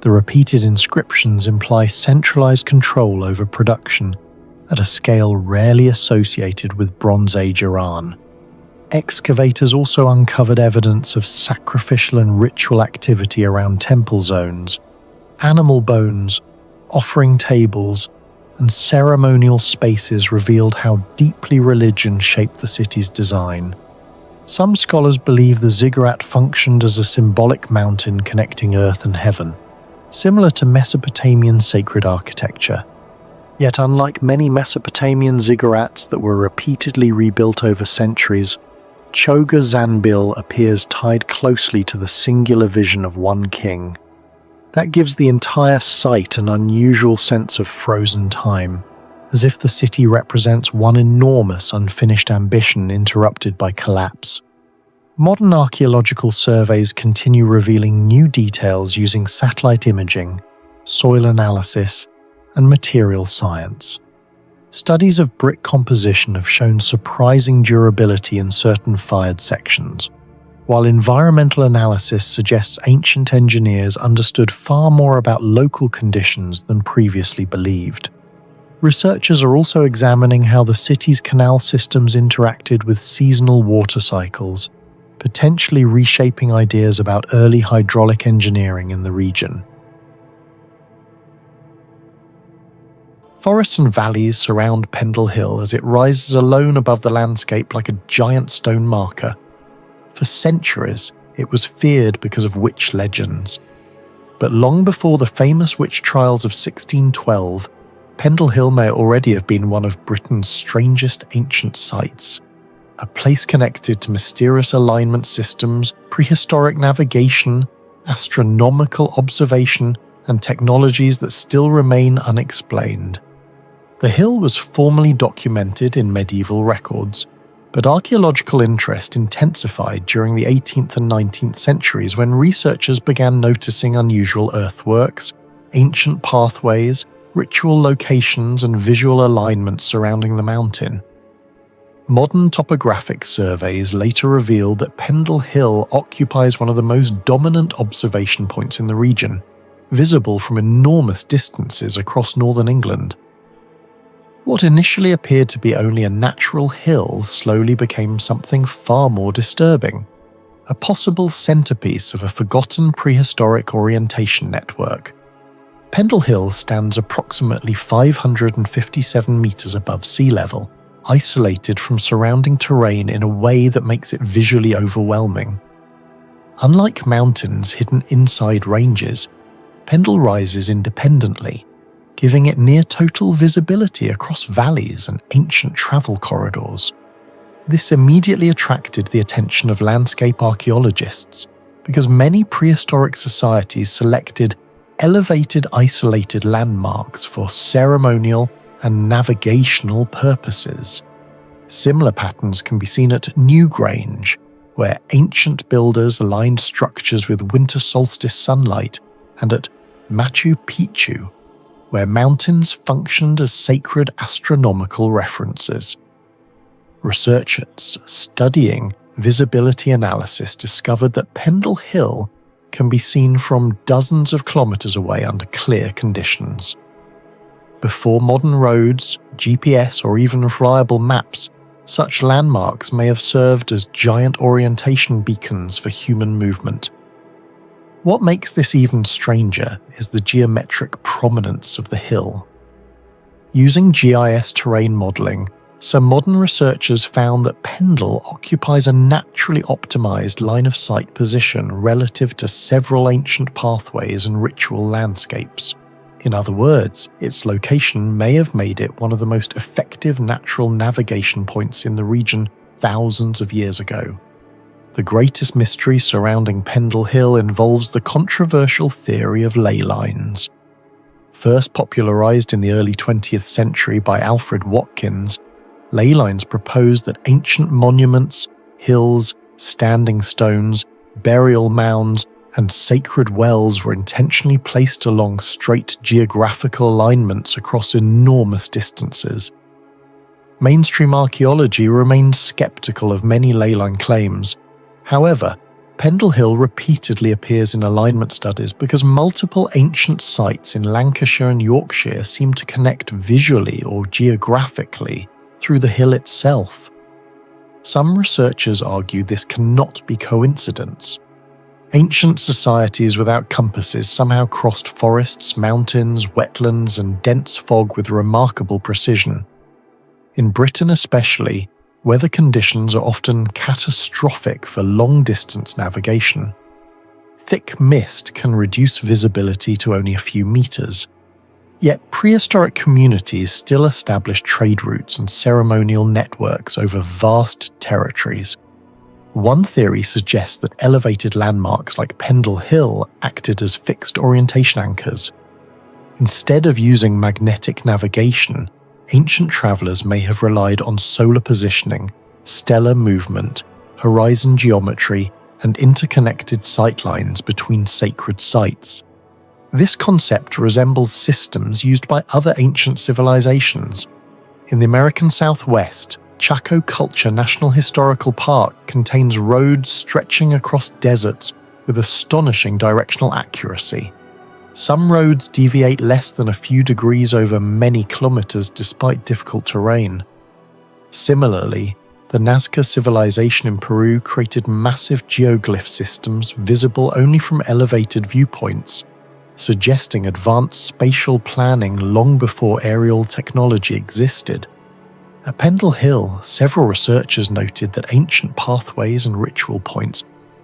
Speaker 1: The repeated inscriptions imply centralized control over production at a scale rarely associated with Bronze Age Iran. Excavators also uncovered evidence of sacrificial and ritual activity around temple zones. Animal bones, offering tables, and ceremonial spaces revealed how deeply religion shaped the city's design. Some scholars believe the ziggurat functioned as a symbolic mountain connecting earth and heaven, similar to Mesopotamian sacred architecture. Yet unlike many Mesopotamian ziggurats that were repeatedly rebuilt over centuries, Chogha-Zanbil appears tied closely to the singular vision of one king. That gives the entire site an unusual sense of frozen time, as if the city represents one enormous unfinished ambition interrupted by collapse. Modern archaeological surveys continue revealing new details using satellite imaging, soil analysis, and material science. Studies of brick composition have shown surprising durability in certain fired sections, while environmental analysis suggests ancient engineers understood far more about local conditions than previously believed. Researchers are also examining how the city's canal systems interacted with seasonal water cycles, potentially reshaping ideas about early hydraulic engineering in the region. Forests and valleys surround Pendle Hill as it rises alone above the landscape like a giant stone marker. For centuries, it was feared because of witch legends. But long before the famous witch trials of 1612, Pendle Hill may already have been one of Britain's strangest ancient sites. A place connected to mysterious alignment systems, prehistoric navigation, astronomical observation, and technologies that still remain unexplained. The hill was formally documented in medieval records, but archaeological interest intensified during the 18th and 19th centuries when researchers began noticing unusual earthworks, ancient pathways, ritual locations, and visual alignments surrounding the mountain. Modern topographic surveys later revealed that Pendle Hill occupies one of the most dominant observation points in the region, visible from enormous distances across northern England. What initially appeared to be only a natural hill slowly became something far more disturbing, a possible centerpiece of a forgotten prehistoric orientation network. Pendle Hill stands approximately 557 meters above sea level, isolated from surrounding terrain in a way that makes it visually overwhelming. Unlike mountains hidden inside ranges, Pendle rises independently, giving it near-total visibility across valleys and ancient travel corridors. This immediately attracted the attention of landscape archaeologists, because many prehistoric societies selected elevated isolated landmarks for ceremonial and navigational purposes. Similar patterns can be seen at Newgrange, where ancient builders aligned structures with winter solstice sunlight, and at Machu Picchu, where mountains functioned as sacred astronomical references. Researchers studying visibility analysis discovered that Pendle Hill can be seen from dozens of kilometers away under clear conditions. Before modern roads, GPS, or even reliable maps, such landmarks may have served as giant orientation beacons for human movement. What makes this even stranger is the geometric prominence of the hill. Using GIS terrain modeling, some modern researchers found that Pendle occupies a naturally optimized line-of-sight position relative to several ancient pathways and ritual landscapes. In other words, its location may have made it one of the most effective natural navigation points in the region thousands of years ago. The greatest mystery surrounding Pendle Hill involves the controversial theory of ley lines. First popularized in the early 20th century by Alfred Watkins, ley lines proposed that ancient monuments, hills, standing stones, burial mounds, and sacred wells were intentionally placed along straight geographical alignments across enormous distances. Mainstream archaeology remains skeptical of many ley line claims. However, Pendle Hill repeatedly appears in alignment studies because multiple ancient sites in Lancashire and Yorkshire seem to connect visually or geographically through the hill itself. Some researchers argue this cannot be coincidence. Ancient societies without compasses somehow crossed forests, mountains, wetlands, and dense fog with remarkable precision. In Britain especially, weather conditions are often catastrophic for long-distance navigation. Thick mist can reduce visibility to only a few meters. Yet prehistoric communities still established trade routes and ceremonial networks over vast territories. One theory suggests that elevated landmarks like Pendle Hill acted as fixed orientation anchors. Instead of using magnetic navigation, ancient travelers may have relied on solar positioning, stellar movement, horizon geometry, and interconnected sightlines between sacred sites. This concept resembles systems used by other ancient civilizations. In the American Southwest, Chaco Culture National Historical Park contains roads stretching across deserts with astonishing directional accuracy. Some roads deviate less than a few degrees over many kilometers despite difficult terrain. Similarly, the Nazca civilization in Peru created massive geoglyph systems visible only from elevated viewpoints, suggesting advanced spatial planning long before aerial technology existed. At Pendle Hill, several researchers noted that ancient pathways and ritual points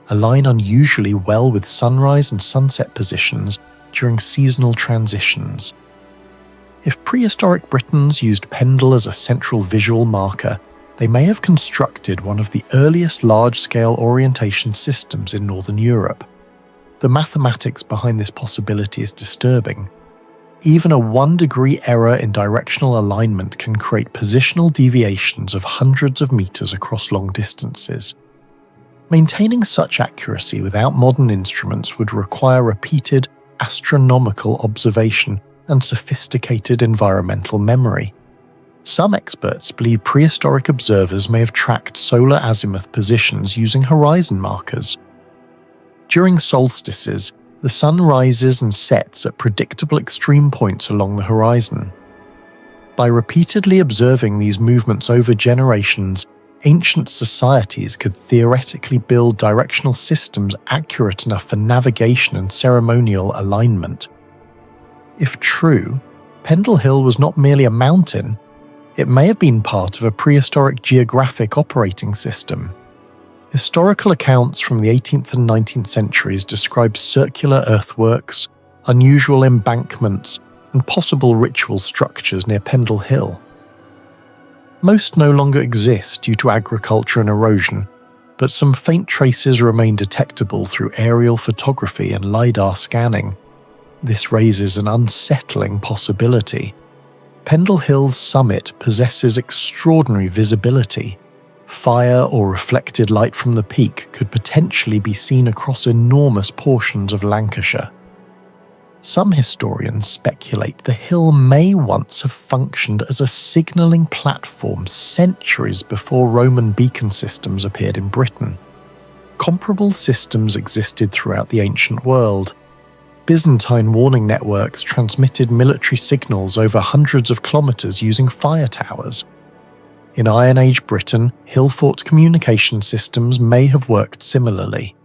Speaker 1: align unusually well with sunrise and sunset positions during seasonal transitions. If prehistoric Britons used Pendle as a central visual marker, they may have constructed one of the earliest large-scale orientation systems in Northern Europe. The mathematics behind this possibility is disturbing. Even a 1-degree error in directional alignment can create positional deviations of hundreds of meters across long distances. Maintaining such accuracy without modern instruments would require repeated astronomical observation and sophisticated environmental memory. Some experts believe prehistoric observers may have tracked solar azimuth positions using horizon markers. During solstices, the sun rises and sets at predictable extreme points along the horizon. By repeatedly observing these movements over generations, ancient societies could theoretically build directional systems accurate enough for navigation and ceremonial alignment. If true, Pendle Hill was not merely a mountain, it may have been part of a prehistoric geographic operating system. Historical accounts from the 18th and 19th centuries describe circular earthworks, unusual embankments, and possible ritual structures near Pendle Hill. Most no longer exist due to agriculture and erosion, but some faint traces remain detectable through aerial photography and LiDAR scanning. This raises an unsettling possibility. Pendle Hill's summit possesses extraordinary visibility. Fire or reflected light from the peak could potentially be seen across enormous portions of Lancashire. Some historians speculate the hill may once have functioned as a signalling platform centuries before Roman beacon systems appeared in Britain. Comparable systems existed throughout the ancient world. Byzantine warning networks transmitted military signals over hundreds of kilometres using fire towers. In Iron Age Britain, hill fort communication systems may have worked similarly.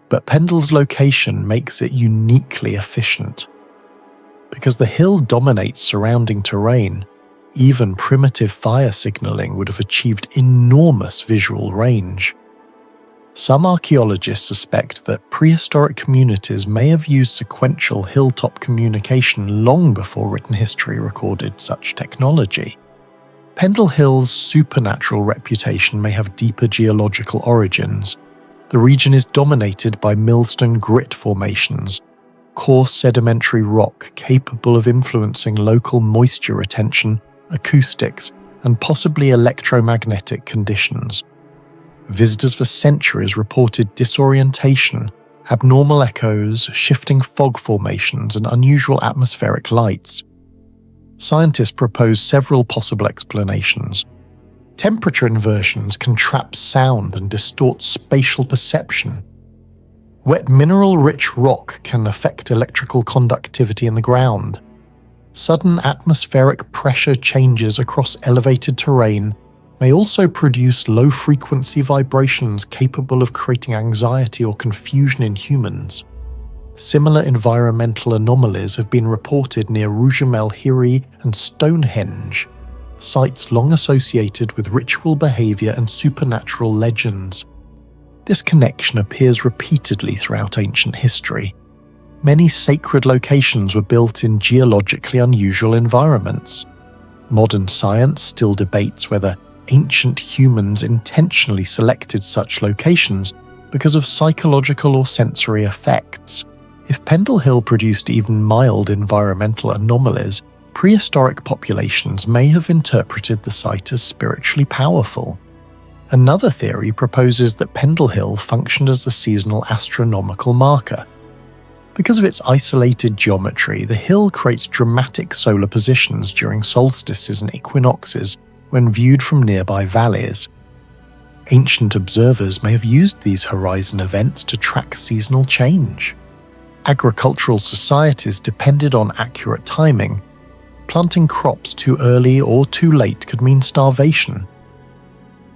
Speaker 1: But Pendle's location makes it uniquely efficient. Because the hill dominates surrounding terrain, even primitive fire signalling would have achieved enormous visual range. Some archaeologists suspect that prehistoric communities may have used sequential hilltop communication long before written history recorded such technology. Pendle Hill's supernatural reputation may have deeper geological origins. The region is dominated by millstone grit formations, coarse sedimentary rock capable of influencing local moisture retention, acoustics, and possibly electromagnetic conditions. Visitors for centuries reported disorientation, abnormal echoes, shifting fog formations, and unusual atmospheric lights. Scientists propose several possible explanations. Temperature inversions can trap sound and distort spatial perception. Wet mineral-rich rock can affect electrical conductivity in the ground. Sudden atmospheric pressure changes across elevated terrain may also produce low-frequency vibrations capable of creating anxiety or confusion in humans. Similar environmental anomalies have been reported near Rujum El Hiri and Stonehenge, sites long associated with ritual behavior and supernatural legends. This connection appears repeatedly throughout ancient history. Many sacred locations were built in geologically unusual environments. Modern science still debates whether ancient humans intentionally selected such locations because of psychological or sensory effects. If Pendle Hill produced even mild environmental anomalies, prehistoric populations may have interpreted the site as spiritually powerful. Another theory proposes that Pendle Hill functioned as a seasonal astronomical marker. Because of its isolated geometry, the hill creates dramatic solar positions during solstices and equinoxes when viewed from nearby valleys. Ancient observers may have used these horizon events to track seasonal change. Agricultural societies depended on accurate timing. Planting crops too early or too late could mean starvation.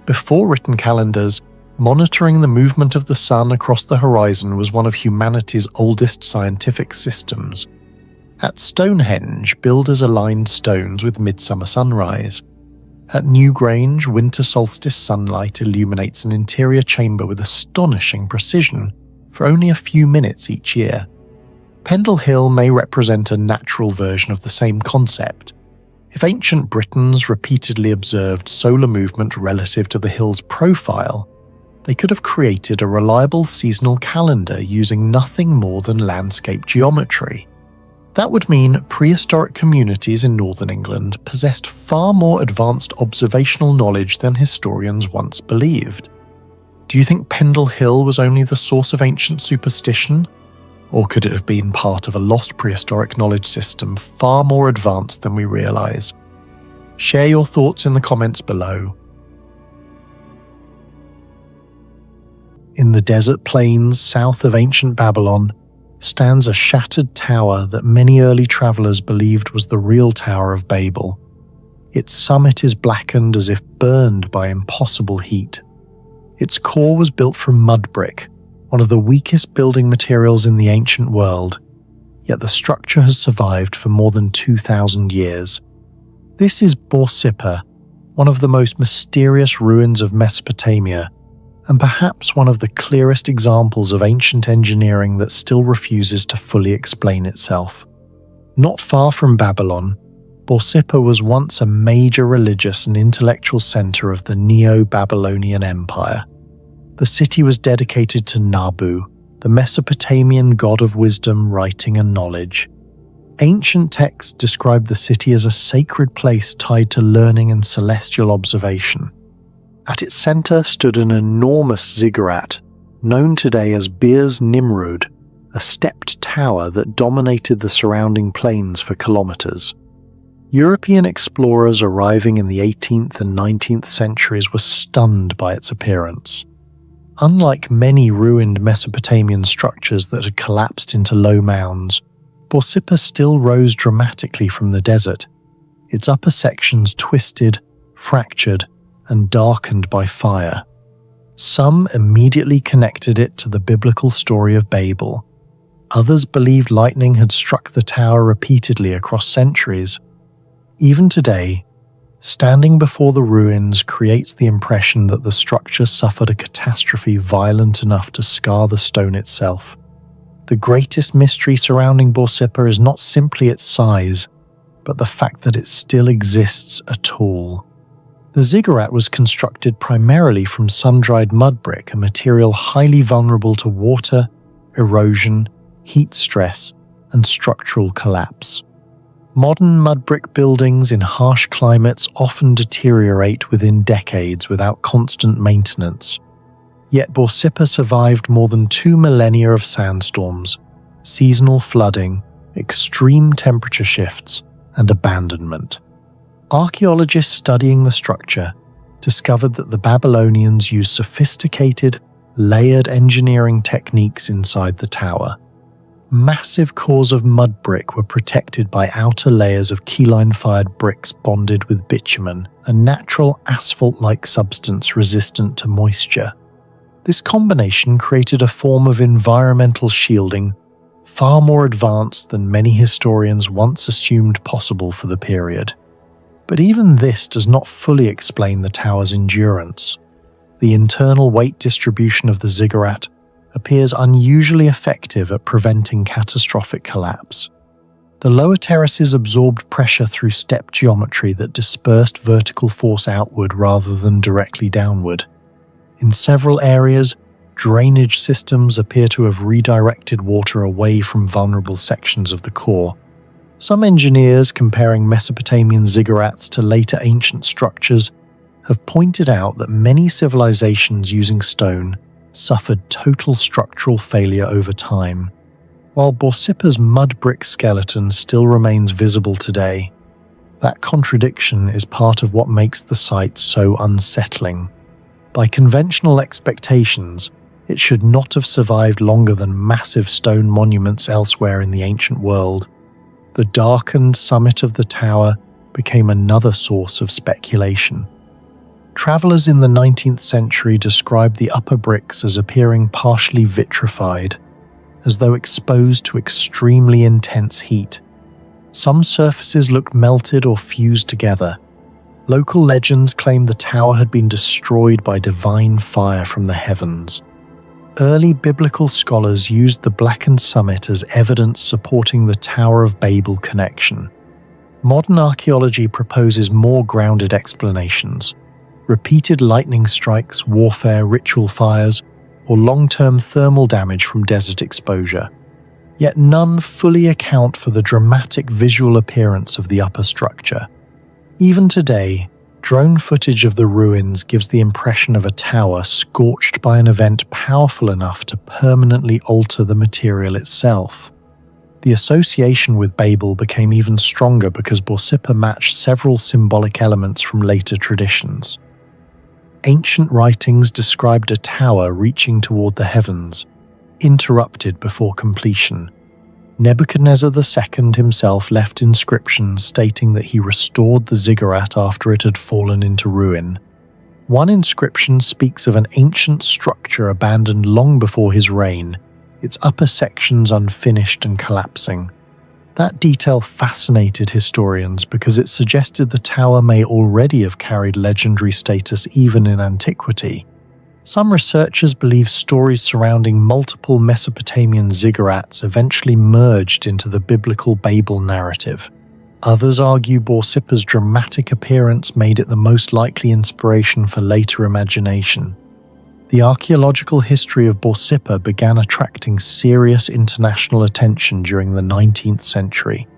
Speaker 1: Before written calendars, monitoring the movement of the sun across the horizon was one of humanity's oldest scientific systems. At Stonehenge, builders aligned stones with midsummer sunrise. At Newgrange, winter solstice sunlight illuminates an interior chamber with astonishing precision for only a few minutes each year. Pendle Hill may represent a natural version of the same concept. If ancient Britons repeatedly observed solar movement relative to the hill's profile, They could have created a reliable seasonal calendar using nothing more than landscape geometry. That would mean prehistoric communities in northern England possessed far more advanced observational knowledge than historians once believed. Do you think Pendle Hill was only the source of ancient superstition? Or could it have been part of a lost prehistoric knowledge system far more advanced than we realise? Share your thoughts in the comments below. In the desert plains south of ancient Babylon stands a shattered tower that many early travellers believed was the real Tower of Babel. Its summit is blackened as if burned by impossible heat. Its core was built from mud brick, one of the weakest building materials in the ancient world, yet the structure has survived for more than 2,000 years. This is Borsippa, one of the most mysterious ruins of Mesopotamia, and perhaps one of the clearest examples of ancient engineering that still refuses to fully explain itself. Not far from Babylon, Borsippa was once a major religious and intellectual center of the Neo-Babylonian Empire. The city was dedicated to Nabu, the Mesopotamian god of wisdom, writing, and knowledge. Ancient texts describe the city as a sacred place tied to learning and celestial observation. At its center stood an enormous ziggurat, known today as Birs Nimrud, a stepped tower that dominated the surrounding plains for kilometers. European explorers arriving in the 18th and 19th centuries were stunned by its appearance. Unlike many ruined Mesopotamian structures that had collapsed into low mounds, Borsippa still rose dramatically from the desert, its upper sections twisted, fractured, and darkened by fire. Some immediately connected it to the biblical story of Babel. Others believed lightning had struck the tower repeatedly across centuries. Even today, standing before the ruins creates the impression that the structure suffered a catastrophe violent enough to scar the stone itself. The greatest mystery surrounding Borsippa is not simply its size, but the fact that it still exists at all. The ziggurat was constructed primarily from sun-dried mud brick, a material highly vulnerable to water, erosion, heat stress, and structural collapse. Modern mud brick buildings in harsh climates often deteriorate within decades without constant maintenance. Yet Borsippa survived more than 2 millennia of sandstorms, seasonal flooding, extreme temperature shifts, and abandonment. Archaeologists studying the structure discovered that the Babylonians used sophisticated, layered engineering techniques inside the tower. Massive cores of mud brick were protected by outer layers of keyline-fired bricks bonded with bitumen, a natural asphalt-like substance resistant to moisture. This combination created a form of environmental shielding far more advanced than many historians once assumed possible for the period. But even this does not fully explain the tower's endurance. The internal weight distribution of the ziggurat appears unusually effective at preventing catastrophic collapse. The lower terraces absorbed pressure through step geometry that dispersed vertical force outward rather than directly downward. In several areas, drainage systems appear to have redirected water away from vulnerable sections of the core. Some engineers comparing Mesopotamian ziggurats to later ancient structures have pointed out that many civilizations using stone suffered total structural failure over time, while Borsippa's mud brick skeleton still remains visible today. That contradiction is part of what makes the site so unsettling. By conventional expectations, it should not have survived longer than massive stone monuments elsewhere in the ancient world. The darkened summit of the tower became another source of speculation. Travelers in the 19th century described the upper bricks as appearing partially vitrified, as though exposed to extremely intense heat. Some surfaces looked melted or fused together. Local legends claim the tower had been destroyed by divine fire from the heavens. Early biblical scholars used the blackened summit as evidence supporting the Tower of Babel connection. Modern archaeology proposes more grounded explanations. repeated lightning strikes, warfare, ritual fires, or long-term thermal damage from desert exposure. Yet none fully account for the dramatic visual appearance of the upper structure. Even today, drone footage of the ruins gives the impression of a tower scorched by an event powerful enough to permanently alter the material itself. The association with Babel became even stronger because Borsippa matched several symbolic elements from later traditions. Ancient writings described a tower reaching toward the heavens, interrupted before completion. Nebuchadnezzar II himself left inscriptions stating that he restored the ziggurat after it had fallen into ruin. One inscription speaks of an ancient structure abandoned long before his reign, its upper sections unfinished and collapsing. That detail fascinated historians because it suggested the tower may already have carried legendary status even in antiquity. Some researchers believe stories surrounding multiple Mesopotamian ziggurats eventually merged into the biblical Babel narrative. Others argue Borsippa's dramatic appearance made it the most likely inspiration for later imagination. The archaeological history of Borsippa began attracting serious international attention during the 19th century.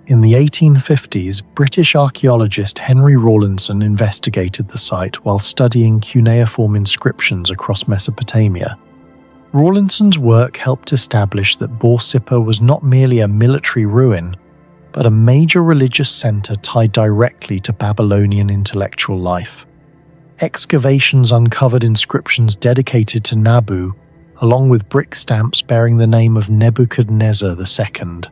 Speaker 1: In the 1850s, British archaeologist Henry Rawlinson investigated the site while studying cuneiform inscriptions across Mesopotamia. Rawlinson's work helped establish that Borsippa was not merely a military ruin, but a major religious center tied directly to Babylonian intellectual life. Excavations uncovered inscriptions dedicated to Nabu, along with brick stamps bearing the name of Nebuchadnezzar II.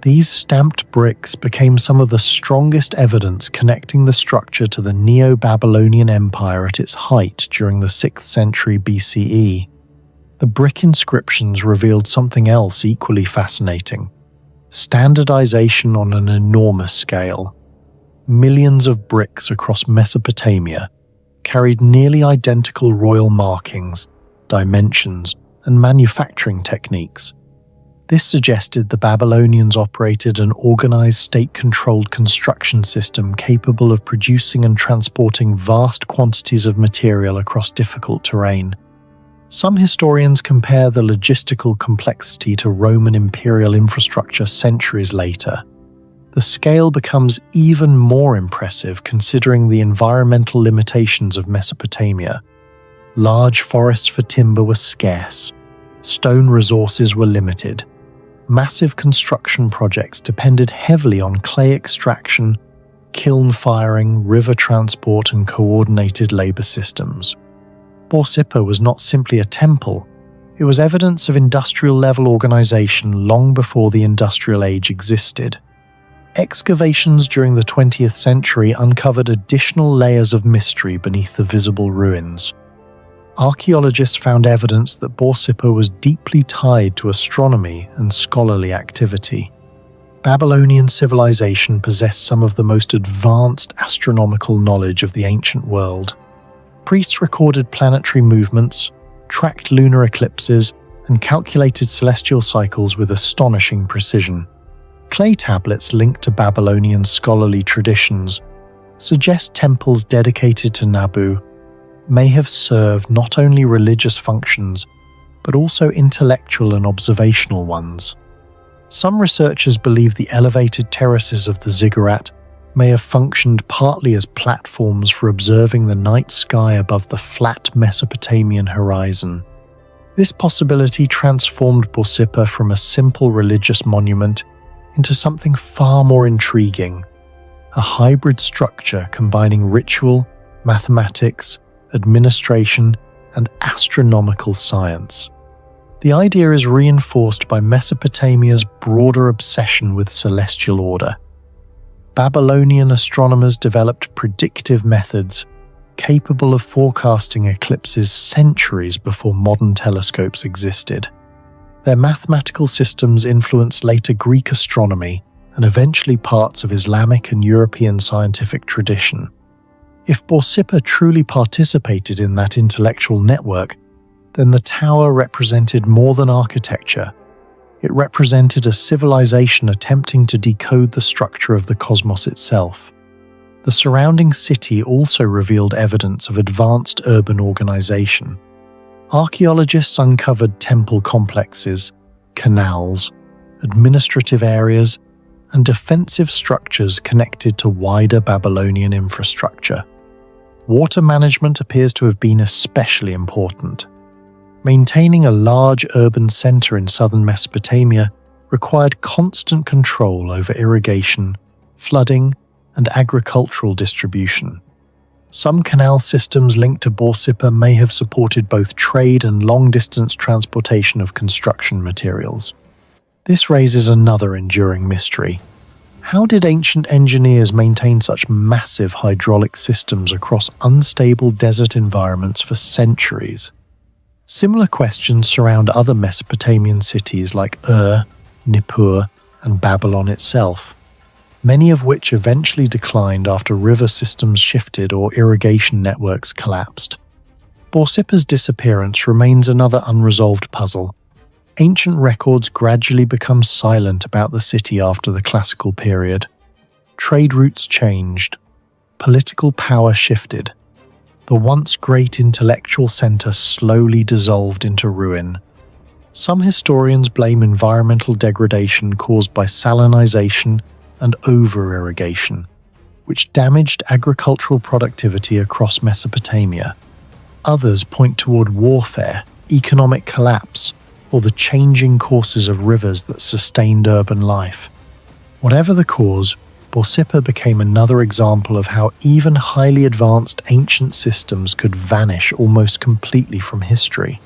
Speaker 1: These stamped bricks became some of the strongest evidence connecting the structure to the Neo-Babylonian Empire at its height during the 6th century BCE. The brick inscriptions revealed something else equally fascinating: standardization on an enormous scale. Millions of bricks across Mesopotamia carried nearly identical royal markings, dimensions, and manufacturing techniques. This suggested the Babylonians operated an organized state-controlled construction system capable of producing and transporting vast quantities of material across difficult terrain. Some historians compare the logistical complexity to Roman imperial infrastructure centuries later. The scale becomes even more impressive considering the environmental limitations of Mesopotamia. Large forests for timber were scarce. Stone resources were limited. Massive construction projects depended heavily on clay extraction, kiln firing, river transport, and coordinated labor systems. Borsippa was not simply a temple, it was evidence of industrial-level organization long before the industrial age existed. Excavations during the 20th century uncovered additional layers of mystery beneath the visible ruins. Archaeologists found evidence that Borsippa was deeply tied to astronomy and scholarly activity. Babylonian civilization possessed some of the most advanced astronomical knowledge of the ancient world. Priests recorded planetary movements, tracked lunar eclipses, and calculated celestial cycles with astonishing precision. Clay tablets linked to Babylonian scholarly traditions suggest temples dedicated to Nabu may have served not only religious functions, but also intellectual and observational ones. Some researchers believe the elevated terraces of the ziggurat may have functioned partly as platforms for observing the night sky above the flat Mesopotamian horizon. This possibility transformed Borsippa from a simple religious monument into something far more intriguing, a hybrid structure combining ritual, mathematics, administration, and astronomical science. The idea is reinforced by Mesopotamia's broader obsession with celestial order. Babylonian astronomers developed predictive methods capable of forecasting eclipses centuries before modern telescopes existed. Their mathematical systems influenced later Greek astronomy and eventually parts of Islamic and European scientific tradition. If Borsippa truly participated in that intellectual network, then the tower represented more than architecture. It represented a civilization attempting to decode the structure of the cosmos itself. The surrounding city also revealed evidence of advanced urban organization. Archaeologists uncovered temple complexes, canals, administrative areas, and defensive structures connected to wider Babylonian infrastructure. Water management appears to have been especially important. Maintaining a large urban center in southern Mesopotamia required constant control over irrigation, flooding, and agricultural distribution. Some canal systems linked to Borsippa may have supported both trade and long-distance transportation of construction materials. This raises another enduring mystery. How did ancient engineers maintain such massive hydraulic systems across unstable desert environments for centuries? Similar questions surround other Mesopotamian cities like Ur, Nippur, and Babylon itself, many of which eventually declined after river systems shifted or irrigation networks collapsed. Borsippa's disappearance remains another unresolved puzzle. Ancient records gradually become silent about the city after the classical period. Trade routes changed. Political power shifted. The once great intellectual center slowly dissolved into ruin. Some historians blame environmental degradation caused by salinization and over-irrigation, which damaged agricultural productivity across Mesopotamia. Others point toward warfare, economic collapse, or the changing courses of rivers that sustained urban life. Whatever the cause, Borsippa became another example of how even highly advanced ancient systems could vanish almost completely from history.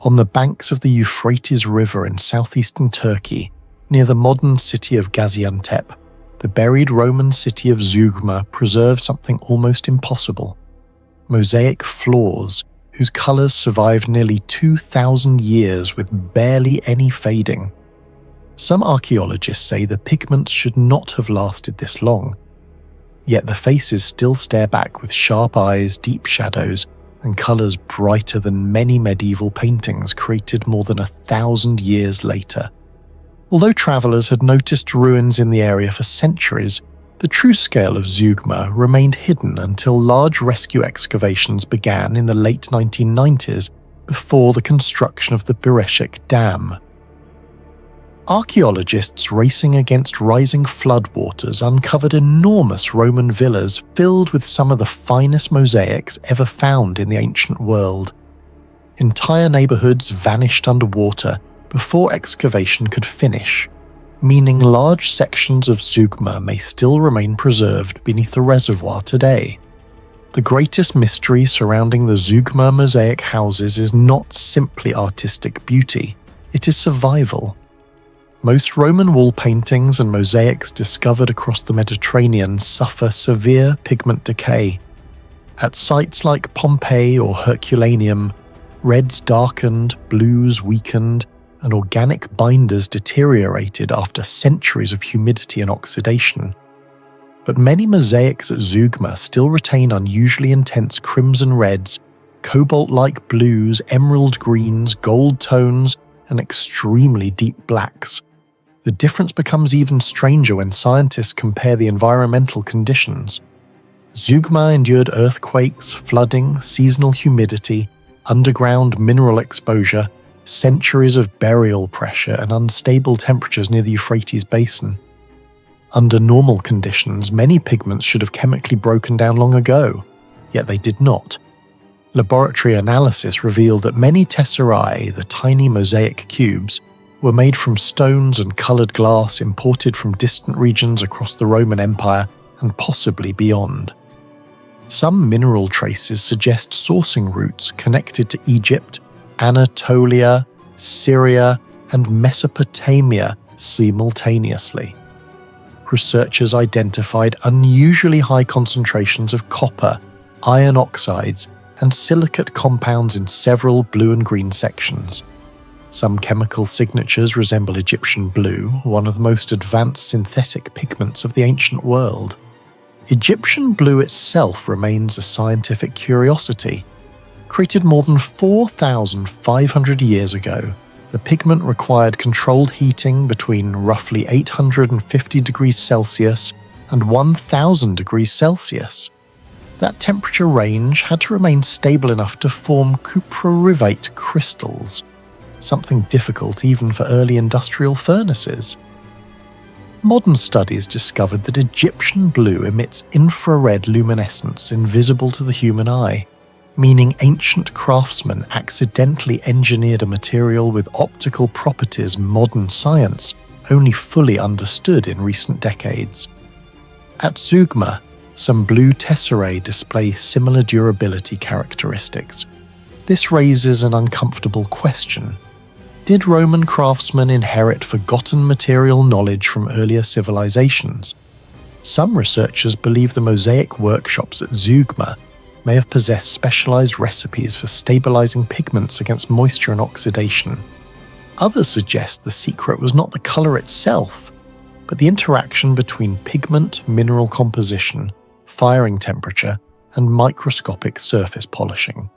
Speaker 1: On the banks of the Euphrates River in southeastern Turkey, near the modern city of Gaziantep, the buried Roman city of Zeugma preserved something almost impossible: mosaic floors whose colors survived nearly 2,000 years with barely any fading. Some archaeologists say the pigments should not have lasted this long, yet the faces still stare back with sharp eyes, deep shadows, and colors brighter than many medieval paintings created more than 1,000 years later. Although travelers had noticed ruins in the area for centuries, the true scale of Zeugma remained hidden until large rescue excavations began in the late 1990s before the construction of the Bereshek Dam. Archaeologists racing against rising floodwaters uncovered enormous Roman villas filled with some of the finest mosaics ever found in the ancient world. Entire neighborhoods vanished underwater before excavation could finish, meaning large sections of Zeugma may still remain preserved beneath the reservoir today. The greatest mystery surrounding the Zeugma mosaic houses is not simply artistic beauty, it is survival. Most Roman wall paintings and mosaics discovered across the Mediterranean suffer severe pigment decay. At sites like Pompeii or Herculaneum, reds darkened, blues weakened, and organic binders deteriorated after centuries of humidity and oxidation. But many mosaics at Zeugma still retain unusually intense crimson reds, cobalt-like blues, emerald greens, gold tones, and extremely deep blacks. The difference becomes even stranger when scientists compare the environmental conditions. Zeugma endured earthquakes, flooding, seasonal humidity, underground mineral exposure, centuries of burial pressure, and unstable temperatures near the Euphrates basin. Under normal conditions, many pigments should have chemically broken down long ago, yet they did not. Laboratory analysis revealed that many tesserae, the tiny mosaic cubes, were made from stones and colored glass imported from distant regions across the Roman Empire and possibly beyond. Some mineral traces suggest sourcing routes connected to Egypt, Anatolia, Syria, and Mesopotamia simultaneously. Researchers identified unusually high concentrations of copper, iron oxides, and silicate compounds in several blue and green sections. Some chemical signatures resemble Egyptian blue, one of the most advanced synthetic pigments of the ancient world. Egyptian blue itself remains a scientific curiosity. Created more than 4,500 years ago, the pigment required controlled heating between roughly 850 degrees Celsius and 1,000 degrees Celsius. That temperature range had to remain stable enough to form cuprorivate crystals, something difficult even for early industrial furnaces. Modern studies discovered that Egyptian blue emits infrared luminescence invisible to the human eye, meaning ancient craftsmen accidentally engineered a material with optical properties modern science only fully understood in recent decades. At Zeugma, some blue tesserae display similar durability characteristics. This raises an uncomfortable question. Did Roman craftsmen inherit forgotten material knowledge from earlier civilizations? Some researchers believe the mosaic workshops at Zeugma may have possessed specialized recipes for stabilizing pigments against moisture and oxidation. Others suggest the secret was not the color itself, but the interaction between pigment, mineral composition, firing temperature, and microscopic surface polishing.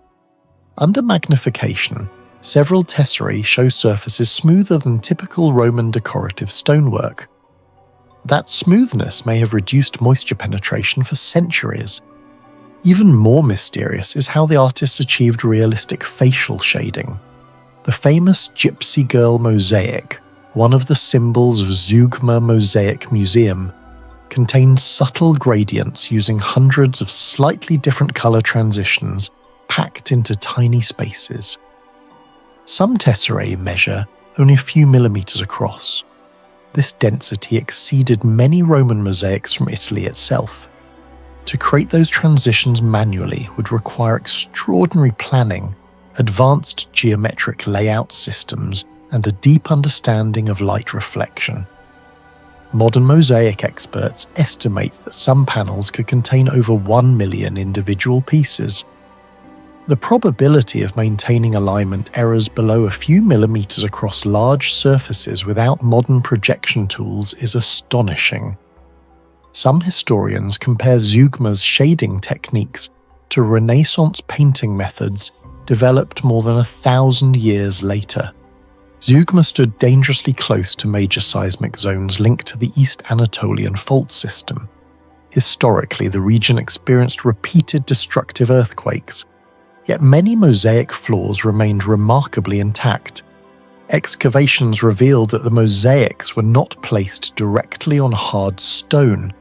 Speaker 1: Under magnification, several tesserae show surfaces smoother than typical Roman decorative stonework. That smoothness may have reduced moisture penetration for centuries. Even more mysterious is how the artists achieved realistic facial shading. The famous Gypsy Girl mosaic, one of the symbols of Zeugma Mosaic Museum, contains subtle gradients using hundreds of slightly different color transitions packed into tiny spaces. Some tesserae measure only a few millimeters across. This density exceeded many Roman mosaics from Italy itself. To create those transitions manually would require extraordinary planning, advanced geometric layout systems, and a deep understanding of light reflection. Modern mosaic experts estimate that some panels could contain over 1 million individual pieces. The probability of maintaining alignment errors below a few millimeters across large surfaces without modern projection tools is astonishing. Some historians compare Zeugma's shading techniques to Renaissance painting methods developed more than 1,000 years later. Zeugma stood dangerously close to major seismic zones linked to the East Anatolian fault system. Historically, the region experienced repeated destructive earthquakes, yet many mosaic floors remained remarkably intact. Excavations revealed that the mosaics were not placed directly on hard stone.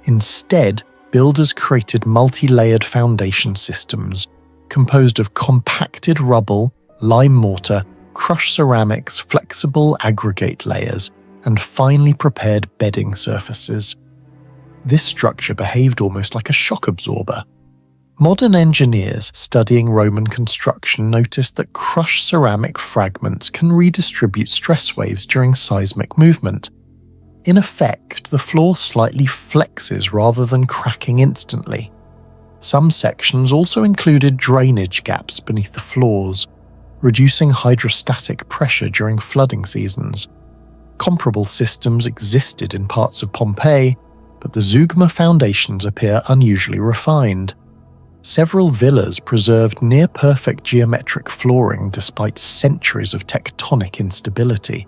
Speaker 1: Instead, builders created multi-layered foundation systems composed of compacted rubble, lime mortar, crushed ceramics, flexible aggregate layers, and finely prepared bedding surfaces. This structure behaved almost like a shock absorber. Modern engineers studying Roman construction noticed that crushed ceramic fragments can redistribute stress waves during seismic movement. In effect, the floor slightly flexes rather than cracking instantly. Some sections also included drainage gaps beneath the floors, reducing hydrostatic pressure during flooding seasons. Comparable systems existed in parts of Pompeii, but the Zeugma foundations appear unusually refined. Several villas preserved near-perfect geometric flooring despite centuries of tectonic instability.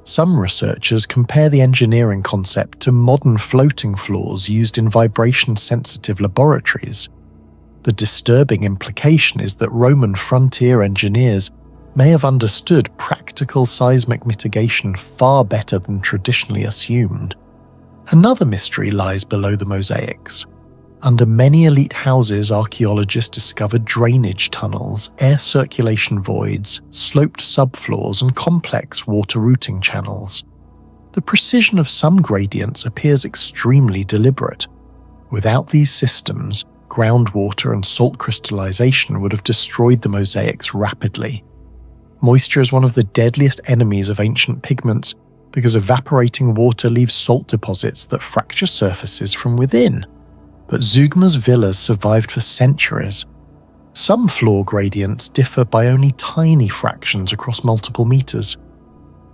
Speaker 1: Some researchers compare the engineering concept to modern floating floors used in vibration-sensitive laboratories. The disturbing implication is that Roman frontier engineers may have understood practical seismic mitigation far better than traditionally assumed. Another mystery lies below the mosaics. Under many elite houses, archaeologists discovered drainage tunnels, air circulation voids, sloped subfloors, and complex water routing channels. The precision of some gradients appears extremely deliberate. Without these systems, groundwater and salt crystallization would have destroyed the mosaics rapidly. Moisture is one of the deadliest enemies of ancient pigments because evaporating water leaves salt deposits that fracture surfaces from within. But Zeugma's villas survived for centuries. Some floor gradients differ by only tiny fractions across multiple meters.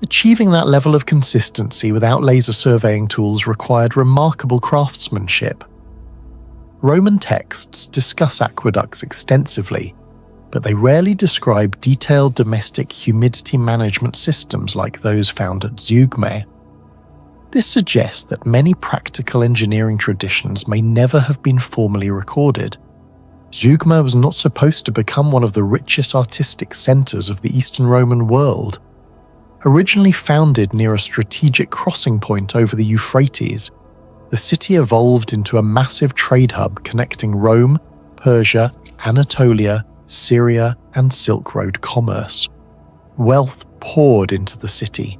Speaker 1: Achieving that level of consistency without laser surveying tools required remarkable craftsmanship. Roman texts discuss aqueducts extensively, but they rarely describe detailed domestic humidity management systems like those found at Zeugma. This suggests that many practical engineering traditions may never have been formally recorded. Zeugma was not supposed to become one of the richest artistic centers of the Eastern Roman world. Originally founded near a strategic crossing point over the Euphrates, the city evolved into a massive trade hub connecting Rome, Persia, Anatolia, Syria, and Silk Road commerce. Wealth poured into the city.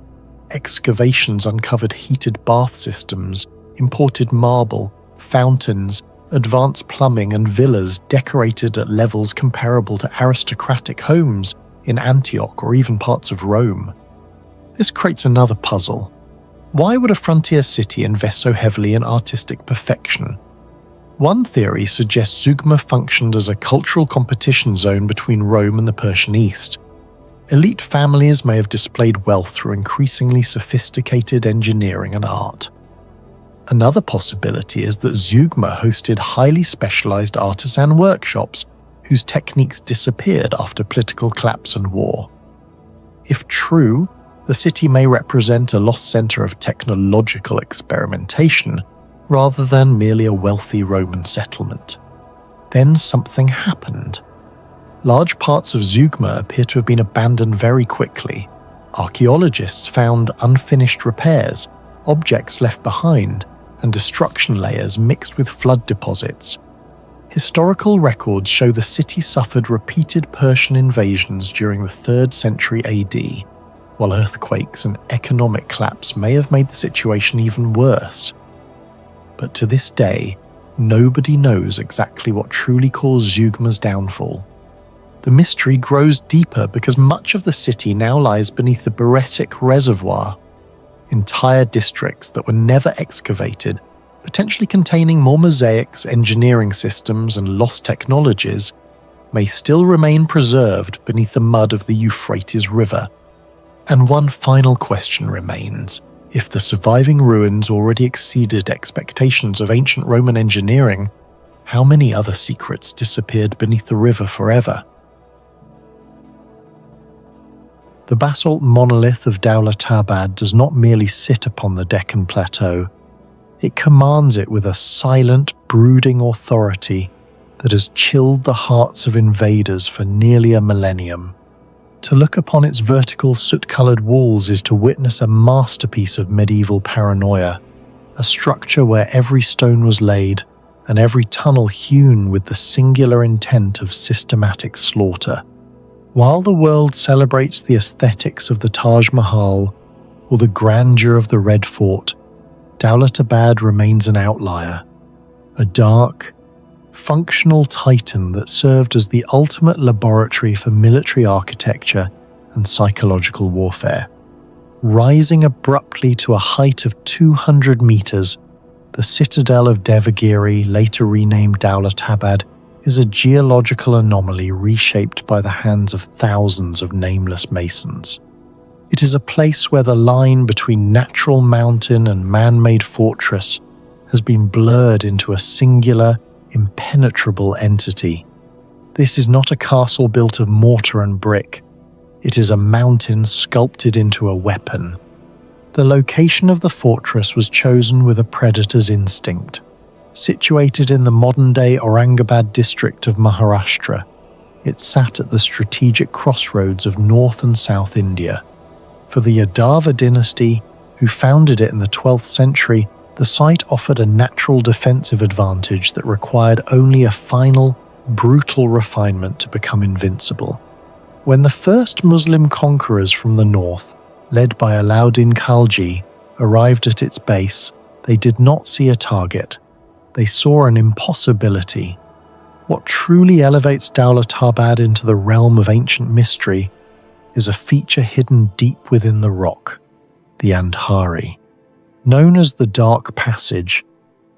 Speaker 1: Excavations uncovered heated bath systems, imported marble, fountains, advanced plumbing, and villas decorated at levels comparable to aristocratic homes in Antioch or even parts of Rome. This creates another puzzle. Why would a frontier city invest so heavily in artistic perfection? One theory suggests Zeugma functioned as a cultural competition zone between Rome and the Persian East. Elite families may have displayed wealth through increasingly sophisticated engineering and art. Another possibility is that Zeugma hosted highly specialized artisan workshops whose techniques disappeared after political collapse and war. If true, the city may represent a lost center of technological experimentation rather than merely a wealthy Roman settlement. Then something happened. Large parts of Zeugma appear to have been abandoned very quickly. Archaeologists found unfinished repairs, objects left behind, and destruction layers mixed with flood deposits. Historical records show the city suffered repeated Persian invasions during the 3rd century AD, while earthquakes and economic collapse may have made the situation even worse. But to this day, nobody knows exactly what truly caused Zeugma's downfall. The mystery grows deeper because much of the city now lies beneath the Beretic Reservoir. Entire districts that were never excavated, potentially containing more mosaics, engineering systems, and lost technologies, may still remain preserved beneath the mud of the Euphrates River. And one final question remains. If the surviving ruins already exceeded expectations of ancient Roman engineering, how many other secrets disappeared beneath the river forever? The basalt monolith of Dowlatabad does not merely sit upon the Deccan Plateau. It commands it with a silent, brooding authority that has chilled the hearts of invaders for nearly a millennium. To look upon its vertical soot-coloured walls is to witness a masterpiece of medieval paranoia, a structure where every stone was laid and every tunnel hewn with the singular intent of systematic slaughter. While the world celebrates the aesthetics of the Taj Mahal or the grandeur of the Red Fort, Dowlatabad remains an outlier, a dark, functional titan that served as the ultimate laboratory for military architecture and psychological warfare. Rising abruptly to a height of 200 meters, the citadel of Devagiri, later renamed Dowlatabad, is a geological anomaly reshaped by the hands of thousands of nameless masons. It is a place where the line between natural mountain and man-made fortress has been blurred into a singular, impenetrable entity. This is not a castle built of mortar and brick. It is a mountain sculpted into a weapon. The location of the fortress was chosen with a predator's instinct. Situated in the modern-day Aurangabad district of Maharashtra, it sat at the strategic crossroads of North and South India. For the Yadava dynasty, who founded it in the 12th century, the site offered a natural defensive advantage that required only a final, brutal refinement to become invincible. When the first Muslim conquerors from the north, led by Alauddin Khalji, arrived at its base, they did not see a target. They saw an impossibility. What truly elevates Dowlatabad into the realm of ancient mystery is a feature hidden deep within the rock, the Andhari. Known as the Dark Passage,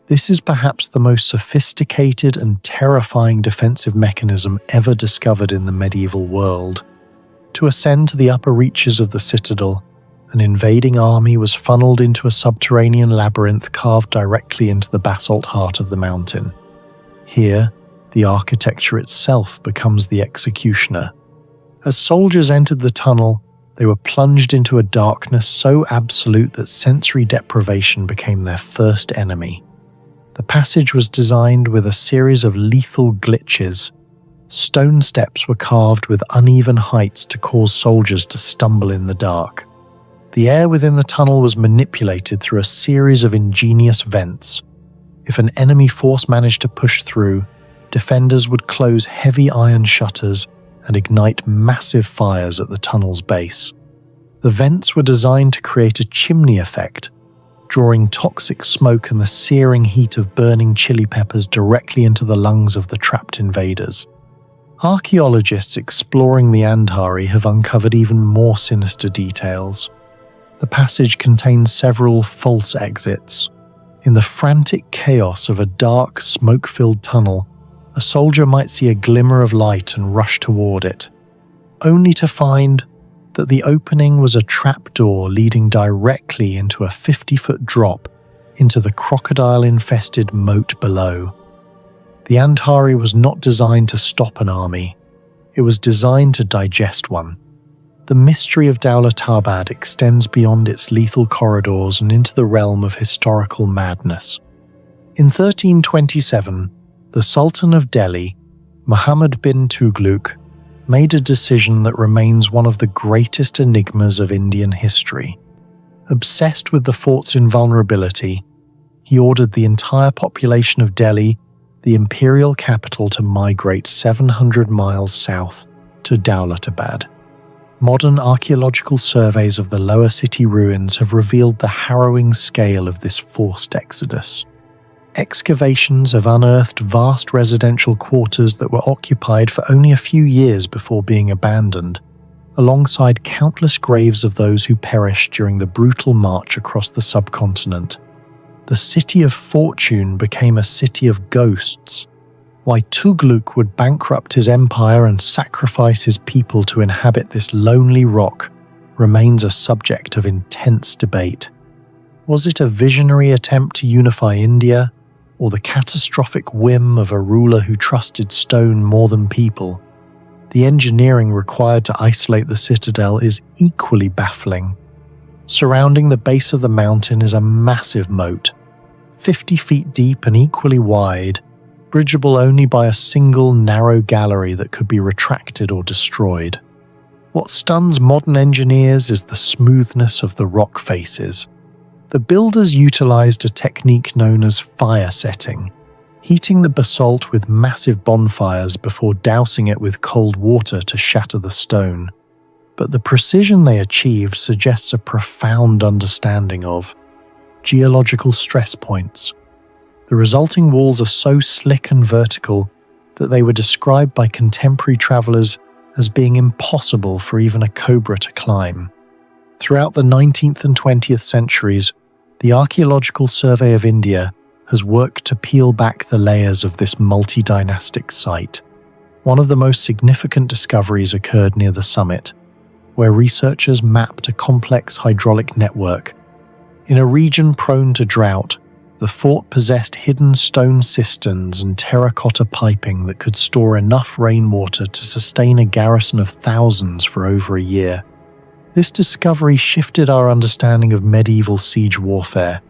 Speaker 1: this is perhaps the most sophisticated and terrifying defensive mechanism ever discovered in the medieval world. To ascend to the upper reaches of the citadel, an invading army was funneled into a subterranean labyrinth carved directly into the basalt heart of the mountain. Here, the architecture itself becomes the executioner. As soldiers entered the tunnel, They were plunged into a darkness so absolute that sensory deprivation became their first enemy. The passage was designed with a series of lethal glitches. Stone steps were carved with uneven heights to cause soldiers to stumble in the dark. The air within the tunnel was manipulated through a series of ingenious vents. If an enemy force managed to push through, defenders would close heavy iron shutters and ignite massive fires at the tunnel's base. The vents were designed to create a chimney effect, drawing toxic smoke and the searing heat of burning chili peppers directly into the lungs of the trapped invaders. Archaeologists exploring the Andhari have uncovered even more sinister details. The passage contains several false exits. In the frantic chaos of a dark, smoke-filled tunnel, a soldier might see a glimmer of light and rush toward it, only to find that the opening was a trapdoor leading directly into a 50-foot drop into the crocodile-infested moat below. The Andhari was not designed to stop an army. It was designed to digest one. The mystery of Daulatabad extends beyond its lethal corridors and into the realm of historical madness. In 1327, the Sultan of Delhi, Muhammad bin Tughlaq, made a decision that remains one of the greatest enigmas of Indian history. Obsessed with the fort's invulnerability, he ordered the entire population of Delhi, the imperial capital, to migrate 700 miles south to Daulatabad. Modern archaeological surveys of the lower city ruins have revealed the harrowing scale of this forced exodus. Excavations have unearthed vast residential quarters that were occupied for only a few years before being abandoned, alongside countless graves of those who perished during the brutal march across the subcontinent. The city of fortune became a city of ghosts. Why Tughlaq would bankrupt his empire and sacrifice his people to inhabit this lonely rock remains a subject of intense debate. Was it a visionary attempt to unify India, or the catastrophic whim of a ruler who trusted stone more than people? The engineering required to isolate the citadel is equally baffling. Surrounding the base of the mountain is a massive moat, 50 feet deep and equally wide, bridgeable only by a single narrow gallery that could be retracted or destroyed. What stuns modern engineers is the smoothness of the rock faces. The builders utilized a technique known as fire setting, heating the basalt with massive bonfires before dousing it with cold water to shatter the stone. But the precision they achieved suggests a profound understanding of geological stress points. The resulting walls are so slick and vertical that they were described by contemporary travelers as being impossible for even a cobra to climb. Throughout the 19th and 20th centuries, the Archaeological Survey of India has worked to peel back the layers of this multi-dynastic site. One of the most significant discoveries occurred near the summit, where researchers mapped a complex hydraulic network. In a region prone to drought, the fort possessed hidden stone cisterns and terracotta piping that could store enough rainwater to sustain a garrison of thousands for over a year. This discovery shifted our understanding of medieval siege warfare.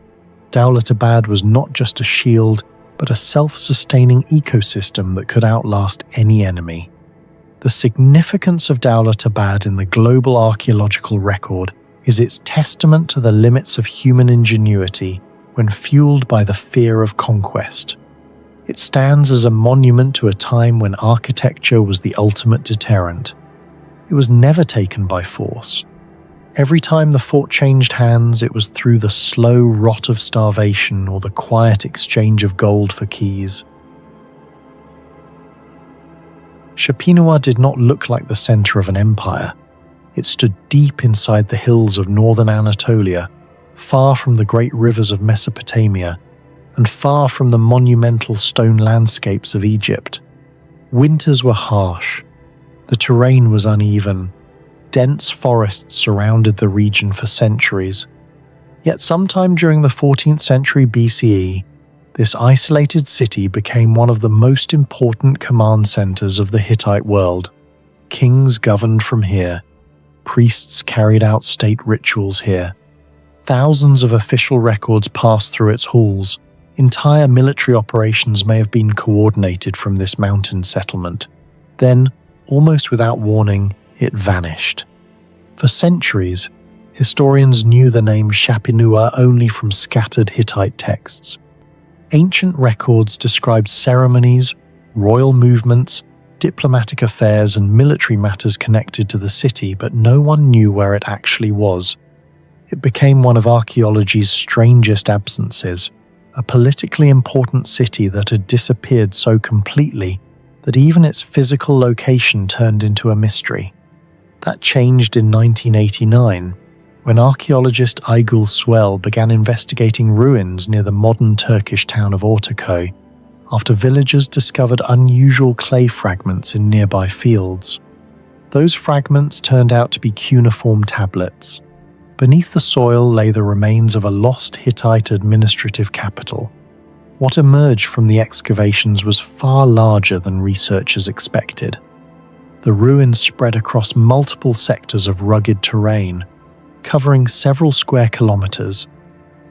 Speaker 1: Daulatabad was not just a shield, but a self-sustaining ecosystem that could outlast any enemy. The significance of Daulatabad in the global archaeological record is its testament to the limits of human ingenuity when fueled by the fear of conquest. It stands as a monument to a time when architecture was the ultimate deterrent. It was never taken by force. Every time the fort changed hands, it was through the slow rot of starvation or the quiet exchange of gold for keys. Shapinua did not look like the center of an empire. It stood deep inside the hills of northern Anatolia, far from the great rivers of Mesopotamia, and far from the monumental stone landscapes of Egypt. Winters were harsh. The terrain was uneven. Dense forests surrounded the region for centuries. Yet sometime during the 14th century BCE, this isolated city became one of the most important command centers of the Hittite world. Kings governed from here. Priests carried out state rituals here. Thousands of official records passed through its halls. Entire military operations may have been coordinated from this mountain settlement. Then, almost without warning, it vanished. For centuries, historians knew the name Shapinua only from scattered Hittite texts. Ancient records described ceremonies, royal movements, diplomatic affairs, and military matters connected to the city, but no one knew where it actually was. It became one of archaeology's strangest absences, a politically important city that had disappeared so completely that even its physical location turned into a mystery. That changed in 1989, when archaeologist Aygul Swell began investigating ruins near the modern Turkish town of Ortaköy, after villagers discovered unusual clay fragments in nearby fields. Those fragments turned out to be cuneiform tablets. Beneath the soil lay the remains of a lost Hittite administrative capital. What emerged from the excavations was far larger than researchers expected. The ruins spread across multiple sectors of rugged terrain, covering several square kilometers.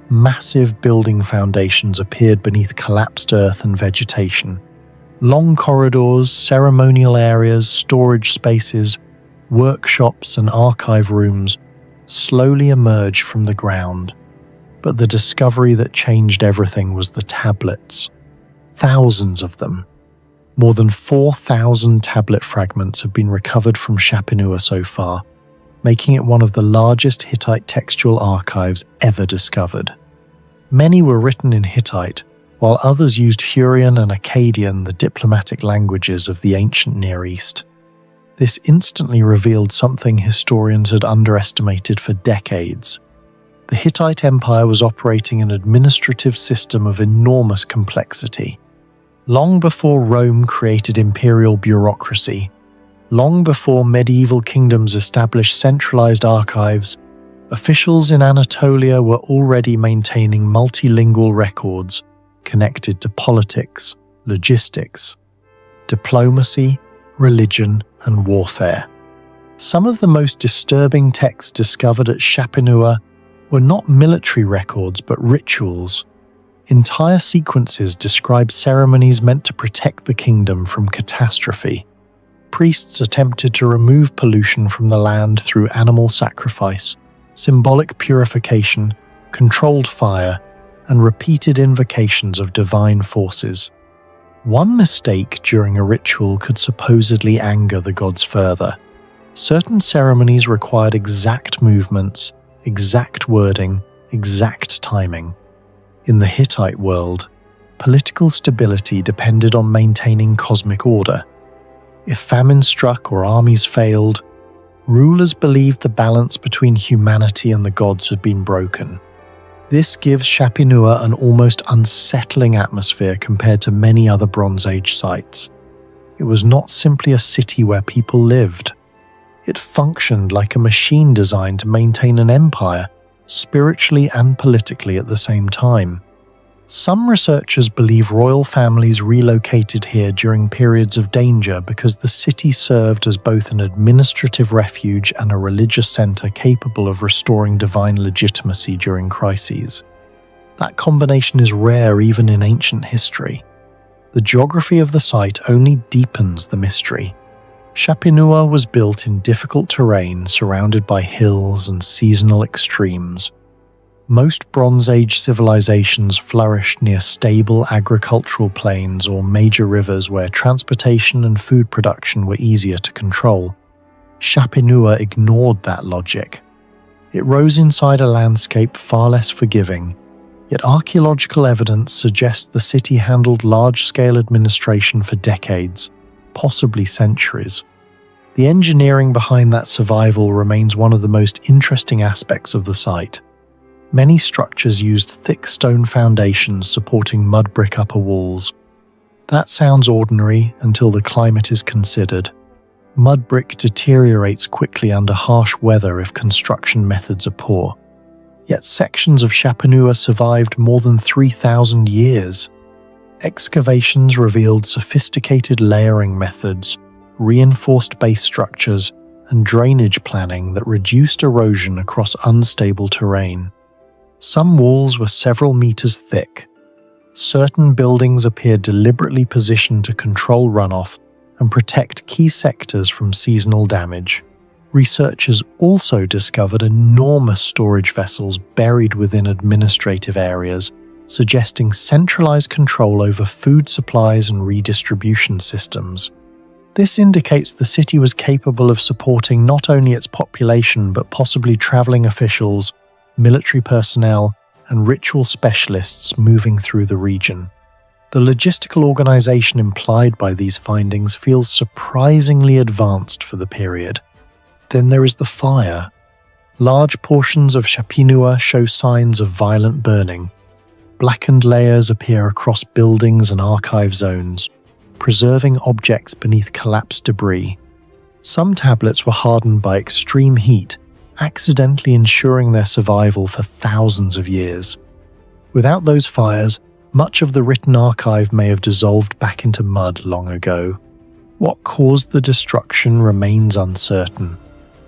Speaker 1: Massive building foundations appeared beneath collapsed earth and vegetation. Long corridors, ceremonial areas, storage spaces, workshops, and archive rooms slowly emerged from the ground. But the discovery that changed everything was the tablets. Thousands of them. More than 4,000 tablet fragments have been recovered from Shapinua so far, making it one of the largest Hittite textual archives ever discovered. Many were written in Hittite, while others used Hurrian and Akkadian, the diplomatic languages of the ancient Near East. This instantly revealed something historians had underestimated for decades. The Hittite Empire was operating an administrative system of enormous complexity. Long before Rome created imperial bureaucracy, long before medieval kingdoms established centralized archives, officials in Anatolia were already maintaining multilingual records connected to politics, logistics, diplomacy, religion, and warfare. Some of the most disturbing texts discovered at Shapinua were not military records but rituals. Entire sequences describe ceremonies meant to protect the kingdom from catastrophe. Priests attempted to remove pollution from the land through animal sacrifice, symbolic purification, controlled fire, and repeated invocations of divine forces. One mistake during a ritual could supposedly anger the gods further. Certain ceremonies required exact movements, exact wording, exact timing. In the Hittite world, political stability depended on maintaining cosmic order. If famine struck or armies failed, rulers believed the balance between humanity and the gods had been broken. This gives Shapinua an almost unsettling atmosphere compared to many other Bronze Age sites. It was not simply a city where people lived. It functioned like a machine designed to maintain an empire, spiritually and politically at the same time. Some researchers believe royal families relocated here during periods of danger because the city served as both an administrative refuge and a religious center capable of restoring divine legitimacy during crises. That combination is rare even in ancient history. The geography of the site only deepens the mystery. Shapinua was built in difficult terrain surrounded by hills and seasonal extremes. Most Bronze Age civilizations flourished near stable agricultural plains or major rivers where transportation and food production were easier to control. Shapinua ignored that logic. It rose inside a landscape far less forgiving, yet archaeological evidence suggests the city handled large-scale administration for decades, possibly centuries. The engineering behind that survival remains one of the most interesting aspects of the site. Many structures used thick stone foundations supporting mud brick upper walls. That sounds ordinary until the climate is considered. Mud brick deteriorates quickly under harsh weather if construction methods are poor. Yet sections of Shapinua survived more than 3,000 years. Excavations revealed sophisticated layering methods, reinforced base structures, and drainage planning that reduced erosion across unstable terrain. Some walls were several meters thick. Certain buildings appeared deliberately positioned to control runoff and protect key sectors from seasonal damage. Researchers also discovered enormous storage vessels buried within administrative areas, suggesting centralized control over food supplies and redistribution systems. This indicates the city was capable of supporting not only its population but possibly traveling officials, military personnel, and ritual specialists moving through the region. The logistical organization implied by these findings feels surprisingly advanced for the period. Then there is the fire. Large portions of Chapinua show signs of violent burning. Blackened layers appear across buildings and archive zones, preserving objects beneath collapsed debris. Some tablets were hardened by extreme heat, accidentally ensuring their survival for thousands of years. Without those fires, much of the written archive may have dissolved back into mud long ago. What caused the destruction remains uncertain.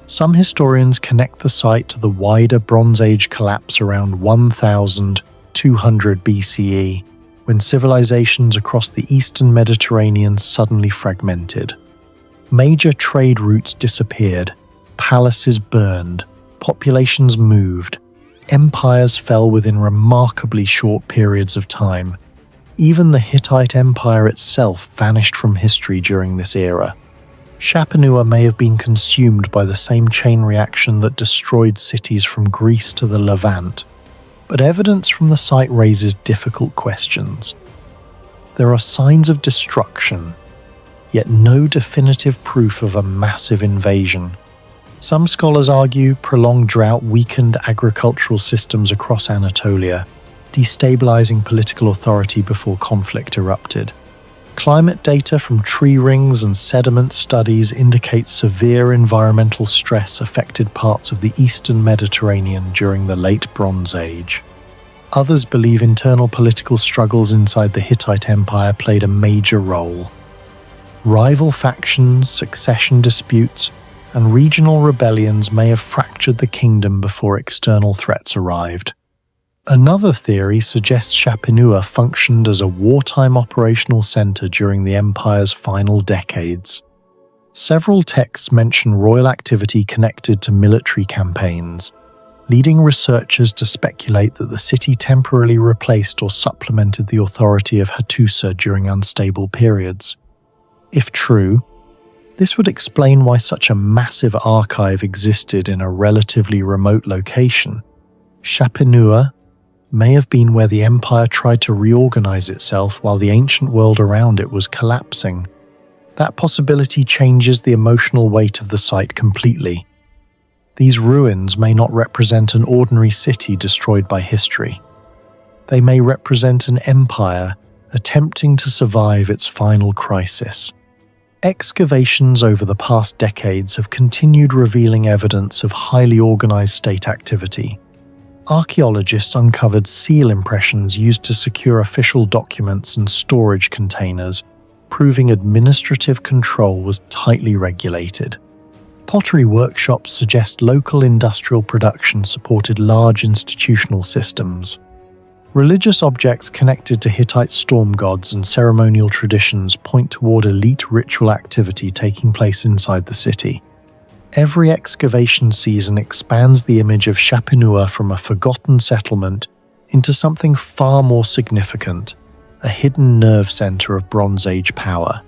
Speaker 1: Some historians connect the site to the wider Bronze Age collapse around 1200 BCE, when civilizations across the eastern Mediterranean suddenly fragmented. Major trade routes disappeared, palaces burned, populations moved, empires fell within remarkably short periods of time. Even the Hittite Empire itself vanished from history during this era. Chapinua may have been consumed by the same chain reaction that destroyed cities from Greece to the Levant, but evidence from the site raises difficult questions. There are signs of destruction, yet no definitive proof of a massive invasion. Some scholars argue prolonged drought weakened agricultural systems across Anatolia, destabilizing political authority before conflict erupted. Climate data from tree rings and sediment studies indicate severe environmental stress affected parts of the eastern Mediterranean during the late Bronze Age. Others believe internal political struggles inside the Hittite Empire played a major role. Rival factions, succession disputes, and regional rebellions may have fractured the kingdom before external threats arrived. Another theory suggests Chapinua functioned as a wartime operational center during the empire's final decades. Several texts mention royal activity connected to military campaigns, leading researchers to speculate that the city temporarily replaced or supplemented the authority of Hattusa during unstable periods. If true, this would explain why such a massive archive existed in a relatively remote location. Chapinua may have been where the empire tried to reorganize itself while the ancient world around it was collapsing. That possibility changes the emotional weight of the site completely. These ruins may not represent an ordinary city destroyed by history. They may represent an empire attempting to survive its final crisis. Excavations over the past decades have continued revealing evidence of highly organized state activity. Archaeologists uncovered seal impressions used to secure official documents and storage containers, proving administrative control was tightly regulated. Pottery workshops suggest local industrial production supported large institutional systems. Religious objects connected to Hittite storm gods and ceremonial traditions point toward elite ritual activity taking place inside the city. Every excavation season expands the image of Chapinua from a forgotten settlement into something far more significant, a hidden nerve center of Bronze Age power.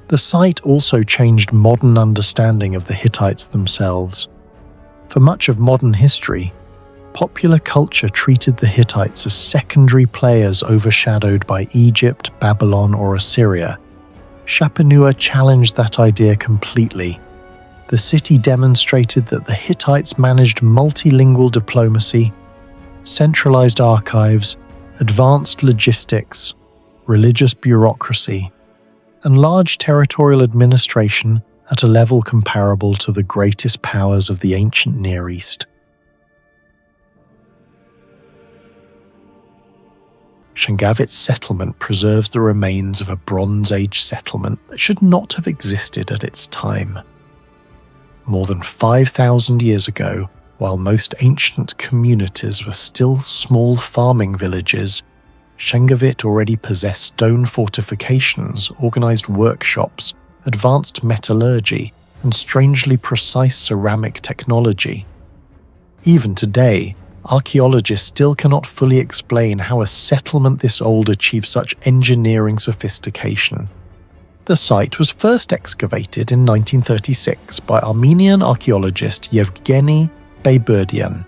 Speaker 1: The site also changed modern understanding of the Hittites themselves. For much of modern history, popular culture treated the Hittites as secondary players overshadowed by Egypt, Babylon, or Assyria. Chapinua challenged that idea completely. The city demonstrated that the Hittites managed multilingual diplomacy, centralized archives, advanced logistics, religious bureaucracy, and large territorial administration at a level comparable to the greatest powers of the ancient Near East. Shangavit's settlement preserves the remains of a Bronze Age settlement that should not have existed at its time. more than 5,000 years ago, while most ancient communities were still small farming villages, Shengavit already possessed stone fortifications, organized workshops, advanced metallurgy, and strangely precise ceramic technology. Even today, archaeologists still cannot fully explain how a settlement this old achieved such engineering sophistication. The site was first excavated in 1936 by Armenian archaeologist Yevgeny Bayburdian.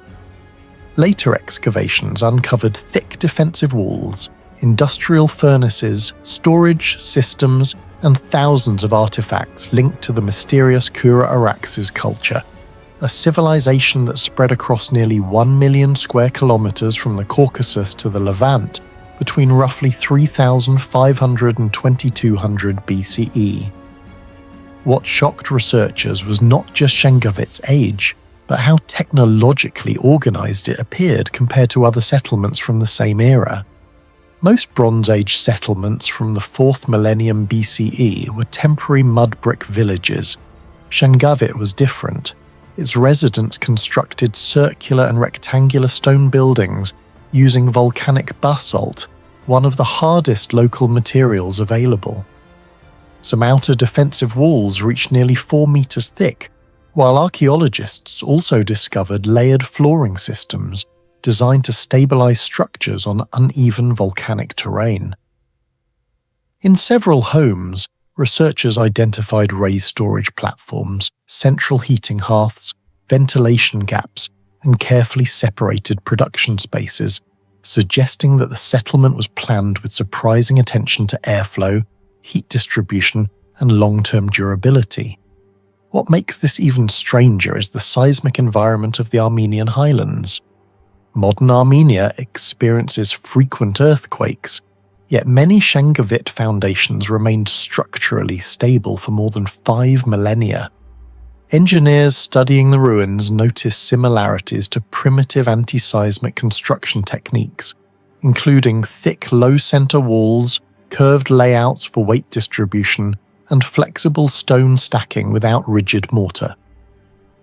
Speaker 1: Later excavations uncovered thick defensive walls, industrial furnaces, storage systems, and thousands of artifacts linked to the mysterious Kura Araxes culture, a civilization that spread across nearly 1 million square kilometers from the Caucasus to the Levant between roughly 3,500 and 2,200 BCE. What shocked researchers was not just Shengavit's age, but how technologically organized it appeared compared to other settlements from the same era. Most Bronze Age settlements from the 4th millennium BCE were temporary mud brick villages. Shengavit was different. Its residents constructed circular and rectangular stone buildings using volcanic basalt, one of the hardest local materials available. Some outer defensive walls reached nearly 4 meters thick, while archaeologists also discovered layered flooring systems designed to stabilize structures on uneven volcanic terrain. In several homes, researchers identified raised storage platforms, central heating hearths, ventilation gaps, and carefully separated production spaces, suggesting that the settlement was planned with surprising attention to airflow, heat distribution, and long-term durability. What makes this even stranger is the seismic environment of the Armenian highlands. Modern Armenia experiences frequent earthquakes, yet many Shengavit foundations remained structurally stable for more than 5 millennia. Engineers studying the ruins noticed similarities to primitive anti-seismic construction techniques, including thick low-center walls, curved layouts for weight distribution, and flexible stone stacking without rigid mortar.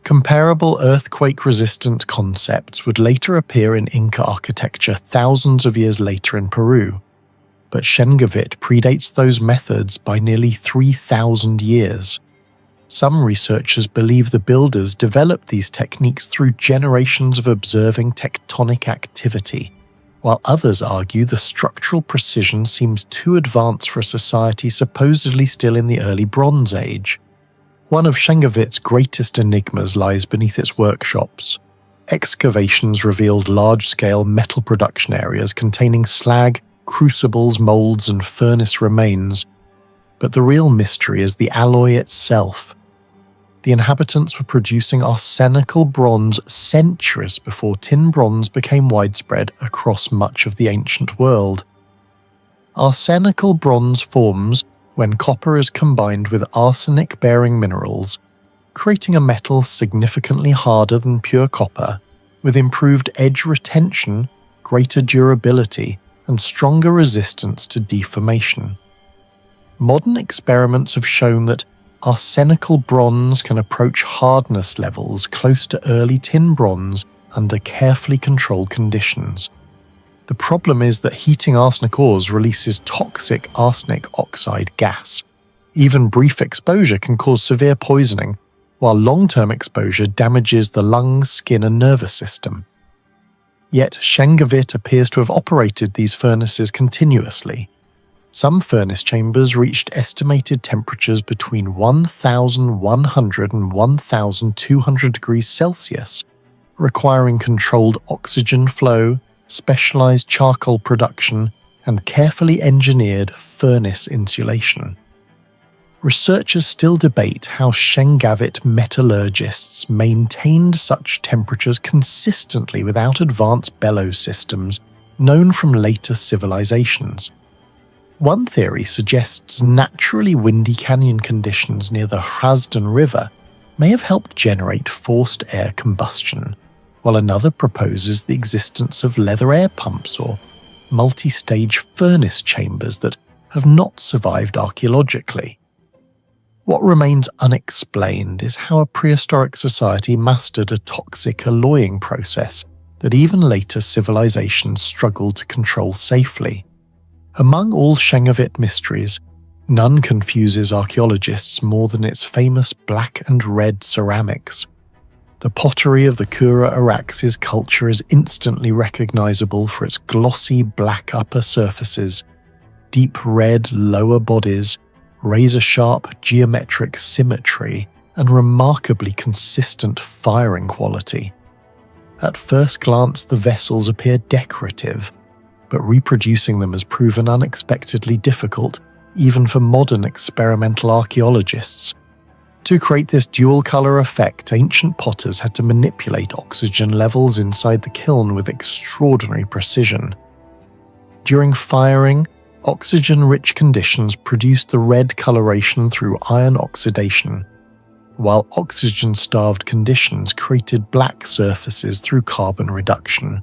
Speaker 1: Comparable earthquake-resistant concepts would later appear in Inca architecture thousands of years later in Peru, but Shengavit predates those methods by nearly 3,000 years. Some researchers believe the builders developed these techniques through generations of observing tectonic activity, while others argue the structural precision seems too advanced for a society supposedly still in the early Bronze Age. One of Shengavit's greatest enigmas lies beneath its workshops. Excavations revealed large-scale metal production areas containing slag, crucibles, molds, and furnace remains. But the real mystery is the alloy itself. The inhabitants were producing arsenical bronze centuries before tin bronze became widespread across much of the ancient world. Arsenical bronze forms when copper is combined with arsenic-bearing minerals, creating a metal significantly harder than pure copper, with improved edge retention, greater durability, and stronger resistance to deformation. Modern experiments have shown that arsenical bronze can approach hardness levels close to early tin bronze under carefully controlled conditions. The problem is that heating arsenic ores releases toxic arsenic oxide gas. Even brief exposure can cause severe poisoning, while long-term exposure damages the lungs, skin, and nervous system. Yet Shengavit appears to have operated these furnaces continuously. Some furnace chambers reached estimated temperatures between 1,100 and 1,200 degrees Celsius, requiring controlled oxygen flow, specialized charcoal production, and carefully engineered furnace insulation. Researchers still debate how Shengavit metallurgists maintained such temperatures consistently without advanced bellows systems known from later civilizations. One theory suggests naturally windy canyon conditions near the Hrazdan River may have helped generate forced air combustion, while another proposes the existence of leather air pumps or multi-stage furnace chambers that have not survived archaeologically. What remains unexplained is how a prehistoric society mastered a toxic alloying process that even later civilizations struggled to control safely. Among all Shengavit mysteries, none confuses archaeologists more than its famous black and red ceramics. The pottery of the Kura Araxes culture is instantly recognizable for its glossy black upper surfaces, deep red lower bodies, razor-sharp geometric symmetry, and remarkably consistent firing quality. At first glance, the vessels appear decorative, but reproducing them has proven unexpectedly difficult, even for modern experimental archaeologists. To create this dual-color effect, ancient potters had to manipulate oxygen levels inside the kiln with extraordinary precision. During firing, oxygen-rich conditions produced the red coloration through iron oxidation, while oxygen-starved conditions created black surfaces through carbon reduction.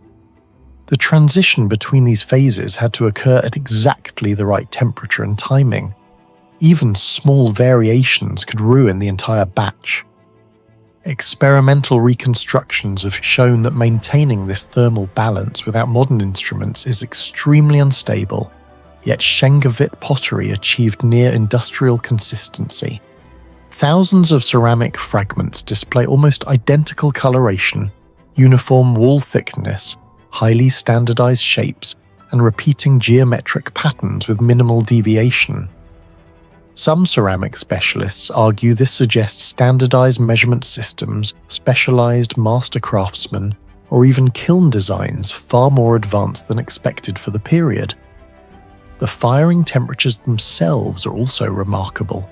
Speaker 1: The transition between these phases had to occur at exactly the right temperature and timing. Even small variations could ruin the entire batch. Experimental reconstructions have shown that maintaining this thermal balance without modern instruments is extremely unstable, yet Shengavit pottery achieved near-industrial consistency. Thousands of ceramic fragments display almost identical coloration, uniform wall thickness, highly standardized shapes, and repeating geometric patterns with minimal deviation. Some ceramic specialists argue this suggests standardized measurement systems, specialized master craftsmen, or even kiln designs far more advanced than expected for the period. The firing temperatures themselves are also remarkable.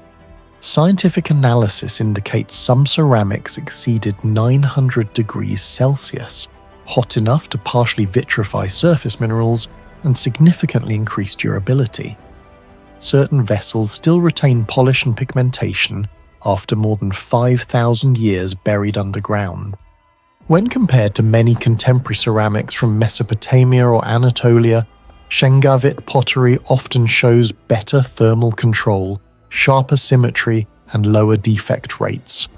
Speaker 1: Scientific analysis indicates some ceramics exceeded 900 degrees Celsius, hot enough to partially vitrify surface minerals and significantly increase durability. Certain vessels still retain polish and pigmentation after more than 5,000 years buried underground. When compared to many contemporary ceramics from Mesopotamia or Anatolia, Shengavit pottery often shows better thermal control, sharper symmetry, and lower defect rates.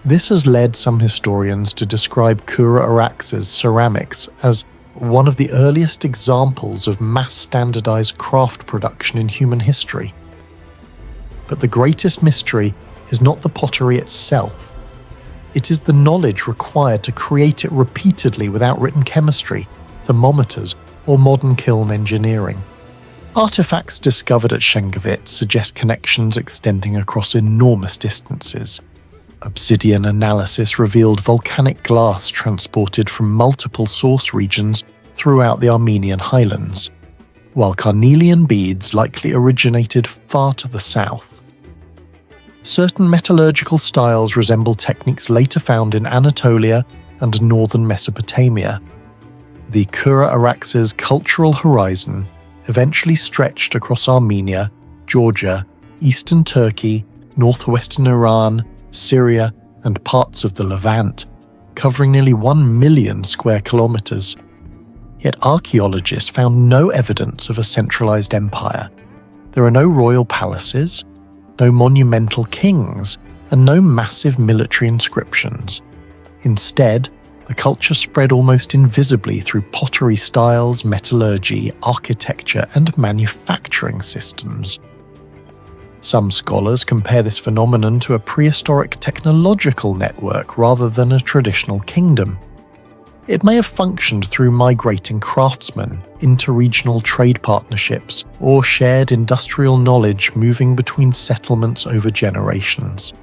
Speaker 1: This has led some historians to describe Kura Araxes ceramics as one of the earliest examples of mass-standardized craft production in human history. But the greatest mystery is not the pottery itself. It is the knowledge required to create it repeatedly without written chemistry, thermometers, or modern kiln engineering. Artifacts discovered at Shengavit suggest connections extending across enormous distances. Obsidian analysis revealed volcanic glass transported from multiple source regions throughout the Armenian highlands, while carnelian beads likely originated far to the south. Certain metallurgical styles resemble techniques later found in Anatolia and northern Mesopotamia. The Kura Araxes cultural horizon eventually stretched across Armenia, Georgia, eastern Turkey, northwestern Iran, Syria, and parts of the Levant, covering nearly 1 million square kilometers. Yet archaeologists found no evidence of a centralized empire. There are no royal palaces, no monumental kings, and no massive military inscriptions. Instead, the culture spread almost invisibly through pottery styles, metallurgy, architecture, and manufacturing systems. Some scholars compare this phenomenon to a prehistoric technological network rather than a traditional kingdom. It may have functioned through migrating craftsmen, interregional trade partnerships, or shared industrial knowledge moving between settlements over generations.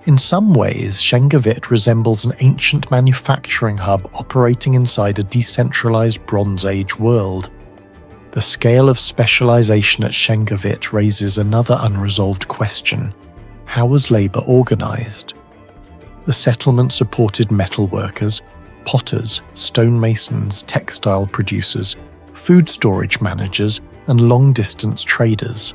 Speaker 1: In some ways, Shengavit resembles an ancient manufacturing hub operating inside a decentralized Bronze Age world. The scale of specialization at Shengavit raises another unresolved question. How was labor organized? The settlement supported metalworkers, potters, stonemasons, textile producers, food storage managers, and long-distance traders.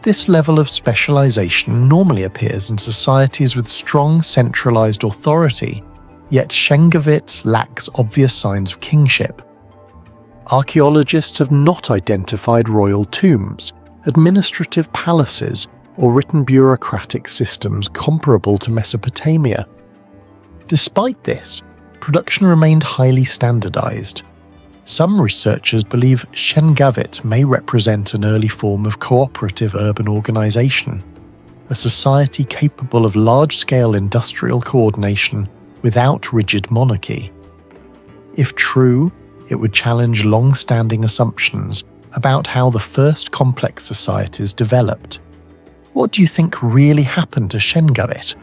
Speaker 1: This level of specialization normally appears in societies with strong centralized authority, yet Shengavit lacks obvious signs of kingship. Archaeologists have not identified royal tombs, administrative palaces, or written bureaucratic systems comparable to Mesopotamia. Despite this, production remained highly standardized. Some researchers believe Shengavit may represent an early form of cooperative urban organization, a society capable of large-scale industrial coordination without rigid monarchy. If true, it would challenge long-standing assumptions about how the first complex societies developed. What do you think really happened to Shengavit?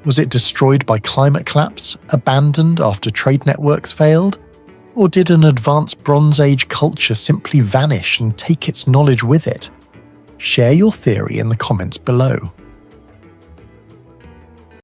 Speaker 1: Was it destroyed by climate collapse, abandoned after trade networks failed? Or did an advanced Bronze Age culture simply vanish and take its knowledge with it? Share your theory in the comments below.